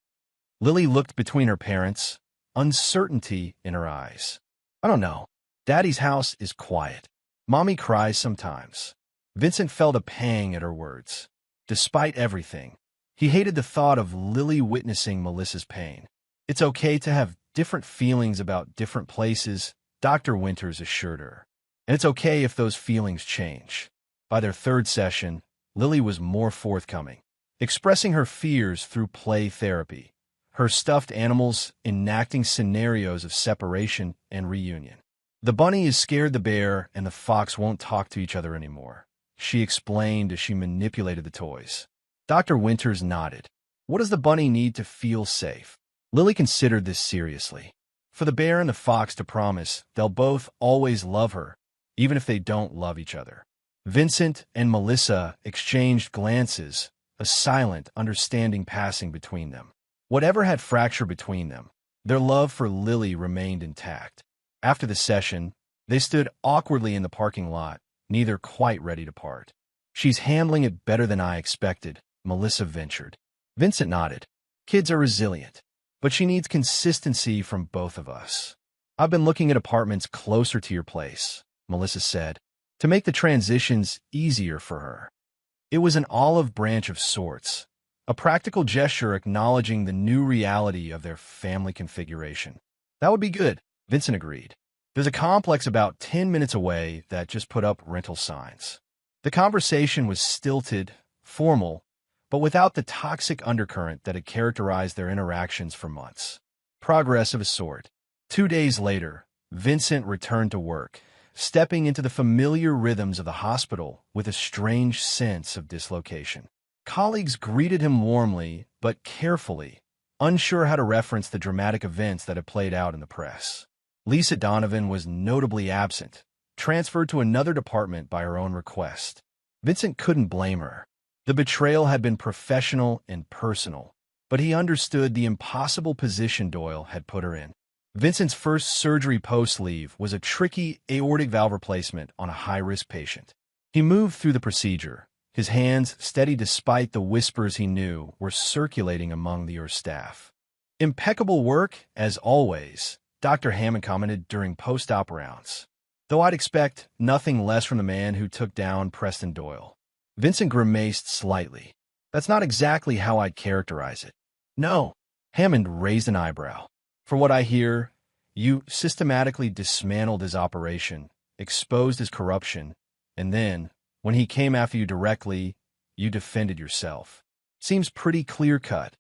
Lily looked between her parents, uncertainty in her eyes. "I don't know. Daddy's house is quiet. Mommy cries sometimes." Vincent felt a pang at her words. Despite everything, he hated the thought of Lily witnessing Melissa's pain. "It's okay to have different feelings about different places, Dr. Winters assured her. And it's okay if those feelings change. By their third session, Lily was more forthcoming, expressing her fears through play therapy, her stuffed animals enacting scenarios of separation and reunion. The bunny is scared the bear and the fox won't talk to each other anymore, she explained as she manipulated the toys. Dr. Winters nodded. What does the bunny need to feel safe? Lily considered this seriously. For the bear and the fox to promise they'll both always love her, even if they don't love each other. Vincent and Melissa exchanged glances, a silent understanding passing between them. Whatever had fractured between them, their love for Lily remained intact. After the session, they stood awkwardly in the parking lot, neither quite ready to part. She's handling it better than I expected, Melissa ventured. Vincent nodded. Kids are resilient, but she needs consistency from both of us. I've been looking at apartments closer to your place, Melissa said, to make the transitions easier for her. It was an olive branch of sorts, a practical gesture acknowledging the new reality of their family configuration. That would be good, Vincent agreed. There's a complex about 10 minutes away that just put up rental signs. The conversation was stilted, formal, but without the toxic undercurrent that had characterized their interactions for months. Progress of a sort. 2 days later, Vincent returned to work, stepping into the familiar rhythms of the hospital with a strange sense of dislocation. Colleagues greeted him warmly but carefully, unsure how to reference the dramatic events that had played out in the press. Lisa Donovan was notably absent, transferred to another department by her own request. Vincent couldn't blame her. The betrayal had been professional and personal, but he understood the impossible position Doyle had put her in. Vincent's first surgery post-leave was a tricky aortic valve replacement on a high-risk patient. He moved through the procedure, his hands steady despite the whispers he knew were circulating among the staff. Impeccable work, as always, Dr. Hammond commented during post-op rounds. Though I'd expect nothing less from the man who took down Preston Doyle. Vincent grimaced slightly. That's not exactly how I'd characterize it. No. Hammond raised an eyebrow. From what I hear, you systematically dismantled his operation, exposed his corruption, and then, when he came after you directly, you defended yourself. Seems pretty clear-cut.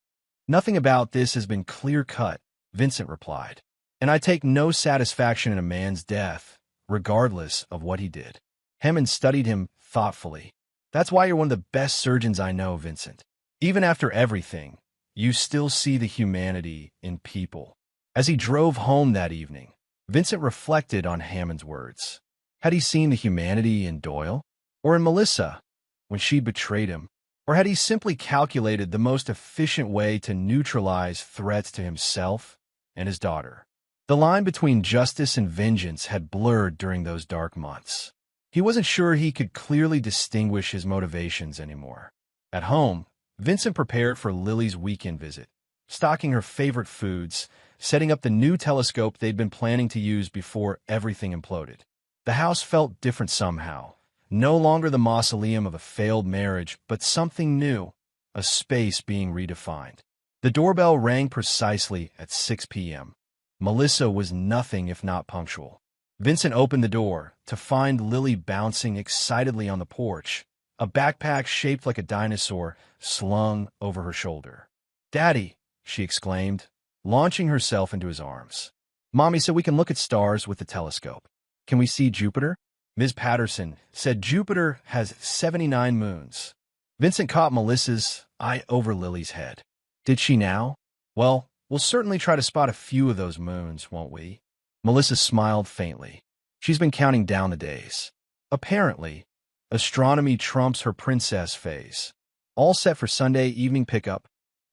Nothing about this has been clear-cut, Vincent replied. And I take no satisfaction in a man's death, regardless of what he did. Hammond studied him thoughtfully. That's why you're one of the best surgeons I know, Vincent. Even after everything, you still see the humanity in people. As he drove home that evening, Vincent reflected on Hammond's words. Had he seen the humanity in Doyle? Or in Melissa, when she betrayed him? Or had he simply calculated the most efficient way to neutralize threats to himself and his daughter? The line between justice and vengeance had blurred during those dark months. He wasn't sure he could clearly distinguish his motivations anymore. At home, Vincent prepared for Lily's weekend visit, stocking her favorite foods, setting up the new telescope they'd been planning to use before everything imploded. The house felt different somehow, no longer the mausoleum of a failed marriage, but something new, a space being redefined. The doorbell rang precisely at 6 p.m. Melissa was nothing if not punctual. Vincent opened the door to find Lily bouncing excitedly on the porch, a backpack shaped like a dinosaur slung over her shoulder. "Daddy," she exclaimed, launching herself into his arms. "Mommy said we can look at stars with the telescope. Can we see Jupiter?" Ms. Patterson said Jupiter has 79 moons. Vincent caught Melissa's eye over Lily's head. Did she now? Well, we'll certainly try to spot a few of those moons, won't we? Melissa smiled faintly. She's been counting down the days. Apparently, astronomy trumps her princess phase. All set for Sunday evening pickup,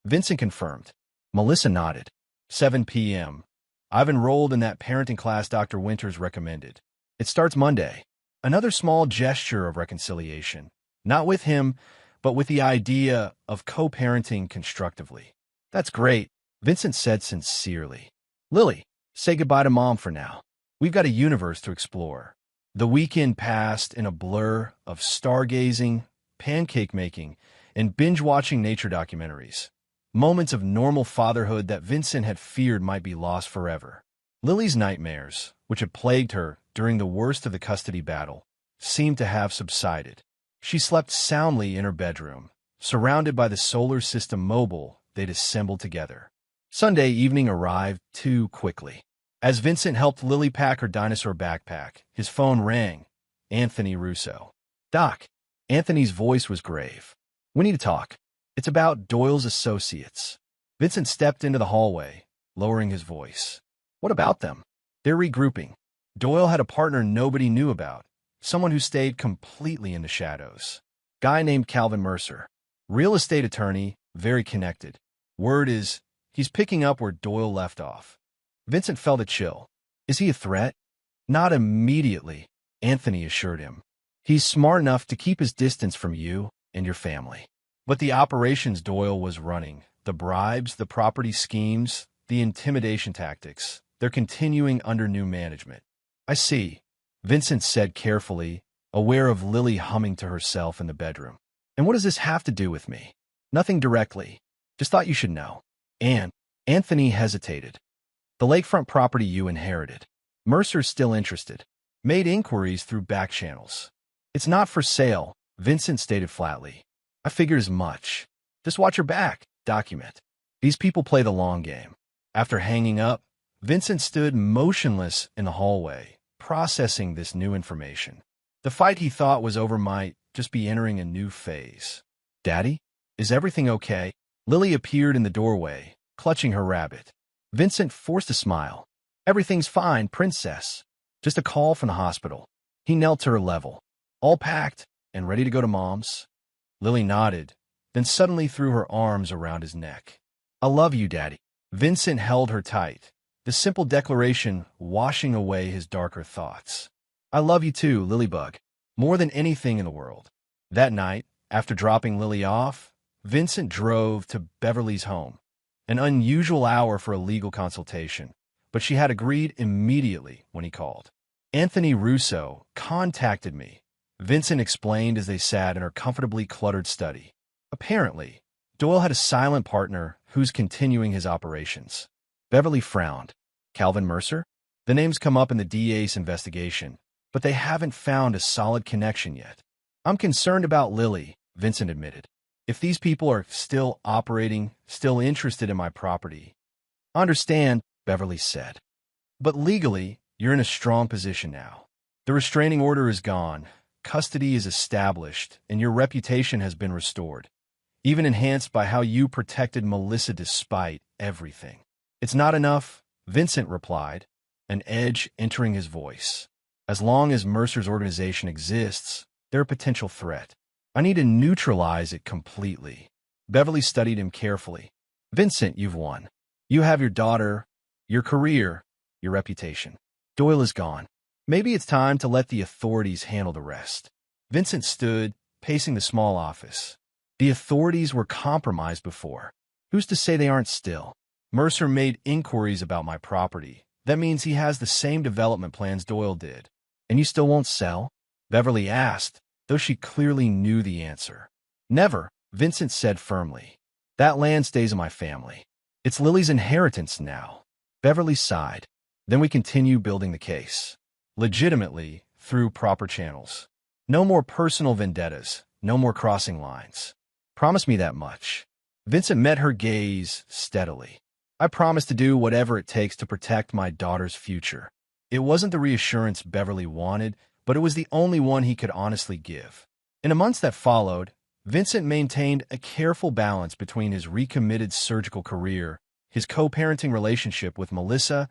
Vincent confirmed. Melissa nodded. 7 p.m. I've enrolled in that parenting class Dr. Winters recommended. It starts Monday. Another small gesture of reconciliation. Not with him, but with the idea of co-parenting constructively. That's great, Vincent said sincerely. Lily, say goodbye to Mom for now. We've got a universe to explore. The weekend passed in a blur of stargazing, pancake making, and binge-watching nature documentaries. moments of normal fatherhood that Vincent had feared might be lost forever. Lily's nightmares, which had plagued her during the worst of the custody battle, seemed to have subsided. She slept soundly in her bedroom, surrounded by the solar system mobile they'd assembled together. Sunday evening arrived too quickly. As Vincent helped Lily pack her dinosaur backpack, his phone rang. Anthony Russo. "Doc." Anthony's voice was grave. "We need to talk. It's about Doyle's associates." Vincent stepped into the hallway, lowering his voice. "What about them?" "They're regrouping. Doyle had a partner nobody knew about, someone who stayed completely in the shadows. Guy named Calvin Mercer. Real estate attorney, very connected. Word is, he's picking up where Doyle left off." Vincent felt a chill. "Is he a threat?" "Not immediately," Anthony assured him. "He's smart enough to keep his distance from you and your family. But the operations Doyle was running, the bribes, the property schemes, the intimidation tactics, they're continuing under new management." "I see," Vincent said carefully, aware of Lily humming to herself in the bedroom. "And what does this have to do with me?" "Nothing directly. Just thought you should know." "And?" Anthony hesitated. "The lakefront property you inherited." Mercer's still interested. "Made inquiries through back channels." "It's not for sale," Vincent stated flatly. "I figured as much. Just watch your back. Document. These people play the long game." After hanging up, Vincent stood motionless in the hallway, processing this new information. The fight he thought was over might just be entering a new phase. "Daddy? Is everything okay?" Lily appeared in the doorway, clutching her rabbit. Vincent forced a smile. "Everything's fine, princess. Just a call from the hospital." He knelt to her level. "All packed and ready to go to Mom's?" Lily nodded, then suddenly threw her arms around his neck. "I love you, Daddy." Vincent held her tight, the simple declaration washing away his darker thoughts. "I love you too, Lilybug. More than anything in the world." That night, after dropping Lily off, Vincent drove to Beverly's home. An unusual hour for a legal consultation, but she had agreed immediately when he called. "Anthony Russo contacted me," Vincent explained as they sat in her comfortably cluttered study. "Apparently, Doyle had a silent partner who's continuing his operations." Beverly frowned. "Calvin Mercer?" "The name's come up in the DA's investigation, but they haven't found a solid connection yet." "I'm concerned about Lily," Vincent admitted. "If these people are still operating, still interested in my property." "I understand," Beverly said. "But legally, you're in a strong position now. The restraining order is gone, custody is established, and your reputation has been restored, even enhanced by how you protected Melissa despite everything." "It's not enough," Vincent replied, an edge entering his voice. "As long as Mercer's organization exists, they're a potential threat. I need to neutralize it completely." Beverly studied him carefully. "Vincent, you've won. You have your daughter, your career, your reputation. Doyle is gone. Maybe it's time to let the authorities handle the rest." Vincent stood, pacing the small office. "The authorities were compromised before. Who's to say they aren't still? Mercer made inquiries about my property. That means he has the same development plans Doyle did." "And you still won't sell?" Beverly asked, though she clearly knew the answer. "Never," Vincent said firmly. "That land stays in my family. It's Lily's inheritance now." Beverly sighed. "Then we continue building the case. Legitimately, through proper channels. No more personal vendettas, no more crossing lines. Promise me that much." Vincent met her gaze steadily. "I promise to do whatever it takes to protect my daughter's future." It wasn't the reassurance Beverly wanted, but it was the only one he could honestly give. In the months that followed, Vincent maintained a careful balance between his recommitted surgical career, his co-parenting relationship with Melissa,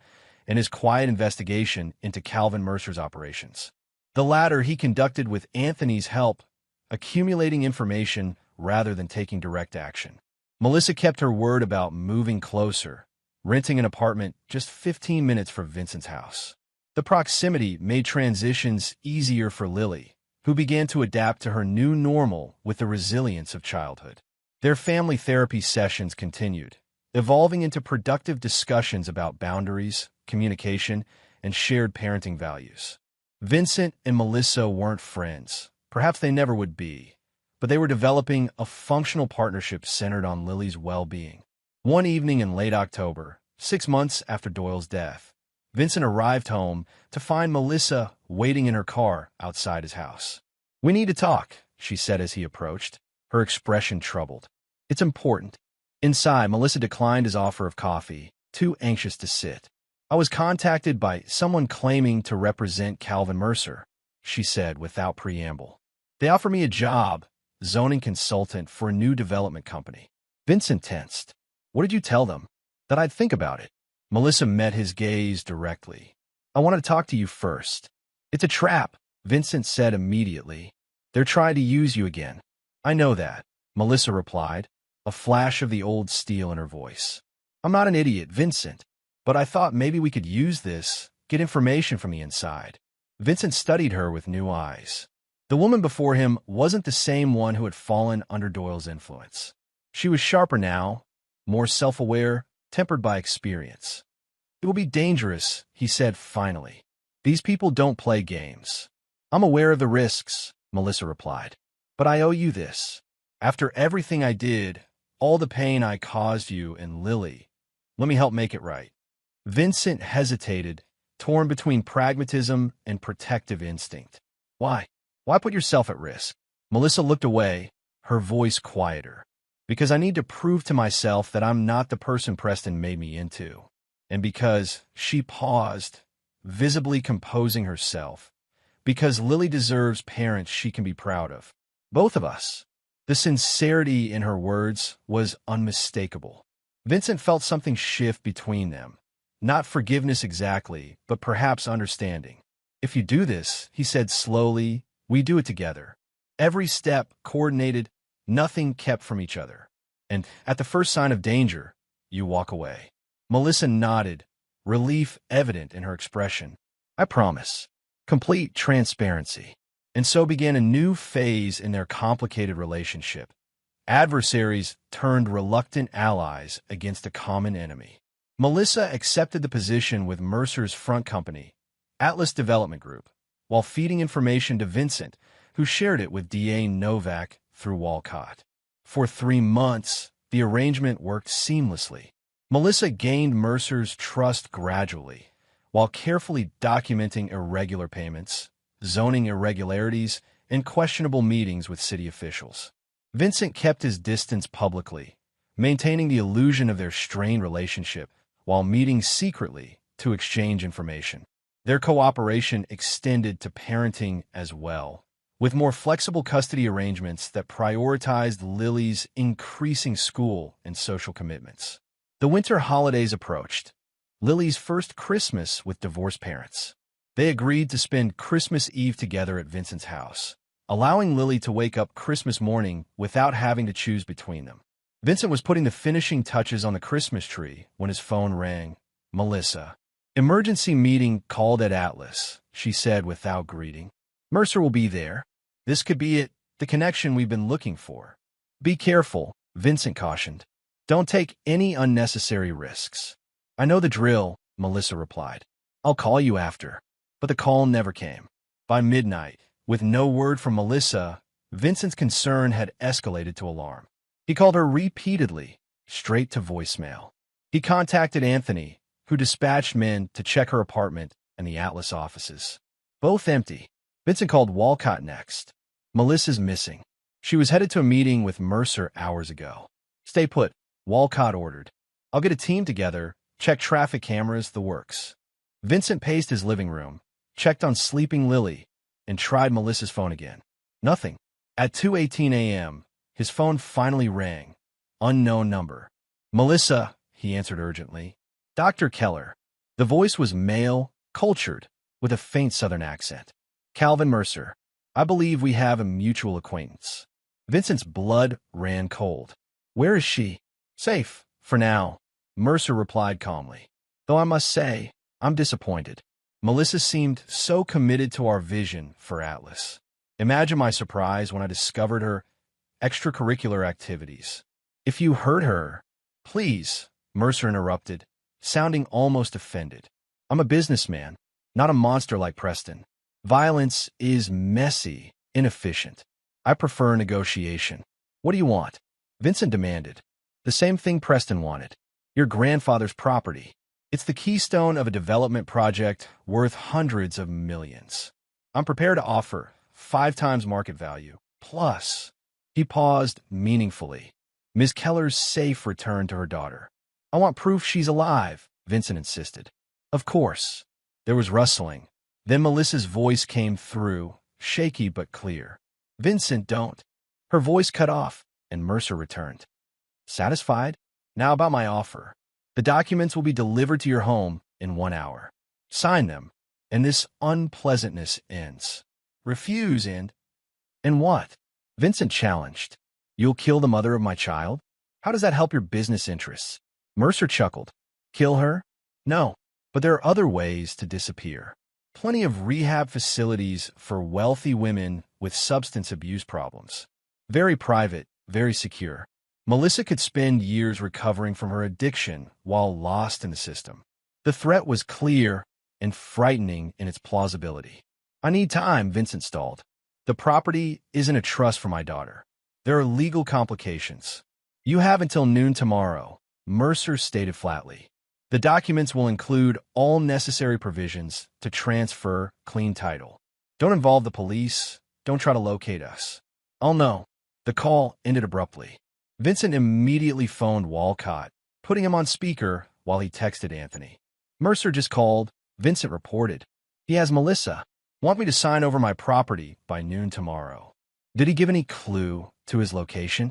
and his quiet investigation into Calvin Mercer's operations. The latter he conducted with Anthony's help, accumulating information rather than taking direct action. Melissa kept her word about moving closer, renting an apartment just 15 minutes from Vincent's house. The proximity made transitions easier for Lily, who began to adapt to her new normal with the resilience of childhood. Their family therapy sessions continued, evolving into productive discussions about boundaries, communication, and shared parenting values. Vincent and Melissa weren't friends. Perhaps they never would be, but they were developing a functional partnership centered on Lily's well-being. One evening in late October, 6 months after Doyle's death, Vincent arrived home to find Melissa waiting in her car outside his house. "We need to talk," she said as he approached, her expression troubled. "It's important." Inside, Melissa declined his offer of coffee, too anxious to sit. "I was contacted by someone claiming to represent Calvin Mercer," she said without preamble. "They offered me a job, zoning consultant for a new development company." Vincent tensed. "What did you tell them?" "That I'd think about it." Melissa met his gaze directly. "I want to talk to you first." "It's a trap," Vincent said immediately. "They're trying to use you again." "I know that," Melissa replied, a flash of the old steel in her voice. "I'm not an idiot, Vincent, but I thought maybe we could use this, get information from the inside." Vincent studied her with new eyes. The woman before him wasn't the same one who had fallen under Doyle's influence. She was sharper now, more self-aware, tempered by experience. "It will be dangerous," he said finally. "These people don't play games." "I'm aware of the risks," Melissa replied. "But I owe you this. After everything I did, all the pain I caused you and Lily, let me help make it right." Vincent hesitated, torn between pragmatism and protective instinct. "Why? Why put yourself at risk?" Melissa looked away, her voice quieter. "Because I need to prove to myself that I'm not the person Preston made me into. And because," she paused, visibly composing herself, "because Lily deserves parents she can be proud of. Both of us." The sincerity in her words was unmistakable. Vincent felt something shift between them. Not forgiveness exactly, but perhaps understanding. "If you do this," he said slowly, "we do it together. Every step coordinated, nothing kept from each other. And at the first sign of danger, you walk away." Melissa nodded, relief evident in her expression. "I promise." Complete transparency. And so began a new phase in their complicated relationship. Adversaries turned reluctant allies against a common enemy. Melissa accepted the position with Mercer's front company, Atlas Development Group, while feeding information to Vincent, who shared it with DA Novak through Walcott. For 3 months, the arrangement worked seamlessly. Melissa gained Mercer's trust gradually, while carefully documenting irregular payments, zoning irregularities, and questionable meetings with city officials. Vincent kept his distance publicly, maintaining the illusion of their strained relationship while meeting secretly to exchange information. Their cooperation extended to parenting as well, with more flexible custody arrangements that prioritized Lily's increasing school and social commitments. The winter holidays approached, Lily's first Christmas with divorced parents. They agreed to spend Christmas Eve together at Vincent's house, allowing Lily to wake up Christmas morning without having to choose between them. Vincent was putting the finishing touches on the Christmas tree when his phone rang. "Melissa." "Emergency meeting called at Atlas," she said without greeting. "Mercer will be there. This could be it, the connection we've been looking for." "Be careful," Vincent cautioned. "Don't take any unnecessary risks." "I know the drill," Melissa replied. "I'll call you after." But the call never came. By midnight, with no word from Melissa, Vincent's concern had escalated to alarm. He called her repeatedly, straight to voicemail. He contacted Anthony, who dispatched men to check her apartment and the Atlas offices. Both empty. Vincent called Walcott next. "Melissa's missing. She was headed to a meeting with Mercer hours ago." "Stay put," Walcott ordered. "I'll get a team together, check traffic cameras, the works." Vincent paced his living room, checked on sleeping Lily, and tried Melissa's phone again. Nothing. At 2:18 a.m., his phone finally rang. Unknown number. "Melissa," he answered urgently. "Dr. Keller." The voice was male, cultured, with a faint southern accent. "Calvin Mercer. I believe we have a mutual acquaintance." Vincent's blood ran cold. "Where is she?" "Safe, for now," Mercer replied calmly. "Though I must say, I'm disappointed. Melissa seemed so committed to our vision for Atlas. Imagine my surprise when I discovered her extracurricular activities." "If you hurt her—" "Please," Mercer interrupted, sounding almost offended. "I'm a businessman, not a monster like Preston. Violence is messy, inefficient. I prefer negotiation." "What do you want?" Vincent demanded. The same thing Preston wanted. Your grandfather's property. It's the keystone of a development project worth hundreds of millions. I'm prepared to offer 5 times market value. Plus, he paused meaningfully. Ms. Keller's safe return to her daughter. I want proof she's alive, Vincent insisted. Of course. There was rustling. Then Melissa's voice came through, shaky but clear. Vincent, don't. Her voice cut off, and Mercer returned. Satisfied? Now about my offer. The documents will be delivered to your home in 1 hour. Sign them, and this unpleasantness ends. Refuse and what? Vincent challenged. You'll kill the mother of my child? How does that help your business interests? Mercer chuckled. Kill her? No, but there are other ways to disappear. Plenty of rehab facilities for wealthy women with substance abuse problems. Very private, very secure. Melissa could spend years recovering from her addiction while lost in the system. The threat was clear and frightening in its plausibility. I need time, Vincent stalled. The property isn't a trust for my daughter. There are legal complications. You have until noon tomorrow, Mercer stated flatly. The documents will include all necessary provisions to transfer clean title. Don't involve the police. Don't try to locate us. I'll know. The call ended abruptly. Vincent immediately phoned Walcott, putting him on speaker while he texted Anthony. Mercer just called, Vincent reported. He has Melissa. Want me to sign over my property by noon tomorrow. Did he give any clue to his location?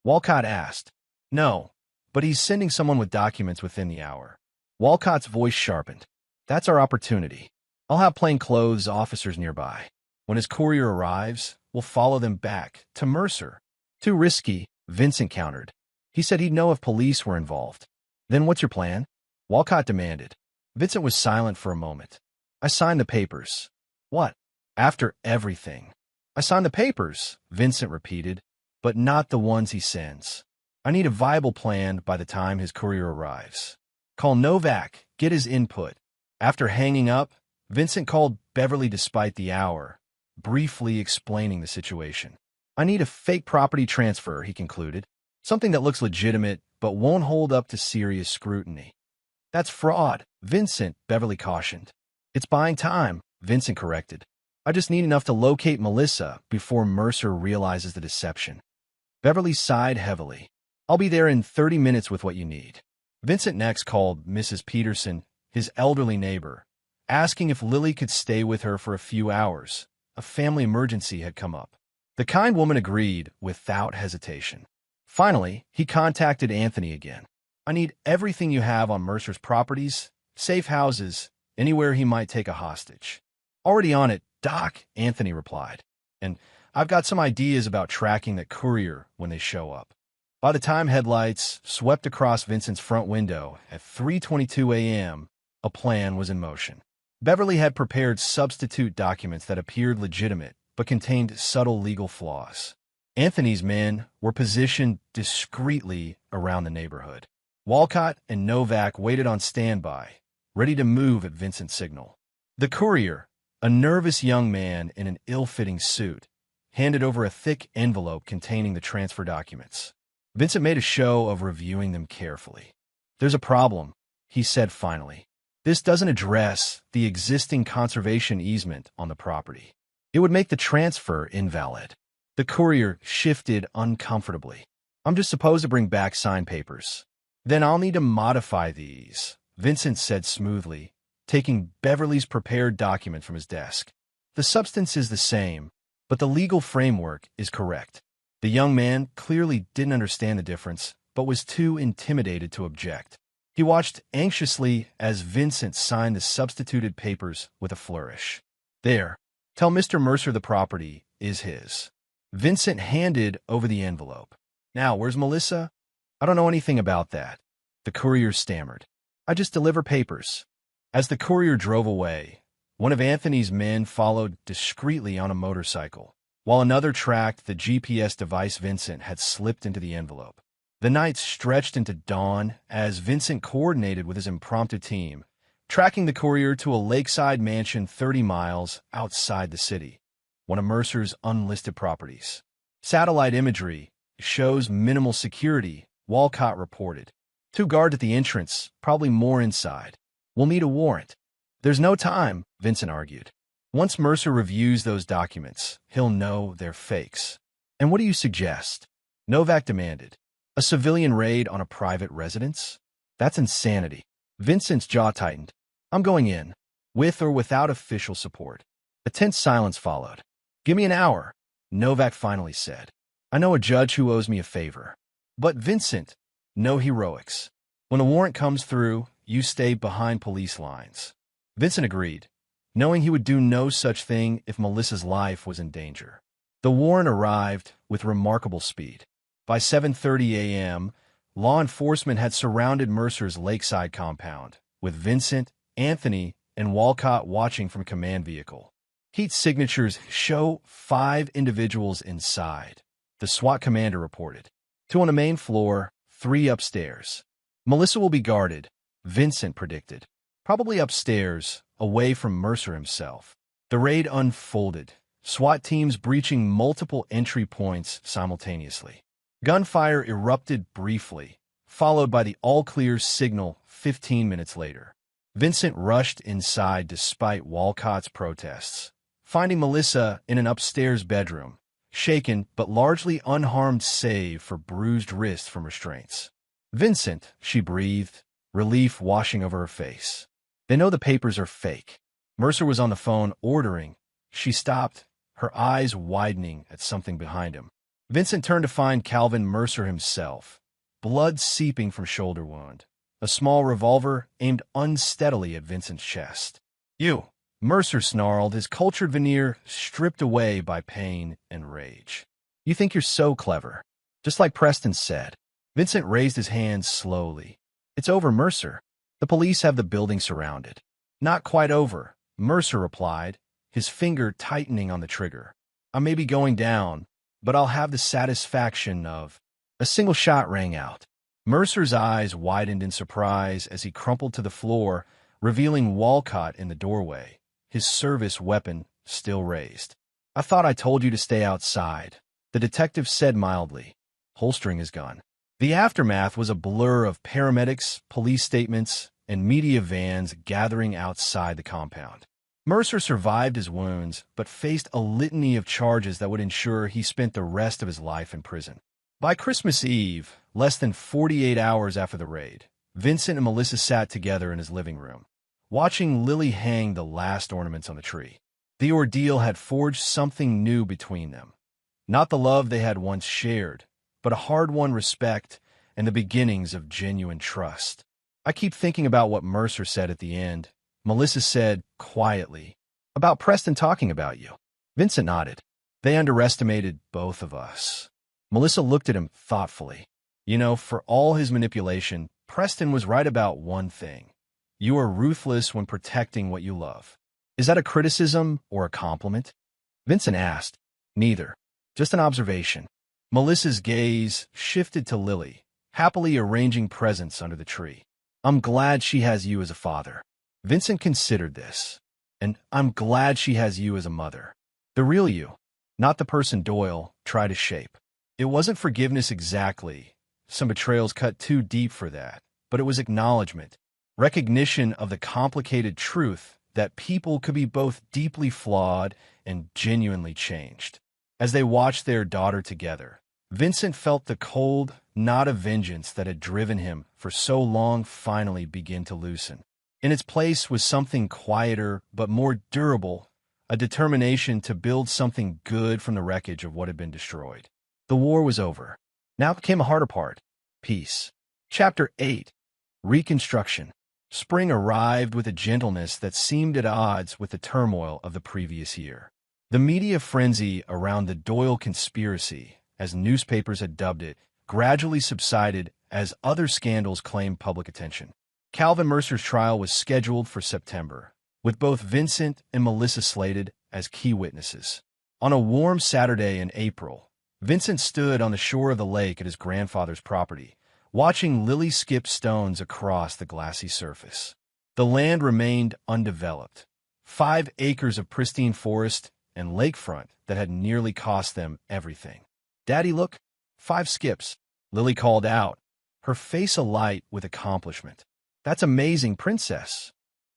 Walcott asked. No, but he's sending someone with documents within the hour. Walcott's voice sharpened. That's our opportunity. I'll have plainclothes officers nearby. When his courier arrives, we'll follow them back to Mercer. Too risky, Vincent countered. He said he'd know if police were involved. Then what's your plan? Walcott demanded. Vincent was silent for a moment. I signed the papers. What? After everything. I signed the papers, Vincent repeated, but not the ones he sends. I need a viable plan by the time his courier arrives. Call Novak, get his input. After hanging up, Vincent called Beverly despite the hour, briefly explaining the situation. I need a fake property transfer, he concluded. Something that looks legitimate but won't hold up to serious scrutiny. That's fraud, Vincent, Beverly cautioned. It's buying time, Vincent corrected. I just need enough to locate Melissa before Mercer realizes the deception. Beverly sighed heavily. I'll be there in 30 minutes with what you need. Vincent next called Mrs. Peterson, his elderly neighbor, asking if Lily could stay with her for a few hours. A family emergency had come up. The kind woman agreed without hesitation. Finally, he contacted Anthony again. I need everything you have on Mercer's properties, safe houses, anywhere he might take a hostage. Already on it, Doc, Anthony replied. And I've got some ideas about tracking that courier when they show up. By the time headlights swept across Vincent's front window at 3:22 a.m., a plan was in motion. Beverly had prepared substitute documents that appeared legitimate but contained subtle legal flaws. Anthony's men were positioned discreetly around the neighborhood. Walcott and Novak waited on standby, ready to move at Vincent's signal. The courier, a nervous young man in an ill-fitting suit, handed over a thick envelope containing the transfer documents. Vincent made a show of reviewing them carefully. There's a problem, he said finally. This doesn't address the existing conservation easement on the property. It would make the transfer invalid. The courier shifted uncomfortably. I'm just supposed to bring back signed papers. Then I'll need to modify these, Vincent said smoothly, taking Beverly's prepared document from his desk. The substance is the same, but the legal framework is correct. The young man clearly didn't understand the difference, but was too intimidated to object. He watched anxiously as Vincent signed the substituted papers with a flourish. There, tell Mr. Mercer the property is his. Vincent handed over the envelope. Now, where's Melissa? I don't know anything about that. The courier stammered. I just deliver papers. As the courier drove away, one of Anthony's men followed discreetly on a motorcycle, while another tracked the GPS device Vincent had slipped into the envelope. The night stretched into dawn as Vincent coordinated with his impromptu team, tracking the courier to a lakeside mansion 30 miles outside the city, one of Mercer's unlisted properties. Satellite imagery shows minimal security Walcott reported. 2 guards at the entrance, probably more inside. We'll need a warrant. There's no time, Vincent argued. Once Mercer reviews those documents, he'll know they're fakes. And what do you suggest? Novak demanded. A civilian raid on a private residence? That's insanity. Vincent's jaw tightened. I'm going in, with or without official support. A tense silence followed. Give me an hour, Novak finally said. I know a judge who owes me a favor. But Vincent, no heroics. When a warrant comes through, you stay behind police lines. Vincent agreed, knowing he would do no such thing if Melissa's life was in danger. The warrant arrived with remarkable speed. By 7:30 a.m., law enforcement had surrounded Mercer's lakeside compound, with Vincent, Anthony, and Walcott watching from a command vehicle. Heat signatures show 5 individuals inside, the SWAT commander reported. 2 on the main floor, 3 upstairs. Melissa will be guarded, Vincent predicted. Probably upstairs, away from Mercer himself. The raid unfolded, SWAT teams breaching multiple entry points simultaneously. Gunfire erupted briefly, followed by the all-clear signal 15 minutes later. Vincent rushed inside despite Walcott's protests, finding Melissa in an upstairs bedroom, shaken but largely unharmed save for bruised wrists from restraints. Vincent, she breathed, relief washing over her face. They know the papers are fake. Mercer was on the phone ordering. She stopped, her eyes widening at something behind him. Vincent turned to find Calvin Mercer himself, blood seeping from shoulder wound, a small revolver aimed unsteadily at Vincent's chest. You, Mercer snarled, his cultured veneer stripped away by pain and rage. You think you're so clever. Just like Preston said. Vincent raised his hands slowly. It's over, Mercer. The police have the building surrounded. Not quite over, Mercer replied, his finger tightening on the trigger. I may be going down, but I'll have the satisfaction of... A single shot rang out. Mercer's eyes widened in surprise as he crumpled to the floor, revealing Walcott in the doorway, his service weapon still raised. I thought I told you to stay outside, the detective said mildly, holstering his gun. The aftermath was a blur of paramedics, police statements, and media vans gathering outside the compound. Mercer survived his wounds, but faced a litany of charges that would ensure he spent the rest of his life in prison. By Christmas Eve, less than 48 hours after the raid, Vincent and Melissa sat together in his living room, watching Lily hang the last ornaments on the tree. The ordeal had forged something new between them. Not the love they had once shared, but a hard-won respect and the beginnings of genuine trust. I keep thinking about what Mercer said at the end. Melissa said, quietly, about Preston talking about you. Vincent nodded. They underestimated both of us. Melissa looked at him thoughtfully. You know, for all his manipulation, Preston was right about one thing. You are ruthless when protecting what you love. Is that a criticism or a compliment? Vincent asked. Neither. Just an observation. Melissa's gaze shifted to Lily, happily arranging presents under the tree. I'm glad she has you as a father. Vincent considered this. And I'm glad she has you as a mother. The real you, not the person Doyle tried to shape. It wasn't forgiveness exactly. Some betrayals cut too deep for that. But it was acknowledgement, recognition of the complicated truth that people could be both deeply flawed and genuinely changed. As they watched their daughter together, Vincent felt the cold knot of vengeance that had driven him for so long finally begin to loosen. In its place was something quieter but more durable, a determination to build something good from the wreckage of what had been destroyed. The war was over. Now came a harder part. Peace. Chapter 8. Reconstruction. Spring arrived with a gentleness that seemed at odds with the turmoil of the previous year. The media frenzy around the Doyle conspiracy, as newspapers had dubbed it, gradually subsided as other scandals claimed public attention. Calvin Mercer's trial was scheduled for September, with both Vincent and Melissa slated as key witnesses. On a warm Saturday in April, Vincent stood on the shore of the lake at his grandfather's property, watching Lily skip stones across the glassy surface. The land remained undeveloped. 5 acres of pristine forest and lakefront that had nearly cost them everything. Daddy, look, 5 skips, Lily called out, her face alight with accomplishment. "That's amazing, Princess."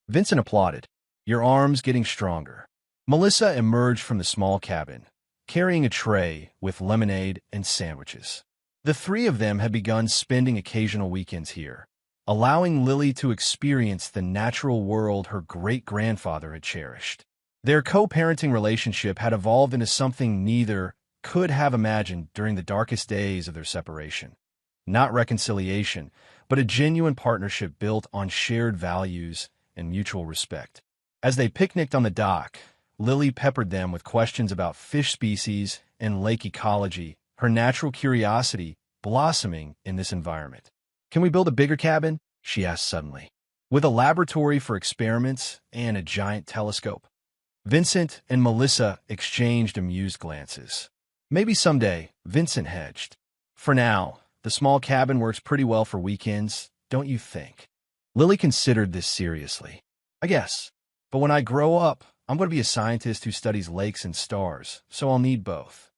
Vincent applauded. "Your arm's getting stronger." Melissa emerged from the small cabin, carrying a tray with lemonade and sandwiches. The three of them had begun spending occasional weekends here, allowing Lily to experience the natural world her great-grandfather had cherished. Their co-parenting relationship had evolved into something neither could have imagined during the darkest days of their separation. Not reconciliation, but a genuine partnership built on shared values and mutual respect. As they picnicked on the dock, Lily peppered them with questions about fish species and lake ecology, her natural curiosity blossoming in this environment. "Can we build a bigger cabin?" she asked suddenly, "with a laboratory for experiments and a giant telescope?" Vincent and Melissa exchanged amused glances. "Maybe someday," Vincent hedged. "For now, the small cabin works pretty well for weekends, don't you think?" Lily considered this seriously. "I guess. But when I grow up, I'm going to be a scientist who studies lakes and stars, so I'll need both."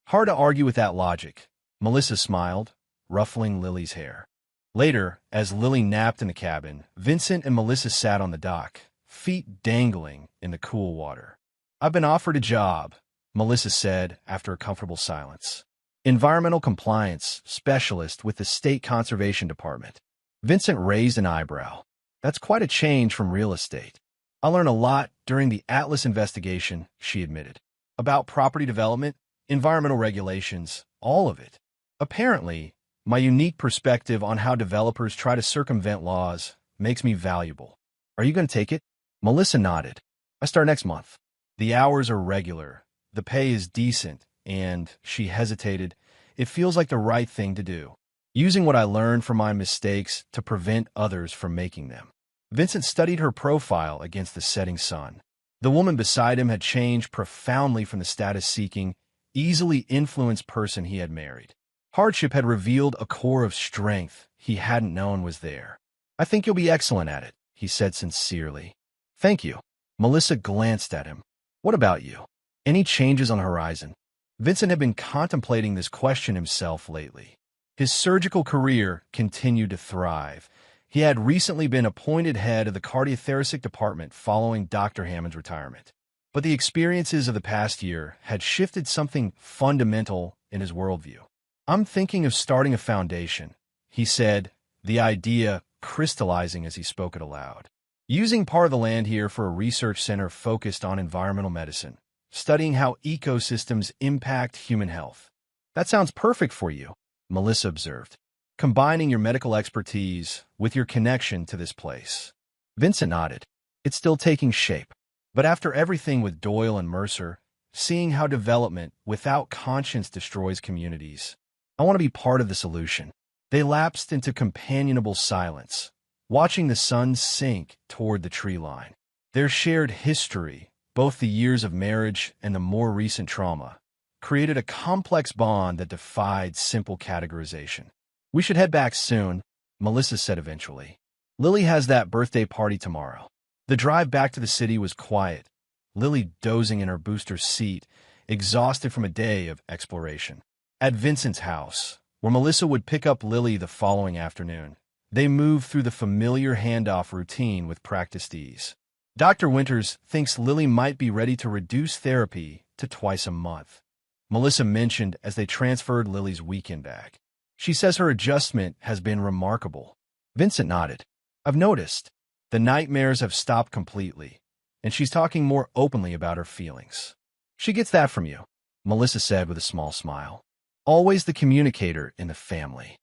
Hard to argue with that logic. Melissa smiled, ruffling Lily's hair. Later, as Lily napped in the cabin, Vincent and Melissa sat on the dock, feet dangling in the cool water. "I've been offered a job," Melissa said after a comfortable silence. "Environmental compliance specialist with the State Conservation Department." Vincent raised an eyebrow. "That's quite a change from real estate." "I learned a lot during the Atlas investigation," she admitted. "About property development, environmental regulations, all of it. Apparently, my unique perspective on how developers try to circumvent laws makes me valuable." "Are you going to take it?" Melissa nodded. "I start next month. The hours are regular, the pay is decent, and," she hesitated, "it feels like the right thing to do. Using what I learned from my mistakes to prevent others from making them." Vincent studied her profile against the setting sun. The woman beside him had changed profoundly from the status-seeking, easily influenced person he had married. Hardship had revealed a core of strength he hadn't known was there. "I think you'll be excellent at it," he said sincerely. "Thank you." Melissa glanced at him. "What about you? Any changes on the horizon?" Vincent had been contemplating this question himself lately. His surgical career continued to thrive. He had recently been appointed head of the cardiothoracic department following Dr. Hammond's retirement. But the experiences of the past year had shifted something fundamental in his worldview. "I'm thinking of starting a foundation," he said, the idea crystallizing as he spoke it aloud. "Using part of the land here for a research center focused on environmental medicine, studying how ecosystems impact human health." "That sounds perfect for you," Melissa observed. "Combining your medical expertise with your connection to this place." Vincent nodded. "It's still taking shape. But after everything with Doyle and Mercer, seeing how development without conscience destroys communities, I want to be part of the solution." They lapsed into companionable silence, watching the sun sink toward the tree line. Their shared history, both the years of marriage and the more recent trauma, created a complex bond that defied simple categorization. "We should head back soon," Melissa said eventually. "Lily has that birthday party tomorrow." The drive back to the city was quiet, Lily dozing in her booster seat, exhausted from a day of exploration. At Vincent's house, where Melissa would pick up Lily the following afternoon, they moved through the familiar handoff routine with practiced ease. "Dr. Winters thinks Lily might be ready to reduce therapy to twice a month," Melissa mentioned as they transferred Lily's weekend bag. "She says her adjustment has been remarkable." Vincent nodded. "I've noticed. The nightmares have stopped completely, and she's talking more openly about her feelings." "She gets that from you," Melissa said with a small smile. "Always the communicator in the family."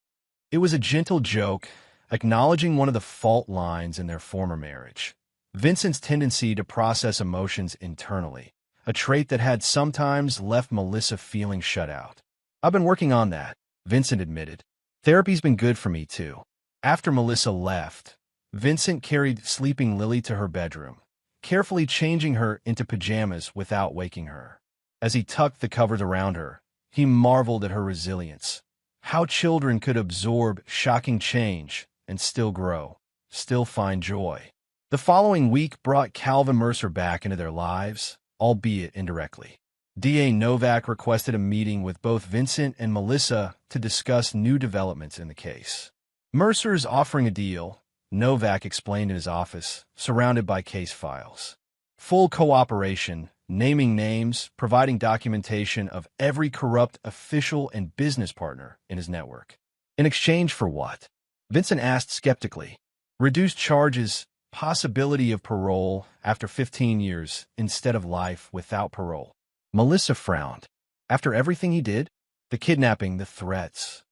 It was a gentle joke, acknowledging one of the fault lines in their former marriage: Vincent's tendency to process emotions internally, a trait that had sometimes left Melissa feeling shut out. "I've been working on that," Vincent admitted. "Therapy's been good for me, too." After Melissa left, Vincent carried sleeping Lily to her bedroom, carefully changing her into pajamas without waking her. As he tucked the covers around her, he marveled at her resilience. How children could absorb shocking change and still grow, still find joy. The following week brought Calvin Mercer back into their lives, albeit indirectly. DA Novak requested a meeting with both Vincent and Melissa to discuss new developments in the case. Mercer's offering a deal, Novak explained in his office, surrounded by case files. Full cooperation, naming names, providing documentation of every corrupt official and business partner in his network. In exchange for what? Vincent asked skeptically. Reduced charges, possibility of parole after 15 years instead of life without parole. Melissa frowned. After everything he did? The kidnapping, the threats.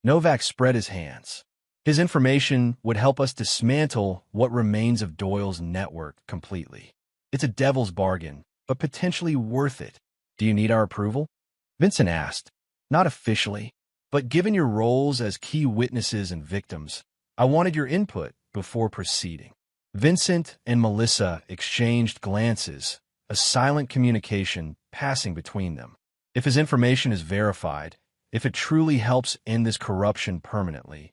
Novak spread his hands. His information would help us dismantle what remains of Doyle's network completely. It's a devil's bargain, but potentially worth it. Do you need our approval? Vincent asked. Not officially, but given your roles as key witnesses and victims, I wanted your input before proceeding. Vincent and Melissa exchanged glances, a silent communication passing between them. If his information is verified, if it truly helps end this corruption permanently,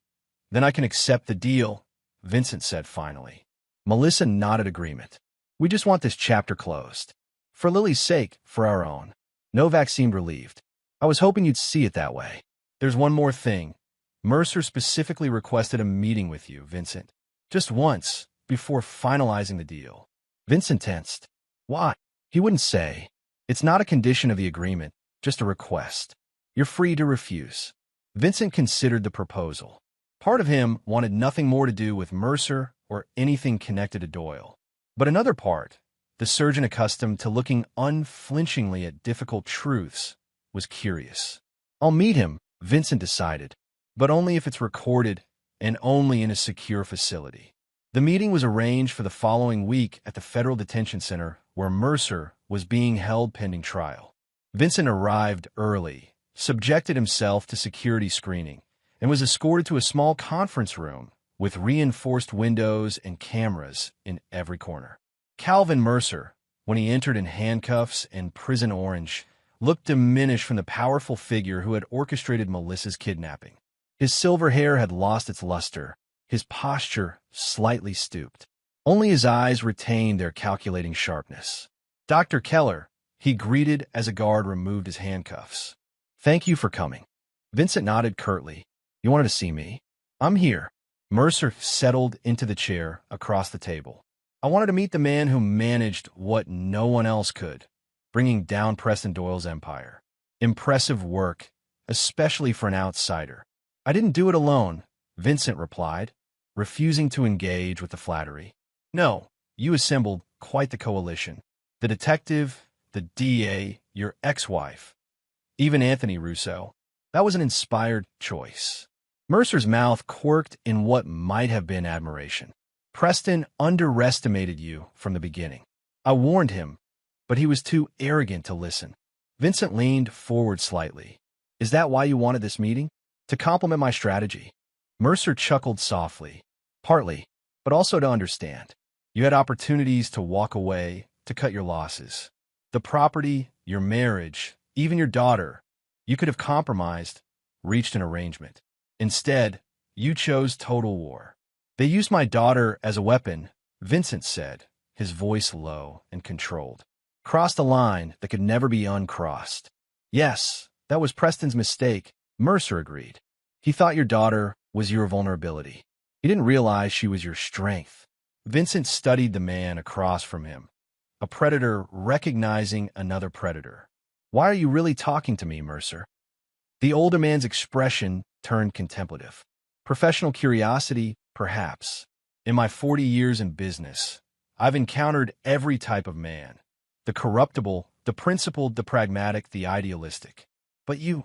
then I can accept the deal, Vincent said finally. Melissa nodded agreement. We just want this chapter closed. For Lily's sake, for our own. Novak seemed relieved. I was hoping you'd see it that way. There's one more thing. Mercer specifically requested a meeting with you, Vincent. Just once, before finalizing the deal. Vincent tensed. Why? He wouldn't say. It's not a condition of the agreement, just a request. You're free to refuse. Vincent considered the proposal. Part of him wanted nothing more to do with Mercer or anything connected to Doyle. But another part, the surgeon accustomed to looking unflinchingly at difficult truths, was curious. I'll meet him, Vincent decided, but only if it's recorded and only in a secure facility. The meeting was arranged for the following week at the Federal Detention Center where Mercer was being held pending trial. Vincent arrived early, subjected himself to security screening, and was escorted to a small conference room with reinforced windows and cameras in every corner. Calvin Mercer, when he entered in handcuffs and prison orange, looked diminished from the powerful figure who had orchestrated Melissa's kidnapping. His silver hair had lost its luster, his posture slightly stooped. Only his eyes retained their calculating sharpness. Dr. Keller, he greeted as a guard removed his handcuffs. Thank you for coming. Vincent nodded curtly. You wanted to see me? I'm here. Mercer settled into the chair across the table. I wanted to meet the man who managed what no one else could, bringing down Preston Doyle's empire. Impressive work, especially for an outsider. I didn't do it alone, Vincent replied, refusing to engage with the flattery. No, you assembled quite the coalition. The detective, the DA, your ex-wife, even Anthony Russo. That was an inspired choice. Mercer's mouth quirked in what might have been admiration. Preston underestimated you from the beginning. I warned him, but he was too arrogant to listen. Vincent leaned forward slightly. Is that why you wanted this meeting? To compliment my strategy? Mercer chuckled softly. Partly, but also to understand. You had opportunities to walk away, to cut your losses. The property, your marriage, even your daughter. You could have compromised, reached an arrangement. Instead, you chose total war. They used my daughter as a weapon, Vincent said, his voice low and controlled. Crossed a line that could never be uncrossed. Yes, that was Preston's mistake, Mercer agreed. He thought your daughter was your vulnerability. He didn't realize she was your strength. Vincent studied the man across from him, a predator recognizing another predator. Why are you really talking to me, Mercer? The older man's expression turned contemplative. Professional curiosity, perhaps. In my 40 years in business, I've encountered every type of man. The corruptible, the principled, the pragmatic, the idealistic. But you're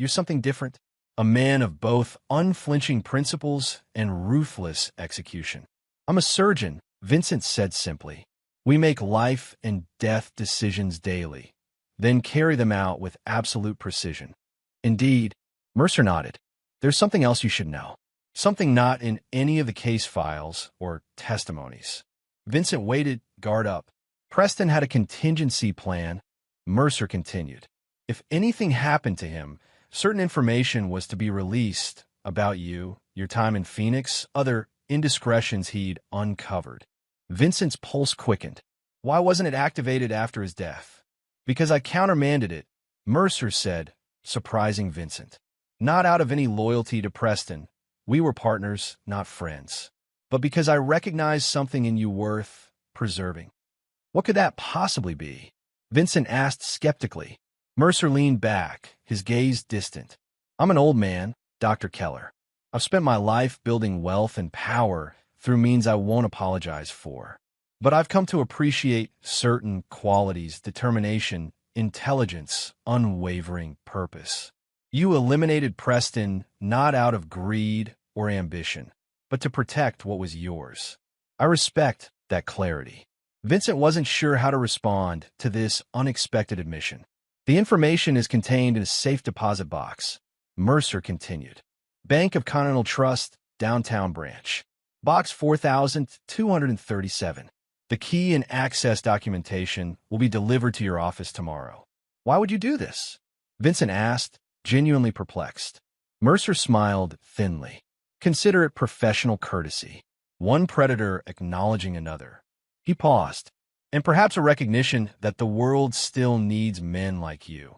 something different. A man of both unflinching principles and ruthless execution. I'm a surgeon, Vincent said simply. We make life and death decisions daily, then carry them out with absolute precision. Indeed, Mercer nodded. There's something else you should know. Something not in any of the case files or testimonies. Vincent waited, guard up. Preston had a contingency plan, Mercer continued. If anything happened to him, certain information was to be released about you, your time in Phoenix, other indiscretions he'd uncovered. Vincent's pulse quickened. Why wasn't it activated after his death? Because I countermanded it, Mercer said, surprising Vincent. Not out of any loyalty to Preston, We were partners, not friends. But because I recognized something in you worth preserving. What could that possibly be? Vincent asked skeptically. Mercer leaned back, his gaze distant. I'm an old man, Dr. Keller. I've spent my life building wealth and power through means I won't apologize for. But I've come to appreciate certain qualities: determination, intelligence, unwavering purpose. You eliminated Preston not out of greed or ambition, but to protect what was yours. I respect that clarity. Vincent wasn't sure how to respond to this unexpected admission. The information is contained in a safe deposit box. Mercer continued. Bank of Continental Trust, Downtown Branch. Box 4237. The key and access documentation will be delivered to your office tomorrow. Why would you do this? Vincent asked, genuinely perplexed. Mercer smiled thinly. Consider it professional courtesy. One predator acknowledging another. He paused, and perhaps a recognition that the world still needs men like you.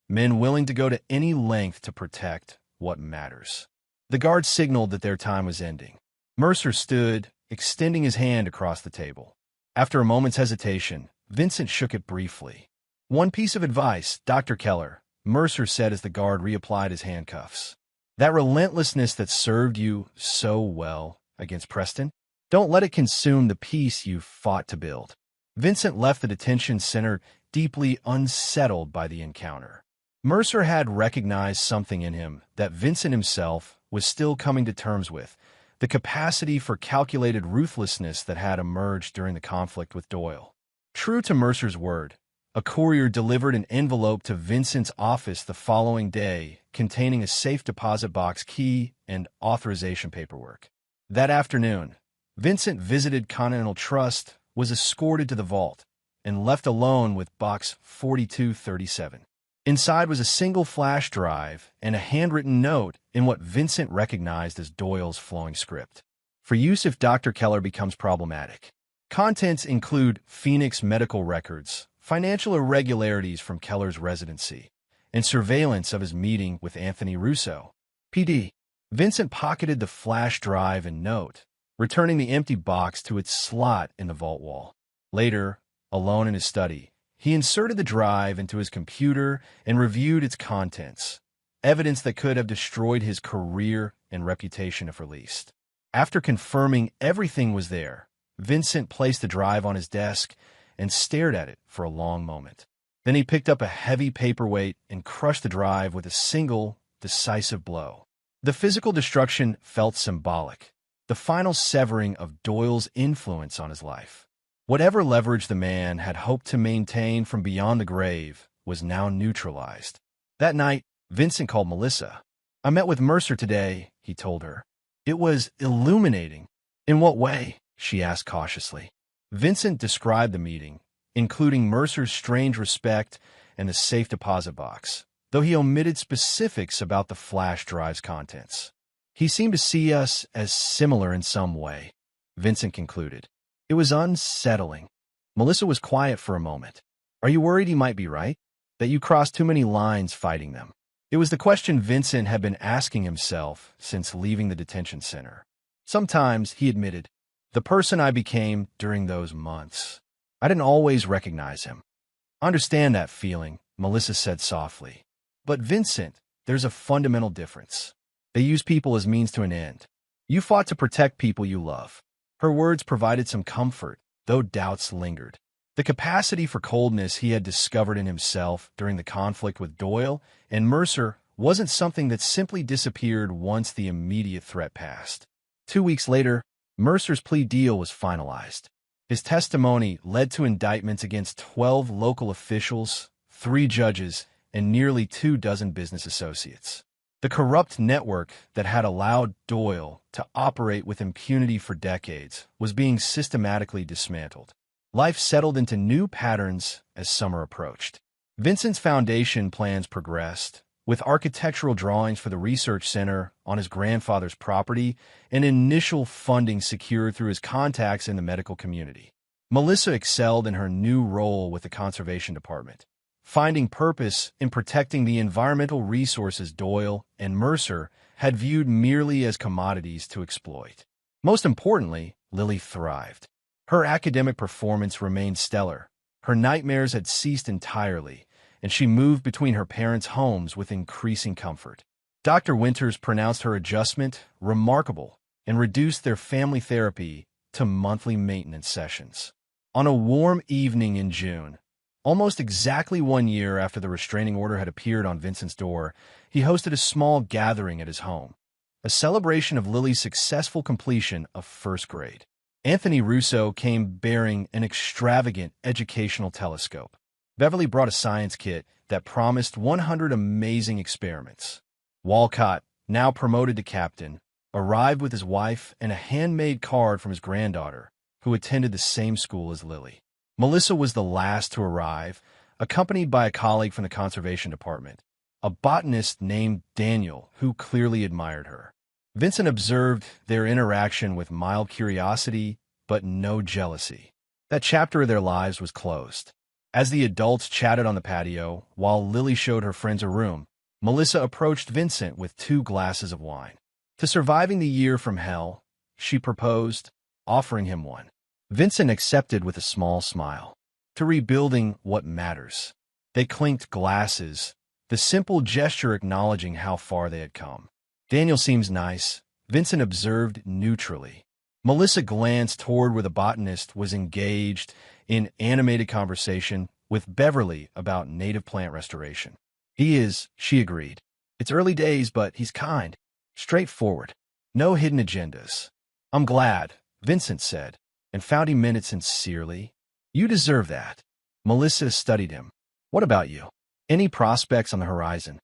Men willing to go to any length to protect what matters. The guard signaled that their time was ending. Mercer stood, extending his hand across the table. After a moment's hesitation, Vincent shook it briefly. One piece of advice, Dr. Keller, Mercer said as the guard reapplied his handcuffs. That relentlessness that served you so well against Preston, don't let it consume the peace you've fought to build. Vincent left the detention center deeply unsettled by the encounter. Mercer had recognized something in him that Vincent himself was still coming to terms with, the capacity for calculated ruthlessness that had emerged during the conflict with Doyle. True to Mercer's word, a courier delivered an envelope to Vincent's office the following day containing a safe deposit box key and authorization paperwork. That afternoon, Vincent visited Continental Trust, was escorted to the vault, and left alone with box 4237. Inside was a single flash drive and a handwritten note in what Vincent recognized as Doyle's flowing script. For use if Dr. Keller becomes problematic. Contents include Phoenix medical records, financial irregularities from Keller's residency, and surveillance of his meeting with Anthony Russo, PD. Vincent pocketed the flash drive and note, returning the empty box to its slot in the vault wall. Later, alone in his study, he inserted the drive into his computer and reviewed its contents, evidence that could have destroyed his career and reputation if released. After confirming everything was there, Vincent placed the drive on his desk and stared at it for a long moment. Then he picked up a heavy paperweight and crushed the drive with a single, decisive blow. The physical destruction felt symbolic, the final severing of Doyle's influence on his life. Whatever leverage the man had hoped to maintain from beyond the grave was now neutralized. That night, Vincent called Melissa. I met with Mercer today, he told her. It was illuminating. In what way? She asked cautiously. Vincent described the meeting, including Mercer's strange respect and the safe deposit box, though he omitted specifics about the flash drive's contents. He seemed to see us as similar in some way, Vincent concluded. It was unsettling. Melissa was quiet for a moment. Are you worried he might be right? That you crossed too many lines fighting them? It was the question Vincent had been asking himself since leaving the detention center. Sometimes, he admitted, the person I became during those months. I didn't always recognize him. I understand that feeling, Melissa said softly. But Vincent, there's a fundamental difference. They use people as means to an end. You fought to protect people you love. Her words provided some comfort, though doubts lingered. The capacity for coldness he had discovered in himself during the conflict with Doyle and Mercer wasn't something that simply disappeared once the immediate threat passed. 2 weeks later, Mercer's plea deal was finalized. His testimony led to indictments against 12 local officials, 3 judges, and nearly 24 business associates. The corrupt network that had allowed Doyle to operate with impunity for decades was being systematically dismantled. Life settled into new patterns as summer approached. Vincent's foundation plans progressed, with architectural drawings for the research center on his grandfather's property and initial funding secured through his contacts in the medical community. Melissa excelled in her new role with the conservation department, finding purpose in protecting the environmental resources Doyle and Mercer had viewed merely as commodities to exploit. Most importantly, Lily thrived. Her academic performance remained stellar. Her nightmares had ceased entirely, and she moved between her parents' homes with increasing comfort. Dr. Winters pronounced her adjustment remarkable and reduced their family therapy to monthly maintenance sessions. On a warm evening in June, almost exactly 1 year after the restraining order had appeared on Vincent's door, he hosted a small gathering at his home, a celebration of Lily's successful completion of first grade. Anthony Russo came bearing an extravagant educational telescope. Beverly brought a science kit that promised 100 amazing experiments. Walcott, now promoted to captain, arrived with his wife and a handmade card from his granddaughter, who attended the same school as Lily. Melissa was the last to arrive, accompanied by a colleague from the conservation department, a botanist named Daniel, who clearly admired her. Vincent observed their interaction with mild curiosity, but no jealousy. That chapter of their lives was closed. As the adults chatted on the patio, while Lily showed her friends a room, Melissa approached Vincent with 2 glasses of wine. To surviving the year from hell, she proposed, offering him one. Vincent accepted with a small smile. To rebuilding what matters. They clinked glasses, the simple gesture acknowledging how far they had come. Daniel seems nice, Vincent observed neutrally. Melissa glanced toward where the botanist was engaged in animated conversation with Beverly about native plant restoration. He is, she agreed. It's early days, but he's kind, straightforward, no hidden agendas. I'm glad, Vincent said, and found he meant it sincerely. You deserve that. Melissa studied him. What about you? Any prospects on the horizon?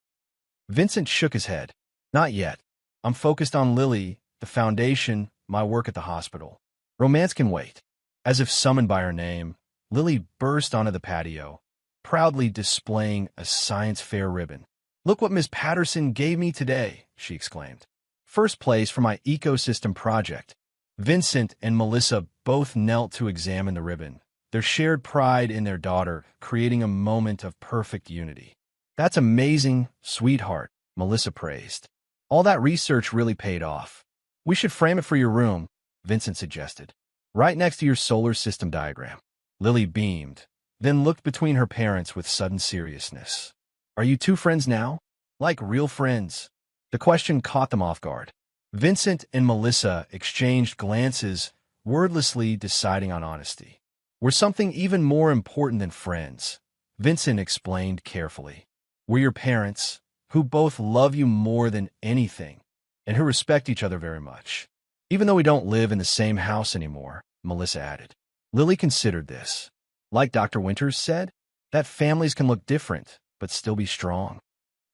Vincent shook his head. Not yet. I'm focused on Lily, the foundation, my work at the hospital. Romance can wait. As if summoned by her name, Lily burst onto the patio, proudly displaying a science fair ribbon. Look what Miss Patterson gave me today, she exclaimed. First place for my ecosystem project. Vincent and Melissa both knelt to examine the ribbon, their shared pride in their daughter creating a moment of perfect unity. That's amazing, sweetheart, Melissa praised. All that research really paid off. We should frame it for your room, Vincent suggested. Right next to your solar system diagram. Lily beamed, then looked between her parents with sudden seriousness. Are you 2 friends now? Like real friends? The question caught them off guard. Vincent and Melissa exchanged glances, wordlessly deciding on honesty. We're something even more important than friends, Vincent explained carefully. We're your parents, who both love you more than anything, and who respect each other very much. Even though we don't live in the same house anymore, Melissa added. Lily considered this. Like Dr. Winters said, that families can look different, but still be strong.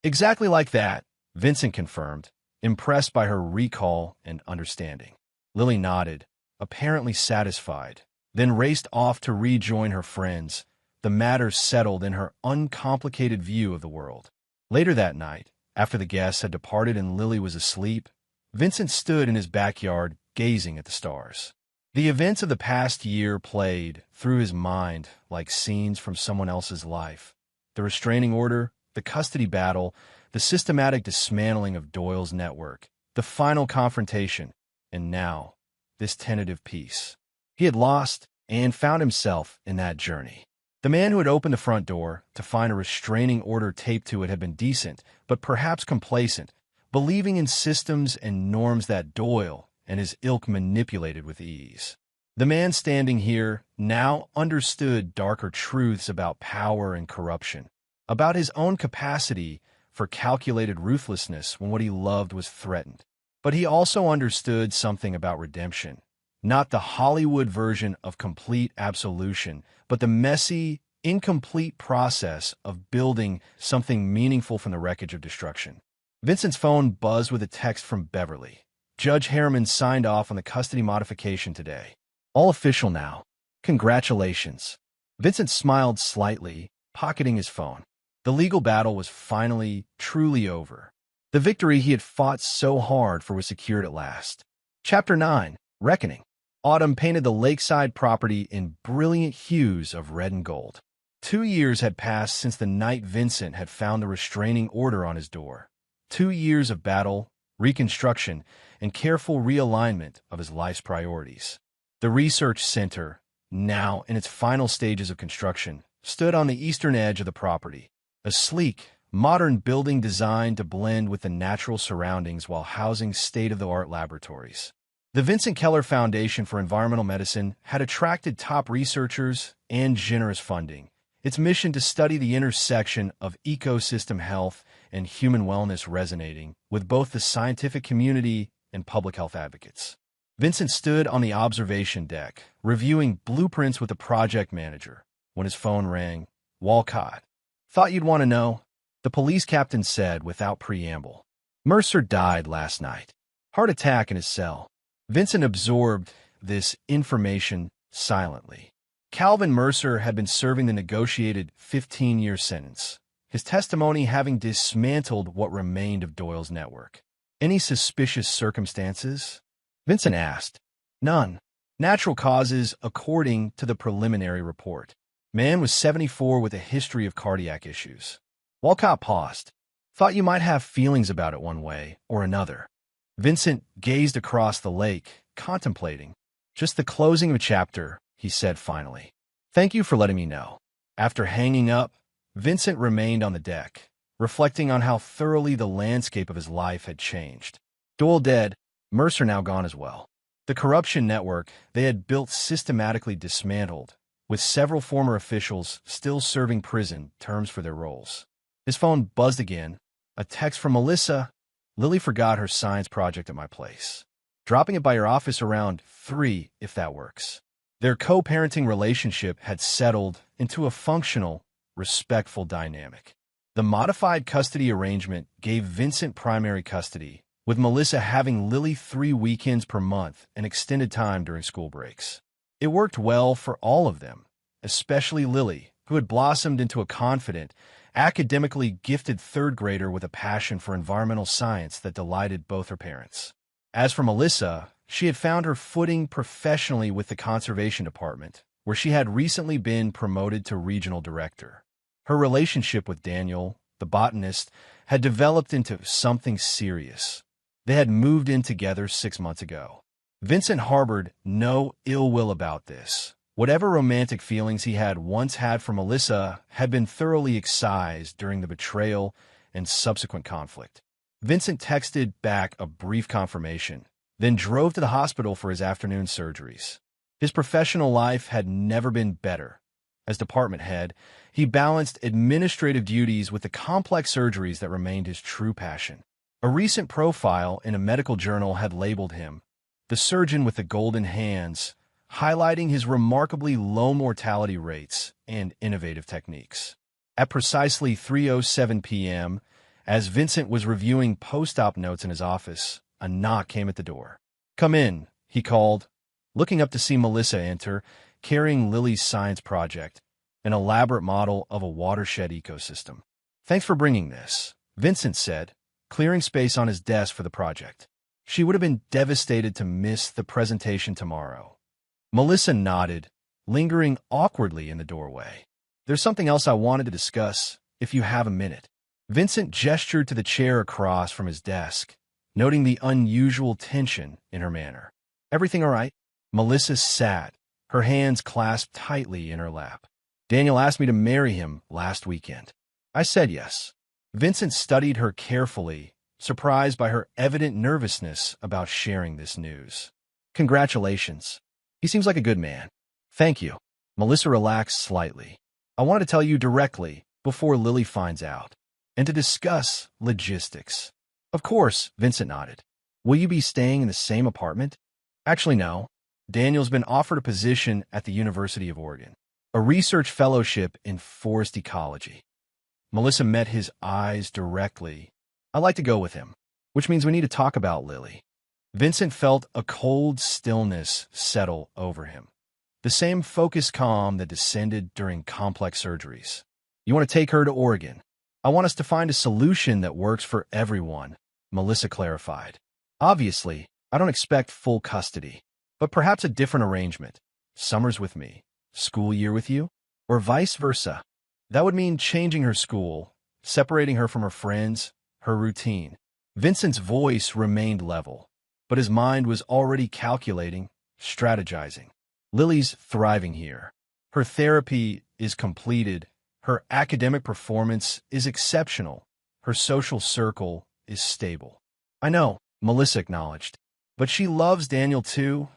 Exactly like that, Vincent confirmed, impressed by her recall and understanding. Lily nodded, apparently satisfied, then raced off to rejoin her friends, the matter settled in her uncomplicated view of the world. Later that night, after the guests had departed and Lily was asleep, Vincent stood in his backyard gazing at the stars. The events of the past year played through his mind like scenes from someone else's life. The restraining order, the custody battle, the systematic dismantling of Doyle's network, the final confrontation, and now, this tentative peace. He had lost and found himself in that journey. The man who had opened the front door to find a restraining order taped to it had been decent, but perhaps complacent, believing in systems and norms that Doyle and his ilk manipulated with ease. The man standing here now understood darker truths about power and corruption, about his own capacity for calculated ruthlessness when what he loved was threatened. But he also understood something about redemption, not the Hollywood version of complete absolution, but the messy, incomplete process of building something meaningful from the wreckage of destruction. Vincent's phone buzzed with a text from Beverly. Judge Harriman signed off on the custody modification today. All official now. Congratulations. Vincent smiled slightly, pocketing his phone. The legal battle was finally, truly over. The victory he had fought so hard for was secured at last. Chapter 9, Reckoning. Autumn painted the lakeside property in brilliant hues of red and gold. 2 years had passed since the night Vincent had found the restraining order on his door. 2 years of battle, reconstruction, and careful realignment of his life's priorities. The research center, now in its final stages of construction, stood on the eastern edge of the property, a sleek, modern building designed to blend with the natural surroundings while housing state-of-the-art laboratories. The Vincent Keller Foundation for Environmental Medicine had attracted top researchers and generous funding. Its mission to study the intersection of ecosystem health and human wellness resonating with both the scientific community and public health advocates. Vincent stood on the observation deck, reviewing blueprints with the project manager, when his phone rang. "Walcott, thought you'd want to know," the police captain said without preamble. "Mercer died last night. Heart attack in his cell." Vincent absorbed this information silently. Calvin Mercer had been serving the negotiated 15-year sentence, his testimony having dismantled what remained of Doyle's network. "Any suspicious circumstances?" Vincent asked. "None. Natural causes according to the preliminary report. Man was 74 with a history of cardiac issues." Walcott paused. "Thought you might have feelings about it one way or another." Vincent gazed across the lake, contemplating. "Just the closing of a chapter," he said finally. "Thank you for letting me know." After hanging up, Vincent remained on the deck, reflecting on how thoroughly the landscape of his life had changed. Doyle dead, Mercer now gone as well. The corruption network they had built systematically dismantled, with several former officials still serving prison terms for their roles. His phone buzzed again. A text from Melissa. "Lily forgot her science project at my place. Dropping it by your office around 3, if that works." Their co-parenting relationship had settled into a functional, respectful dynamic. The modified custody arrangement gave Vincent primary custody, with Melissa having Lily 3 weekends per month and extended time during school breaks. It worked well for all of them, especially Lily, who had blossomed into a confident, academically gifted third grader with a passion for environmental science that delighted both her parents. As for Melissa, she had found her footing professionally with the conservation department, where she had recently been promoted to regional director. Her relationship with Daniel, the botanist, had developed into something serious. They had moved in together 6 months ago. Vincent harbored no ill will about this. Whatever romantic feelings he had once had for Melissa had been thoroughly excised during the betrayal and subsequent conflict. Vincent texted back a brief confirmation, then drove to the hospital for his afternoon surgeries. His professional life had never been better. As department head, he balanced administrative duties with the complex surgeries that remained his true passion. A recent profile in a medical journal had labeled him the surgeon with the golden hands, highlighting his remarkably low mortality rates and innovative techniques. At precisely 3:07 p.m., as Vincent was reviewing post-op notes in his office, a knock came at the door. "Come in," he called, looking up to see Melissa enter, carrying Lily's science project, an elaborate model of a watershed ecosystem. "Thanks for bringing this," Vincent said, clearing space on his desk for the project. She would have been devastated to miss the presentation tomorrow. Melissa nodded, lingering awkwardly in the doorway. "There's something else I wanted to discuss, if you have a minute." Vincent gestured to the chair across from his desk, noting the unusual tension in her manner. "Everything all right?" Melissa sat, her hands clasped tightly in her lap. "Daniel asked me to marry him last weekend. I said yes." Vincent studied her carefully, surprised by her evident nervousness about sharing this news. "Congratulations. He seems like a good man." "Thank you." Melissa relaxed slightly. "I wanted to tell you directly before Lily finds out, and to discuss logistics." "Of course," Vincent nodded. "Will you be staying in the same apartment?" "Actually, no. Daniel's been offered a position at the University of Oregon, a research fellowship in forest ecology." Melissa met his eyes directly. "I'd like to go with him, which means we need to talk about Lily." Vincent felt a cold stillness settle over him, the same focused calm that descended during complex surgeries. "You want to take her to Oregon? I want us to find a solution that works for everyone," Melissa clarified. "Obviously, I don't expect full custody, but perhaps a different arrangement. Summers with me, school year with you, or vice versa. That would mean changing her school, separating her from her friends, her routine." Vincent's voice remained level, but his mind was already calculating, strategizing. Lily's thriving here. Her therapy is completed. Her academic performance is exceptional. Her social circle is stable. I know, Melissa acknowledged, but she loves Daniel too,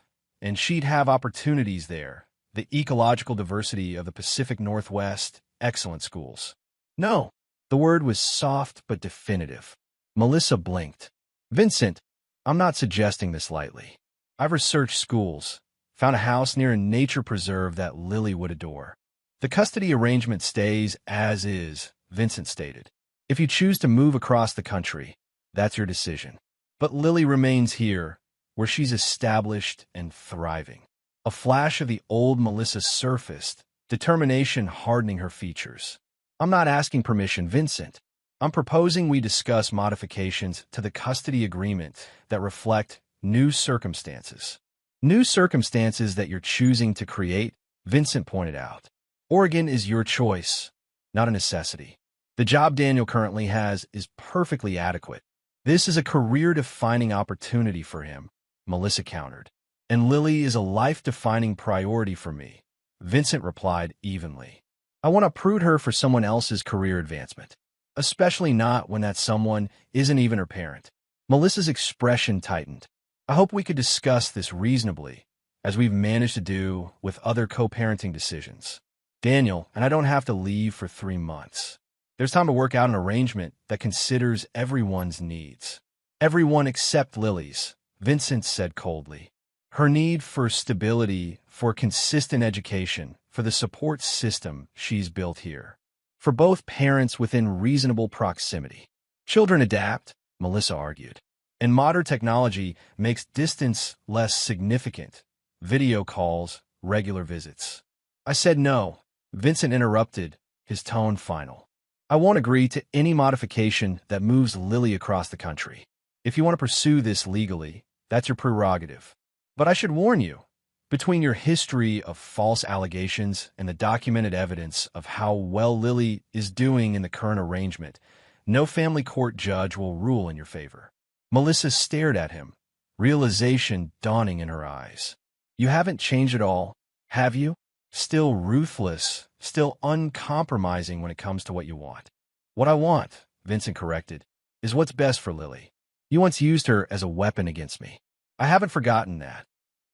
and she'd have opportunities there. The ecological diversity of the Pacific Northwest, excellent schools. No, the word was soft but definitive. Melissa blinked. Vincent, I'm not suggesting this lightly. I've researched schools, found a house near a nature preserve that Lily would adore. The custody arrangement stays as is, Vincent stated. If you choose to move across the country, that's your decision. But Lily remains here, where she's established and thriving. A flash of the old Melissa surfaced, determination hardening her features. I'm not asking permission, Vincent. I'm proposing we discuss modifications to the custody agreement that reflect new circumstances. New circumstances that you're choosing to create, Vincent pointed out. Oregon is your choice, not a necessity. The job Daniel currently has is perfectly adequate. This is a career-defining opportunity for him, Melissa countered. And Lily is a life-defining priority for me, Vincent replied evenly. I won't uproot her for someone else's career advancement, especially not when that someone isn't even her parent. Melissa's expression tightened. I hope we could discuss this reasonably, as we've managed to do with other co-parenting decisions. Daniel and I don't have to leave for 3 months. There's time to work out an arrangement that considers everyone's needs. Everyone except Lily's, Vincent said coldly. Her need for stability, for consistent education, for the support system she's built here. For both parents within reasonable proximity. Children adapt, Melissa argued. And modern technology makes distance less significant. Video calls, regular visits. I said no. Vincent interrupted, his tone final. I won't agree to any modification that moves Lily across the country. If you want to pursue this legally, that's your prerogative. But I should warn you, between your history of false allegations and the documented evidence of how well Lily is doing in the current arrangement, no family court judge will rule in your favor. Melissa stared at him, realization dawning in her eyes. You haven't changed at all, have you? Still ruthless, still uncompromising when it comes to what you want. What I want, Vincent corrected, is what's best for Lily. You once used her as a weapon against me. I haven't forgotten that,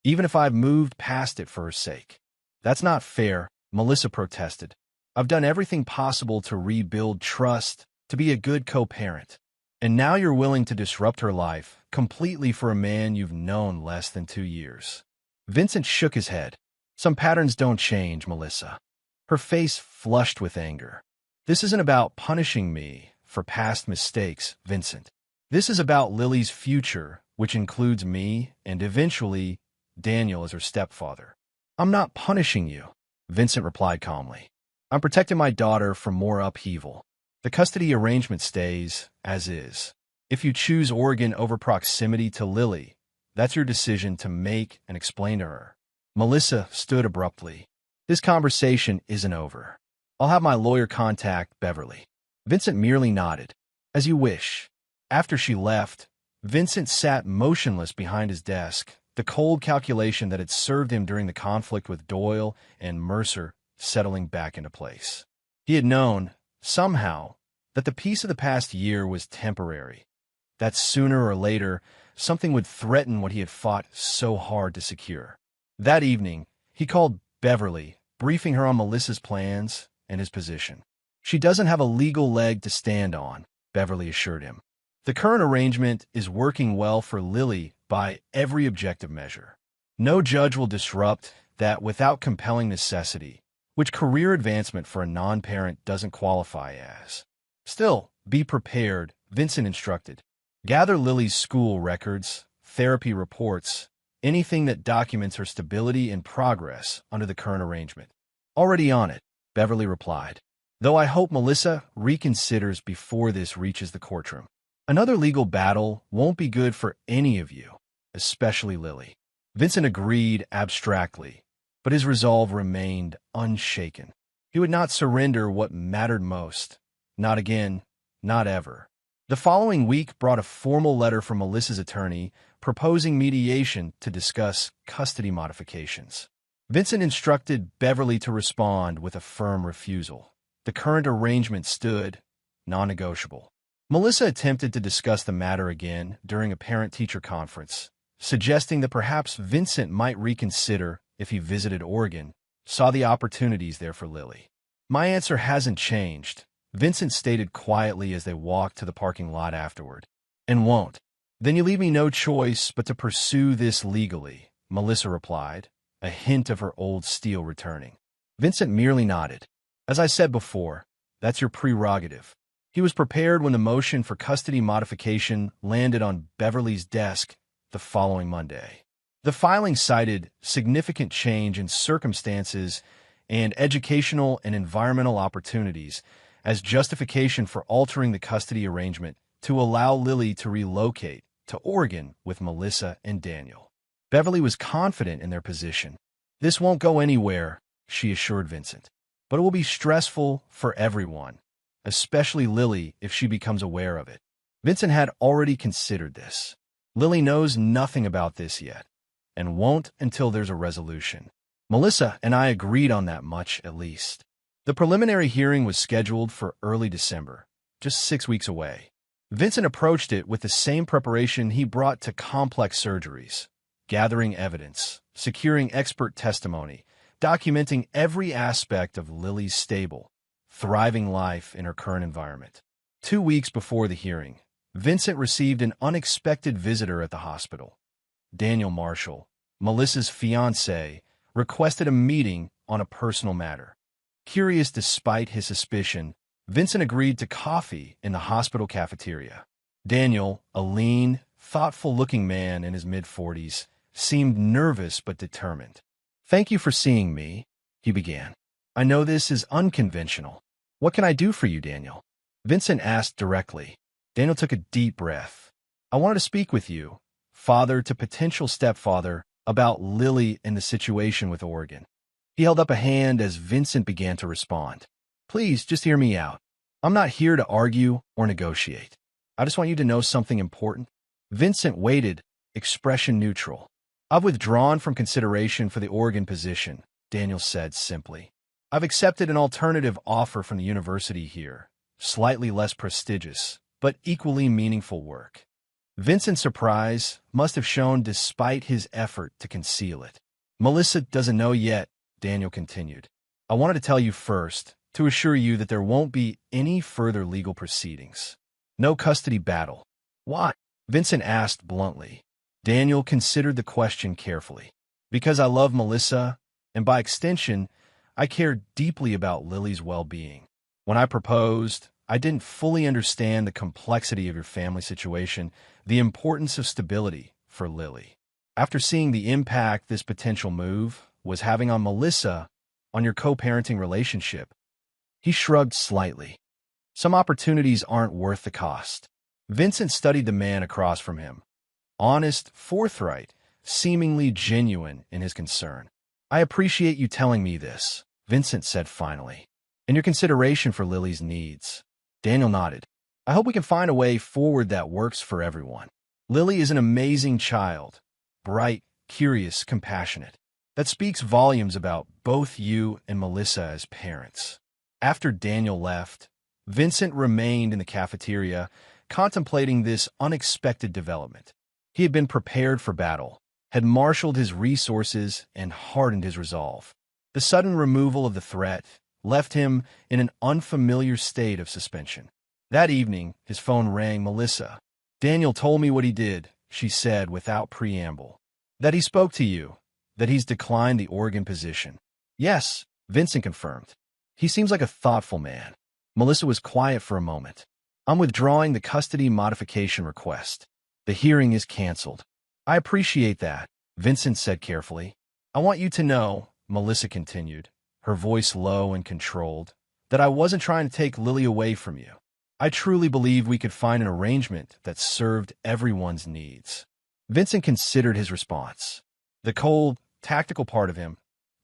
even if I've moved past it for her sake. That's not fair, Melissa protested. I've done everything possible to rebuild trust, to be a good co-parent. And now you're willing to disrupt her life completely for a man you've known less than 2 years. Vincent shook his head. Some patterns don't change, Melissa. Her face flushed with anger. This isn't about punishing me for past mistakes, Vincent. This is about Lily's future, which includes me and eventually Daniel as her stepfather. I'm not punishing you, Vincent replied calmly. I'm protecting my daughter from more upheaval. The custody arrangement stays as is. If you choose Oregon over proximity to Lily, that's your decision to make and explain to her. Melissa stood abruptly. This conversation isn't over. I'll have my lawyer contact Beverly. Vincent merely nodded. As you wish. After she left, Vincent sat motionless behind his desk, the cold calculation that had served him during the conflict with Doyle and Mercer settling back into place. He had known, somehow, that the peace of the past year was temporary, that sooner or later something would threaten what he had fought so hard to secure. That evening, he called Beverly, briefing her on Melissa's plans and his position. She doesn't have a legal leg to stand on, Beverly assured him. The current arrangement is working well for Lily by every objective measure. No judge will disrupt that without compelling necessity, which career advancement for a non-parent doesn't qualify as. Still, be prepared, Vincent instructed. Gather Lily's school records, therapy reports, anything that documents her stability and progress under the current arrangement. Already on it, Beverly replied. Though I hope Melissa reconsiders before this reaches the courtroom. Another legal battle won't be good for any of you, especially Lily. Vincent agreed abstractly, but his resolve remained unshaken. He would not surrender what mattered most. Not again, not ever. The following week brought a formal letter from Melissa's attorney proposing mediation to discuss custody modifications. Vincent instructed Beverly to respond with a firm refusal. The current arrangement stood non-negotiable. Melissa attempted to discuss the matter again during a parent-teacher conference, suggesting that perhaps Vincent might reconsider if he visited Oregon, saw the opportunities there for Lily. "My answer hasn't changed," Vincent stated quietly as they walked to the parking lot afterward. "And won't." "Then you leave me no choice but to pursue this legally," Melissa replied, a hint of her old steel returning. Vincent merely nodded. "As I said before, that's your prerogative." He was prepared when the motion for custody modification landed on Beverly's desk the following Monday. The filing cited significant change in circumstances and educational and environmental opportunities as justification for altering the custody arrangement to allow Lily to relocate to Oregon with Melissa and Daniel. Beverly was confident in their position. "This won't go anywhere," she assured Vincent, "but it will be stressful for everyone, especially Lily if she becomes aware of it." Vincent had already considered this. "Lily knows nothing about this yet, and won't until there's a resolution. Melissa and I agreed on that much, at least." The preliminary hearing was scheduled for early December, just 6 weeks away. Vincent approached it with the same preparation he brought to complex surgeries: gathering evidence, securing expert testimony, documenting every aspect of Lily's stable, thriving life in her current environment. 2 weeks before the hearing, Vincent received an unexpected visitor at the hospital. Daniel Marshall, Melissa's fiancé, requested a meeting on a personal matter. Curious despite his suspicion, Vincent agreed to coffee in the hospital cafeteria. Daniel, a lean, thoughtful-looking man in his mid-40s, seemed nervous but determined. "Thank you for seeing me," he began. "I know this is unconventional. What can I do for you, Daniel?" Vincent asked directly. Daniel took a deep breath. "I wanted to speak with you, father to potential stepfather, about Lily and the situation with Oregon." He held up a hand as Vincent began to respond. "Please, just hear me out. I'm not here to argue or negotiate. I just want you to know something important." Vincent waited, expression neutral. "I've withdrawn from consideration for the Oregon position," Daniel said simply. "I've accepted an alternative offer from the university here, slightly less prestigious, but equally meaningful work." Vincent's surprise must have shown despite his effort to conceal it. "Melissa doesn't know yet," Daniel continued. "I wanted to tell you first, to assure you that there won't be any further legal proceedings. No custody battle." "Why?" Vincent asked bluntly. Daniel considered the question carefully. "Because I love Melissa, and by extension, I care deeply about Lily's well-being. When I proposed, I didn't fully understand the complexity of your family situation, the importance of stability for Lily. After seeing the impact this potential move was having on Melissa, on your co-parenting relationship," he shrugged slightly. "Some opportunities aren't worth the cost." Vincent studied the man across from him. Honest, forthright, seemingly genuine in his concern. "I appreciate you telling me this," Vincent said finally, "and your consideration for Lily's needs." Daniel nodded. "I hope we can find a way forward that works for everyone. Lily is an amazing child, bright, curious, compassionate. That speaks volumes about both you and Melissa as parents." After Daniel left, Vincent remained in the cafeteria, contemplating this unexpected development. He had been prepared for battle, had marshaled his resources, and hardened his resolve. The sudden removal of the threat left him in an unfamiliar state of suspension. That evening, his phone rang. "Melissa. Daniel told me what he did," she said without preamble. "That he spoke to you, that he's declined the Oregon position." "Yes," Vincent confirmed. "He seems like a thoughtful man." Melissa was quiet for a moment. "I'm withdrawing the custody modification request. The hearing is canceled." "I appreciate that," Vincent said carefully. "I want you to know," Melissa continued, her voice low and controlled, "that I wasn't trying to take Lily away from you. I truly believe we could find an arrangement that served everyone's needs." Vincent considered his response. The cold, tactical part of him,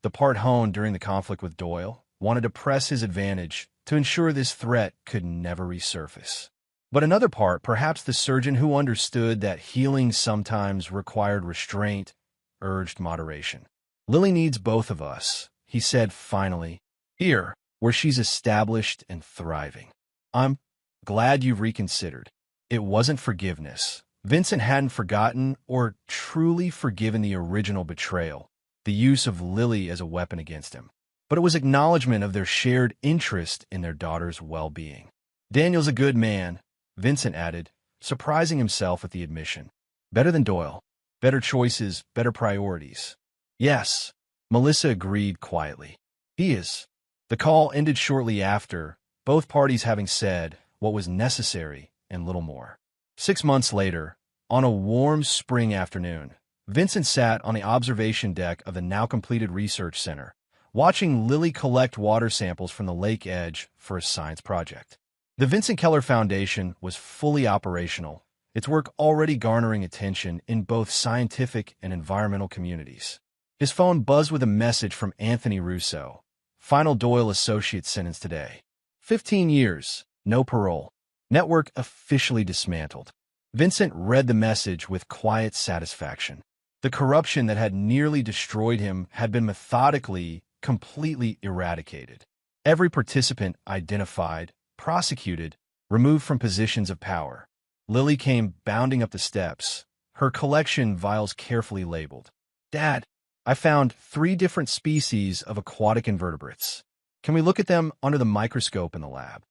the part honed during the conflict with Doyle, wanted to press his advantage to ensure this threat could never resurface. But another part, perhaps the surgeon who understood that healing sometimes required restraint, urged moderation. Lily needs both of us, he said finally, here, where she's established and thriving. I'm glad you've reconsidered. It wasn't forgiveness. Vincent hadn't forgotten or truly forgiven the original betrayal, the use of Lily as a weapon against him. But it was acknowledgement of their shared interest in their daughter's well-being. Daniel's a good man, Vincent added, surprising himself at the admission. Better than Doyle. Better choices, better priorities. Yes, Melissa agreed quietly. He is. The call ended shortly after, both parties having said what was necessary and little more. 6 months later, on a warm spring afternoon, Vincent sat on the observation deck of the now-completed research center, watching Lily collect water samples from the lake edge for a science project. The Vincent Keller Foundation was fully operational, its work already garnering attention in both scientific and environmental communities. His phone buzzed with a message from Anthony Russo. Final Doyle associate sentence today. 15 years, no parole. Network officially dismantled. Vincent read the message with quiet satisfaction. The corruption that had nearly destroyed him had been methodically, completely eradicated. Every participant identified, prosecuted, removed from positions of power. Lily came bounding up the steps, her collection vials carefully labeled. Dad, I found 3 different species of aquatic invertebrates. Can we look at them under the microscope in the lab?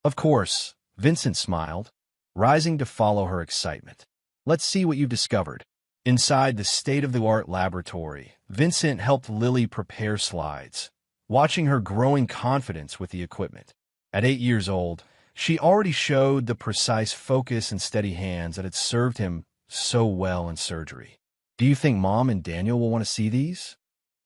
Of course, Vincent smiled, rising to follow her excitement. Let's see what you've discovered. Inside the state-of-the-art laboratory, Vincent helped Lily prepare slides, watching her growing confidence with the equipment. At 8 years old, she already showed the precise focus and steady hands that had served him so well in surgery. Do you think Mom and Daniel will want to see these?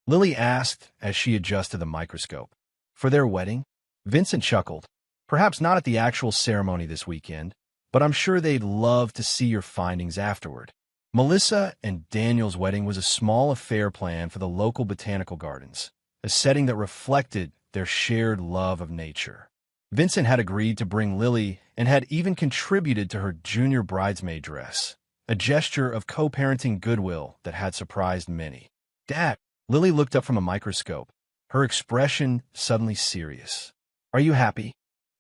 Lily asked as she adjusted the microscope. For their wedding? Vincent chuckled. Perhaps not at the actual ceremony this weekend, but I'm sure they'd love to see your findings afterward. Melissa and Daniel's wedding was a small affair planned for the local botanical gardens, a setting that reflected their shared love of nature. Vincent had agreed to bring Lily and had even contributed to her junior bridesmaid dress, a gesture of co-parenting goodwill that had surprised many. Dad, Lily looked up from a microscope, her expression suddenly serious. Are you happy?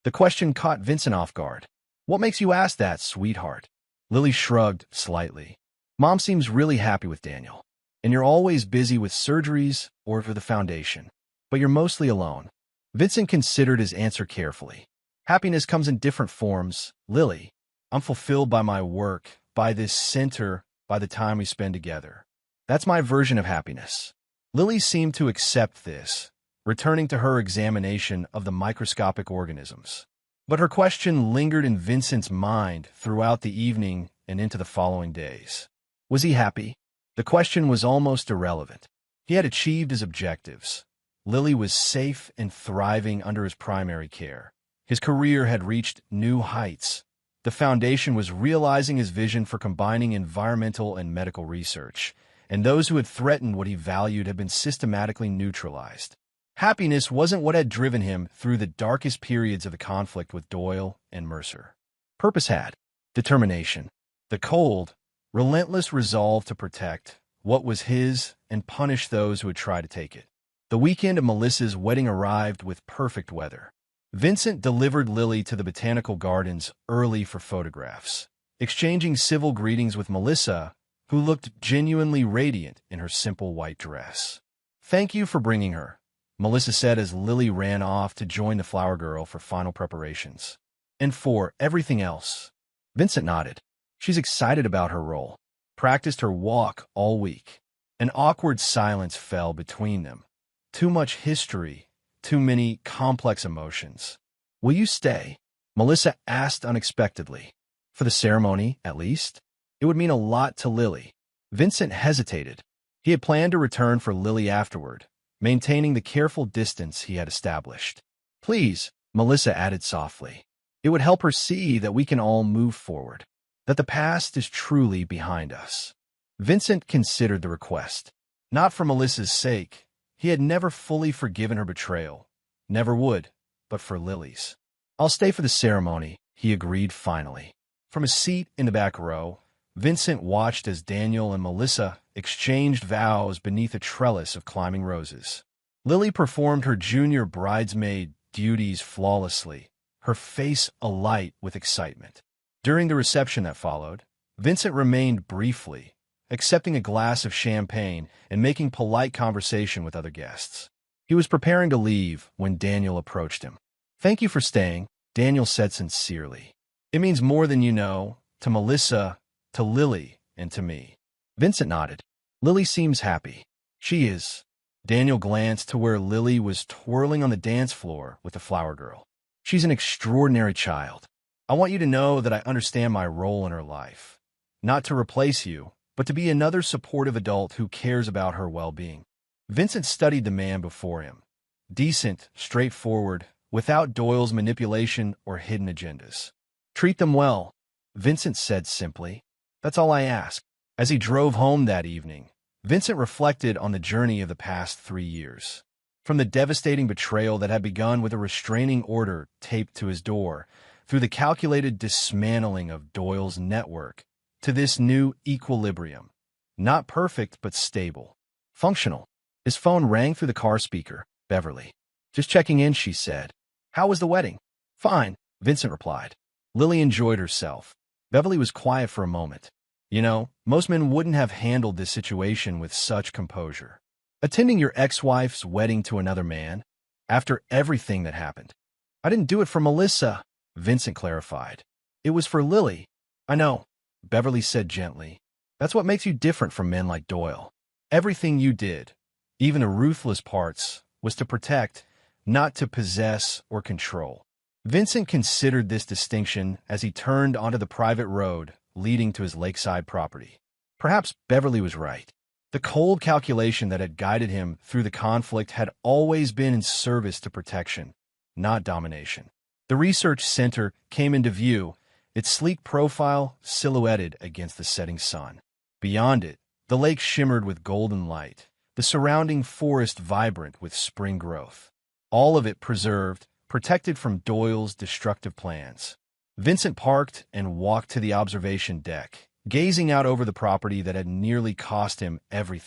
The question caught Vincent off guard. What makes you ask that, sweetheart? Lily shrugged slightly. Mom seems really happy with Daniel, and you're always busy with surgeries or for the foundation, but you're mostly alone. Vincent considered his answer carefully. Happiness comes in different forms, Lily. I'm fulfilled by my work, by this center, by the time we spend together. That's my version of happiness. Lily seemed to accept this, returning to her examination of the microscopic organisms. But her question lingered in Vincent's mind throughout the evening and into the following days. Was he happy? The question was almost irrelevant. He had achieved his objectives. Lily was safe and thriving under his primary care. His career had reached new heights. The foundation was realizing his vision for combining environmental and medical research, and those who had threatened what he valued had been systematically neutralized. Happiness wasn't what had driven him through the darkest periods of the conflict with Doyle and Mercer. Purpose had. Determination. The cold, relentless resolve to protect what was his and punish those who would try to take it. The weekend of Melissa's wedding arrived with perfect weather. Vincent delivered Lily to the botanical gardens early for photographs, exchanging civil greetings with Melissa, who looked genuinely radiant in her simple white dress. Thank you for bringing her, Melissa said as Lily ran off to join the flower girl for final preparations. And for everything else. Vincent nodded. She's excited about her role. Practiced her walk all week. An awkward silence fell between them. Too much history, too many complex emotions. Will you stay? Melissa asked unexpectedly. For the ceremony, at least? It would mean a lot to Lily. Vincent hesitated. He had planned to return for Lily afterward, maintaining the careful distance he had established. Please, Melissa added softly. It would help her see that we can all move forward, that the past is truly behind us. Vincent considered the request. Not for Melissa's sake. He had never fully forgiven her betrayal. Never would, but for Lily's. I'll stay for the ceremony, he agreed finally. From a seat in the back row, Vincent watched as Daniel and Melissa exchanged vows beneath a trellis of climbing roses. Lily performed her junior bridesmaid duties flawlessly, her face alight with excitement. During the reception that followed, Vincent remained briefly, accepting a glass of champagne and making polite conversation with other guests. He was preparing to leave when Daniel approached him. "Thank you for staying," Daniel said sincerely. "It means more than you know, to Melissa, to Lily, and to me." Vincent nodded. "Lily seems happy." "She is." Daniel glanced to where Lily was twirling on the dance floor with the flower girl. "She's an extraordinary child. I want you to know that I understand my role in her life. Not to replace you, but to be another supportive adult who cares about her well-being." Vincent studied the man before him. Decent, straightforward, without Doyle's manipulation or hidden agendas. "Treat them well," Vincent said simply. "That's all I ask." As he drove home that evening, Vincent reflected on the journey of the past 3 years. From the devastating betrayal that had begun with a restraining order taped to his door, through the calculated dismantling of Doyle's network, to this new equilibrium. Not perfect, but stable. Functional. His phone rang through the car speaker. "Beverly." "Just checking in," she said. "How was the wedding?" "Fine," Vincent replied. Lily enjoyed herself. Beverly was quiet for a moment. "You know, most men wouldn't have handled this situation with such composure. Attending your ex-wife's wedding to another man, after everything that happened." "I didn't do it for Melissa," Vincent clarified. "It was for Lily." "I know," Beverly said gently. "That's what makes you different from men like Doyle. Everything you did, even the ruthless parts, was to protect, not to possess or control." Vincent considered this distinction as he turned onto the private road leading to his lakeside property. Perhaps Beverly was right. The cold calculation that had guided him through the conflict had always been in service to protection, not domination. The research center came into view, its sleek profile silhouetted against the setting sun. Beyond it, the lake shimmered with golden light, the surrounding forest vibrant with spring growth. All of it preserved, protected from Doyle's destructive plans. Vincent parked and walked to the observation deck, gazing out over the property that had nearly cost him everything.